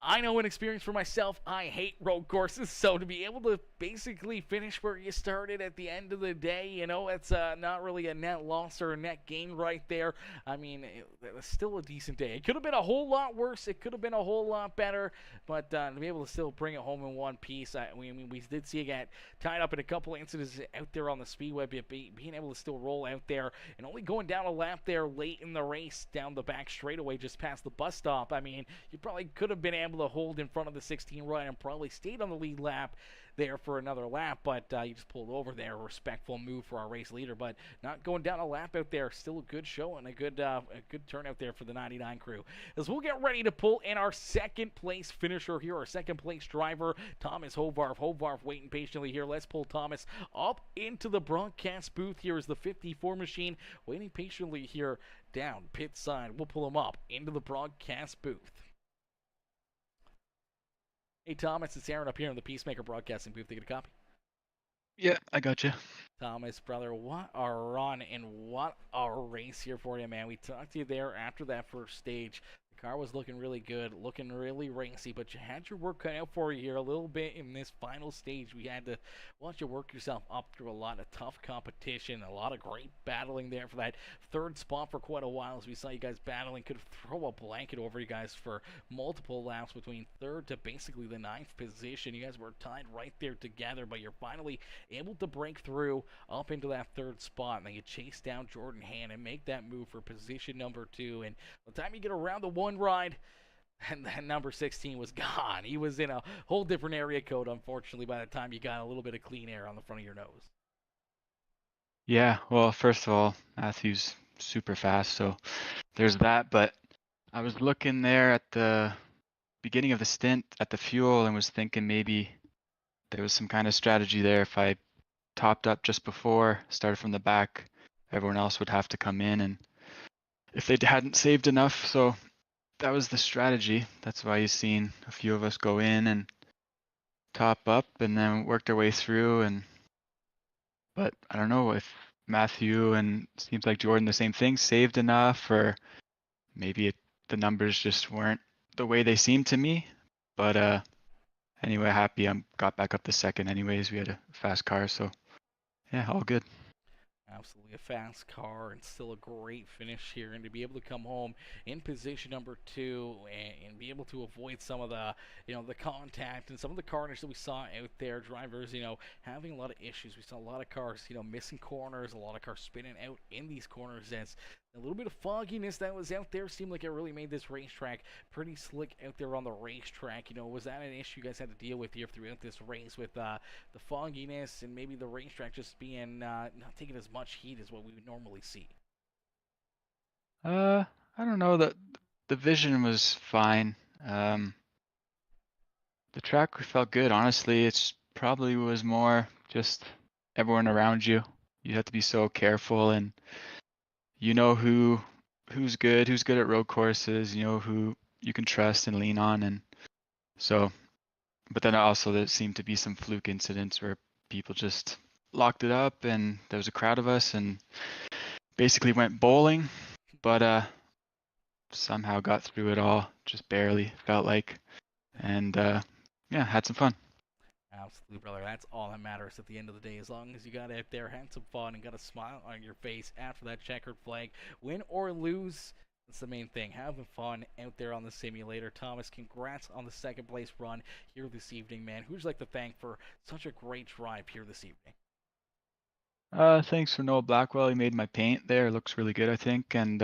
I know an experience for myself. I hate road courses, so to be able to basically finish where you started at the end of the day, it's not really a net loss or a net gain right there. I mean, it was still a decent day. It could have been a whole lot worse. It could have been a whole lot better, but to be able to still bring it home in one piece, we did see it get tied up in a couple of incidents out there on the speedway, but being able to still roll out there and only going down a lap there late in the race down the back straightaway just past the bus stop. I mean, you probably could have been able to hold in front of the 16 right and probably stayed on the lead lap there for another lap, but you just pulled over there. A respectful move for our race leader, but not going down a lap out there. Still a good show and a good turnout there for the 99 crew. As we'll get ready to pull in our second place finisher here, our second place driver, Thomas Hovarf. Hovarf waiting patiently here. Let's pull Thomas up into the broadcast booth. Here is the 54 machine waiting patiently here down pit side. We'll pull him up into the broadcast booth. Hey, Thomas, it's Aaron up here in the Peacemaker Broadcasting booth. They get a copy? Yeah, I got you. Thomas, brother, what a run and what a race here for you, man. We talked to you there after that first stage. The car was looking really good, looking really racy, but you had your work cut out for you here a little bit in this final stage. We had to watch you work yourself up through a lot of tough competition, a lot of great battling there for that third spot for quite a while as we saw you guys battling. Could throw a blanket over you guys for multiple laps between third to basically the ninth position. You guys were tied right there together, but you're finally able to break through up into that third spot, and then you chase down Jordan Hand and make that move for position number 2. And by the time you get around the one ride, and that number 16 was gone. He was in a whole different area code, unfortunately, by the time you got a little bit of clean air on the front of your nose. Yeah, well, first of all, Matthew's super fast, so there's that. But I was looking there at the beginning of the stint at the fuel and was thinking maybe there was some kind of strategy there. If I topped up just before, started from the back, everyone else would have to come in, and if they hadn't saved enough, so that was the strategy. That's why you've seen a few of us go in and top up and then worked our way through. But I don't know if Matthew and seems like Jordan the same thing, saved enough, or maybe the numbers just weren't the way they seemed to me. But anyway, happy I got back up to second anyways. We had a fast car, so yeah, all good. Absolutely a fast car and still a great finish here, and to be able to come home in position number 2 and be able to avoid some of the the contact and some of the carnage that we saw out there. Drivers having a lot of issues. We saw a lot of cars missing corners, a lot of cars spinning out in these corners. As a little bit of fogginess that was out there seemed like it really made this racetrack pretty slick out there on the racetrack. Was that an issue you guys had to deal with here throughout this race with the fogginess and maybe the racetrack just being not taking as much heat as what we would normally see? I don't know, the vision was fine. The track felt good, honestly. It's probably was more just everyone around you. You have to be so careful, and who's good at road courses, who you can trust and lean on. And so, but then also there seemed to be some fluke incidents where people just locked it up and there was a crowd of us and basically went bowling, but somehow got through it all, just barely, felt like. And yeah, had some fun. Absolutely, brother. That's all that matters at the end of the day. As long as you got out there, had some fun, and got a smile on your face after that checkered flag, win or lose, that's the main thing. Having fun out there on the simulator. Thomas, congrats on the second place run here this evening, man. Who'd you like to thank for such a great drive here this evening? Thanks for Noah Blackwell. He made my paint there. It looks really good, I think. And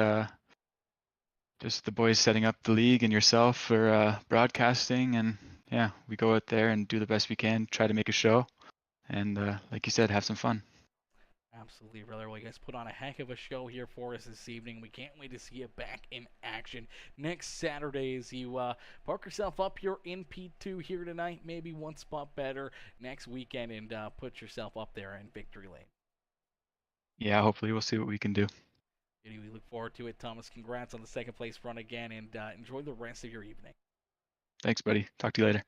just the boys setting up the league and yourself for broadcasting. And yeah, we go out there and do the best we can, try to make a show. And like you said, have some fun. Absolutely, brother. Well, you guys put on a heck of a show here for us this evening. We can't wait to see you back in action next Saturday as you park yourself up here in P2 here tonight. Maybe one spot better next weekend and put yourself up there in victory lane. Yeah, hopefully we'll see what we can do. We look forward to it. Thomas, congrats on the second place run again, and enjoy the rest of your evening. Thanks, buddy. Talk to you later.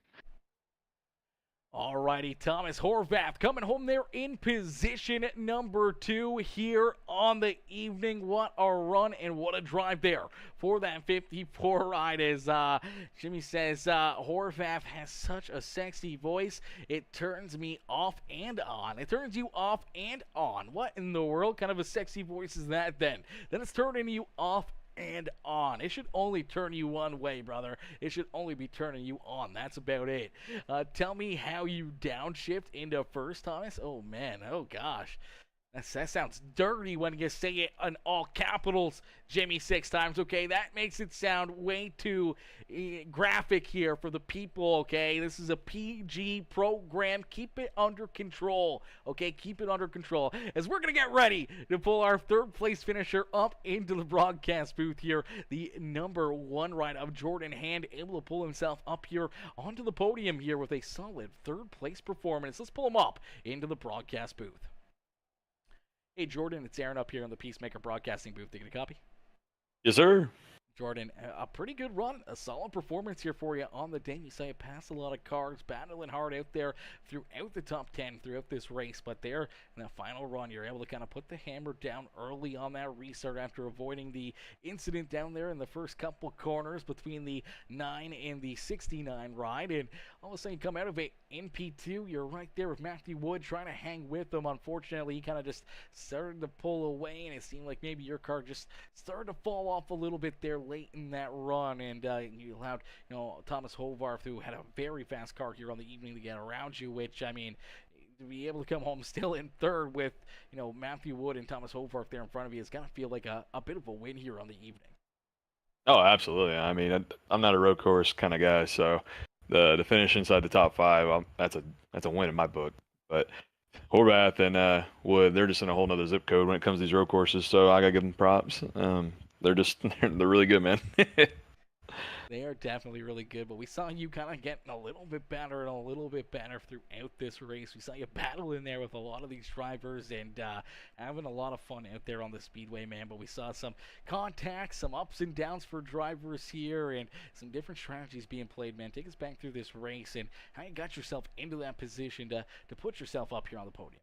Alrighty, Thomas Horvath coming home there in position number 2 here on the evening. What a run and what a drive there for that 54 ride. As Jimmy says, Horvath has such a sexy voice. It turns me off and on. It turns you off and on. What in the world kind of a sexy voice is that then? Then it's turning you off and on. It should only turn you one way, brother. It should only be turning you on. That's about it. Tell me how you downshift into first, Thomas. Oh, man. Oh, gosh. That sounds dirty when you say it in all capitals, Jimmy, 6 times, okay? That makes it sound way too graphic here for the people, okay? This is a PG program. Keep it under control, okay? Keep it under control. As we're going to get ready to pull our third place finisher up into the broadcast booth here, the number 1 ride of Jordan Hand, able to pull himself up here onto the podium here with a solid third place performance. Let's pull him up into the broadcast booth. Hey, Jordan, it's Aaron up here in the Peacemaker Broadcasting booth. Taking a copy? Yes, sir. Jordan, a pretty good run, a solid performance here for you on the day. You saw you pass a lot of cars, battling hard out there throughout the top 10 throughout this race, but there in that final run, you're able to kind of put the hammer down early on that restart after avoiding the incident down there in the first couple corners between the 9 and the 69 ride, and all of a sudden you come out of it in P2, you're right there with Matthew Wood trying to hang with him. Unfortunately, he kind of just started to pull away, and it seemed like maybe your car just started to fall off a little bit there late in that run, and you allowed, Thomas Hovarth, who had a very fast car here on the evening, to get around you, which, I mean, to be able to come home still in third with, Matthew Wood and Thomas Hovarth there in front of you is going to feel like a bit of a win here on the evening. Oh, absolutely. I mean, I'm not a road course kind of guy, so the finish inside the top 5, that's a win in my book. But Horvath and Wood, they're just in a whole nother zip code when it comes to these road courses, so I gotta give them props. They're really good, man. They are definitely really good, but we saw you kind of getting a little bit better and a little bit better throughout this race. We saw you battle in there with a lot of these drivers and having a lot of fun out there on the speedway, man. But we saw some contacts, some ups and downs for drivers here, and some different strategies being played, man. Take us back through this race and how you got yourself into that position to put yourself up here on the podium.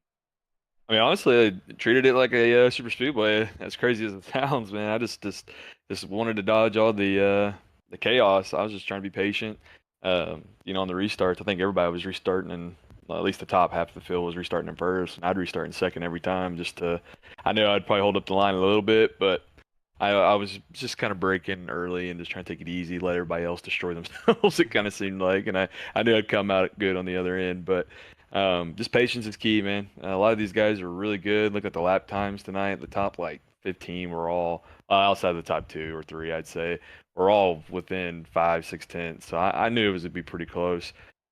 I mean, honestly, I treated it like a super speedway. As crazy as it sounds, man. I just wanted to dodge all the chaos. I was just trying to be patient. On the restarts, I think everybody was restarting, and at least the top half of the field was restarting in first, and I'd restart in second every time. I knew I'd probably hold up the line a little bit, but I was just kind of breaking early and just trying to take it easy, let everybody else destroy themselves. It kind of seemed like, and I knew I'd come out good on the other end, but. Just patience is key, man. A lot of these guys are really good. Look at the lap times tonight. The top 15 were all outside of the top 2 or 3, I'd say. We're all within 5-6 tenths. So I knew it was going to be pretty close.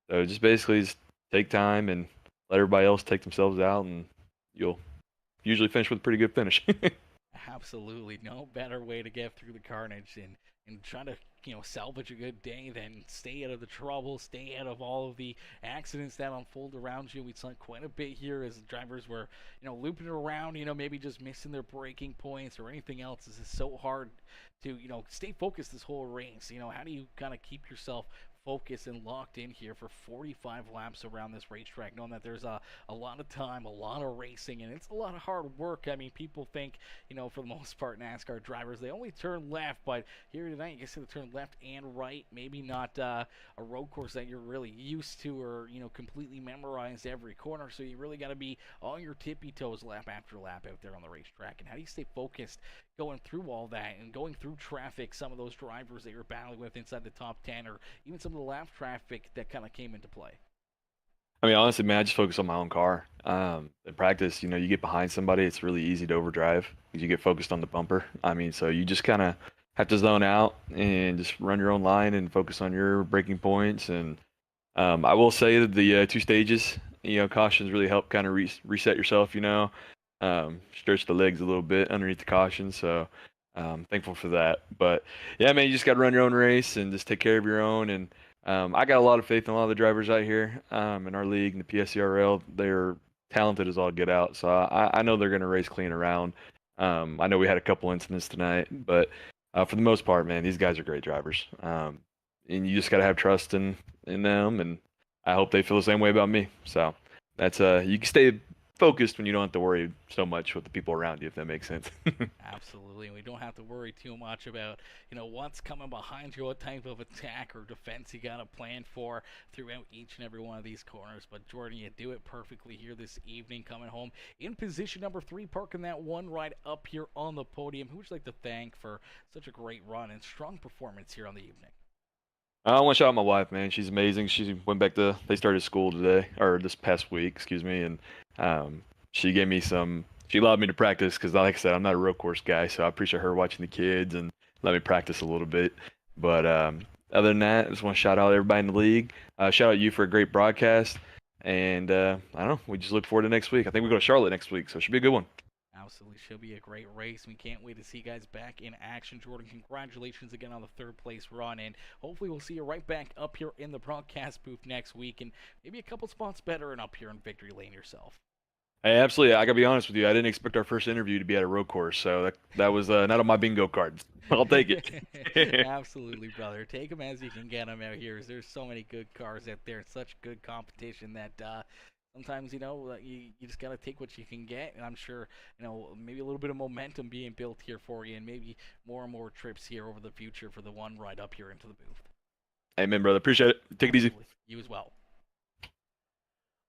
So just basically just take time and let everybody else take themselves out, and you'll usually finish with a pretty good finish. Absolutely. No better way to get through the carnage and try to salvage a good day, then stay out of the trouble, stay out of all of the accidents that unfold around you. We saw quite a bit here as the drivers were, looping around, maybe just missing their braking points or anything else. This is so hard to, stay focused this whole race. How do you kind of keep yourself focused and locked in here for 45 laps around this racetrack, knowing that there's a lot of time, a lot of racing, and it's a lot of hard work. I mean, people think, for the most part, NASCAR drivers, they only turn left, but here tonight, you get to turn left and right. Maybe not a road course that you're really used to or, completely memorized every corner, so you really got to be on your tippy toes lap after lap out there on the racetrack. And how do you stay focused going through all that and going through traffic, some of those drivers that you're battling with inside the top 10, or even some of the lap traffic that kind of came into play? I mean, honestly, man, I just focus on my own car. In practice, you get behind somebody, it's really easy to overdrive because you get focused on the bumper. I mean, so you just kind of have to zone out and just run your own line and focus on your braking points. And I will say that the 2 stages, cautions really help kind of reset yourself, stretch the legs a little bit underneath the caution. So thankful for that. But yeah, man, you just got to run your own race and just take care of your own. And I got a lot of faith in a lot of the drivers out here in our league, in the PSCRL. They're talented as all get out. So I know they're going to race clean around. I know we had a couple incidents tonight, but for the most part, man, these guys are great drivers. And you just got to have trust in them. And I hope they feel the same way about me. So that's you can stay focused when you don't have to worry so much with the people around you, if that makes sense. Absolutely, and we don't have to worry too much about what's coming behind you, what type of attack or defense you got to plan for throughout each and every one of these corners. But Jordan, you do it perfectly here this evening, coming home in position number 3, parking that one right up here on the podium. Who would you like to thank for such a great run and strong performance here on the evening? I want to shout out my wife, man. She's amazing. She went back they started school today, or this past week, excuse me, and she gave me she allowed me to practice because, like I said, I'm not a road course guy, so I appreciate her watching the kids and let me practice a little bit. But other than that, I just want to shout out everybody in the league. Shout out you for a great broadcast, and I don't know, we just look forward to next week. I think we go to Charlotte next week, so it should be a good one. Absolutely, should be a great race. We can't wait to see you guys back in action. Jordan, congratulations again on the 3rd place run, and hopefully we'll see you right back up here in the broadcast booth next week, and maybe a couple spots better and up here in victory lane yourself. Hey, absolutely. I gotta be honest with you. I didn't expect our first interview to be at a road course, so that was not on my bingo cards. I'll take it. Absolutely, brother. Take them as you can get them out here. There's so many good cars out there, such good competition that sometimes, you just got to take what you can get. And I'm sure, maybe a little bit of momentum being built here for you, and maybe more and more trips here over the future for the one right up here into the booth. Amen, brother. Appreciate it. Take it easy. You as well.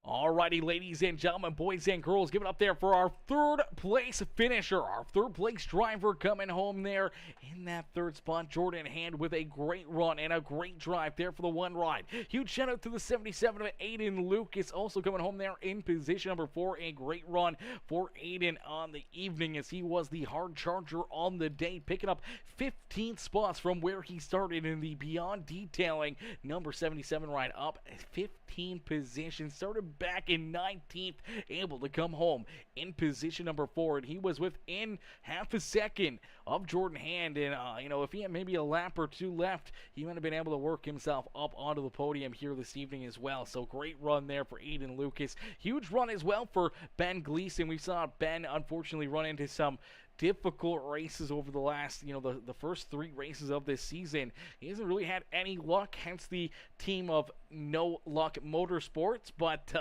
Alrighty, ladies and gentlemen, boys and girls, give it up there for our 3rd place finisher, our 3rd place driver coming home there in that 3rd spot. Jordan Hand with a great run and a great drive there for the one ride. Huge shout out to the 77 of Aiden Lucas, also coming home there in position number 4. A great run for Aiden on the evening as he was the hard charger on the day, picking up 15 spots from where he started in the Beyond Detailing number 77 ride, up 15 positions. Started back in 19th, able to come home in position number 4, and he was within half a second of Jordan Hand, and if he had maybe a lap or 2 left, he might have been able to work himself up onto the podium here this evening as well. So great run there for Aiden Lucas. Huge run as well for Ben Gleason. We saw Ben unfortunately run into some difficult races over the last, the first 3 races of this season. He hasn't really had any luck, hence the team of No Luck Motorsports, but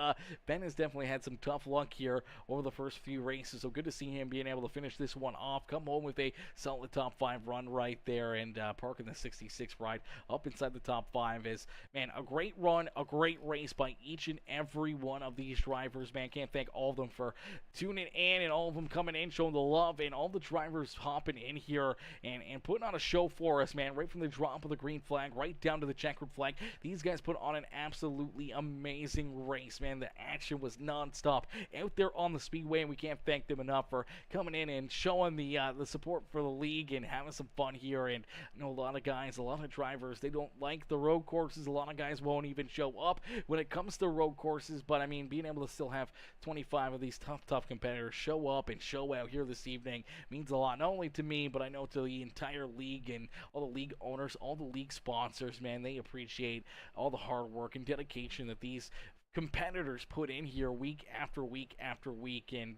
Ben has definitely had some tough luck here over the first few races, so good to see him being able to finish this one off, come home with a solid top 5 run right there, and parking the 66 ride up inside the top 5 is, man, a great run, a great race by each and every one of these drivers, man. Can't thank all of them for tuning in and all of them coming in, showing the love, and all the drivers hopping in here and putting on a show for us, man, right from the drop of the green flag right down to the checkered flag. These guys put on an absolutely amazing race, man. The action was nonstop out there on the speedway, and we can't thank them enough for coming in and showing the support for the league and having some fun here. And I know a lot of guys, a lot of drivers, they don't like the road courses. A lot of guys won't even show up when it comes to road courses, but I mean, being able to still have 25 of these tough competitors show up and show out here this evening means a lot, not only to me, but I know to the entire league and all the league owners, all the league sponsors, man. They appreciate all the hard work and dedication that these competitors put in here week after week after week, and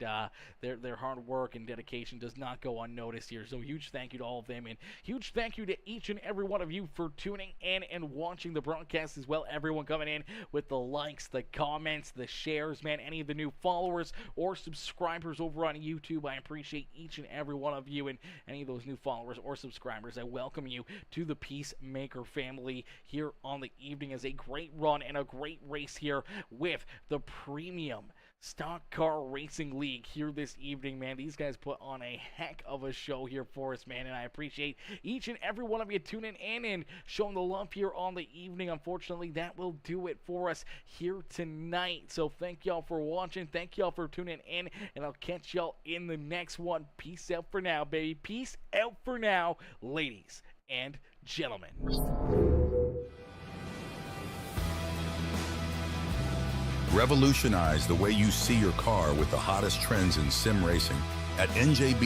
their hard work and dedication does not go unnoticed here. So huge thank you to all of them, and huge thank you to each and every one of you for tuning in and watching the broadcast as well. Everyone coming in with the likes, the comments, the shares, man. Any of the new followers or subscribers over on YouTube, I appreciate each and every one of you, and any of those new followers or subscribers, I welcome you to the Peacemaker family here on the evening. As a great run and a great race here with the Premium Stock Car Racing League here this evening, man. These guys put on a heck of a show here for us, man, and I appreciate each and every one of you tuning in and showing the love here on the evening. Unfortunately, that will do it for us here tonight. So thank y'all for watching. Thank y'all for tuning in, and I'll catch y'all in the next one. Peace out for now, baby. Peace out for now, ladies and gentlemen. Revolutionize the way you see your car with the hottest trends in sim racing at NJB.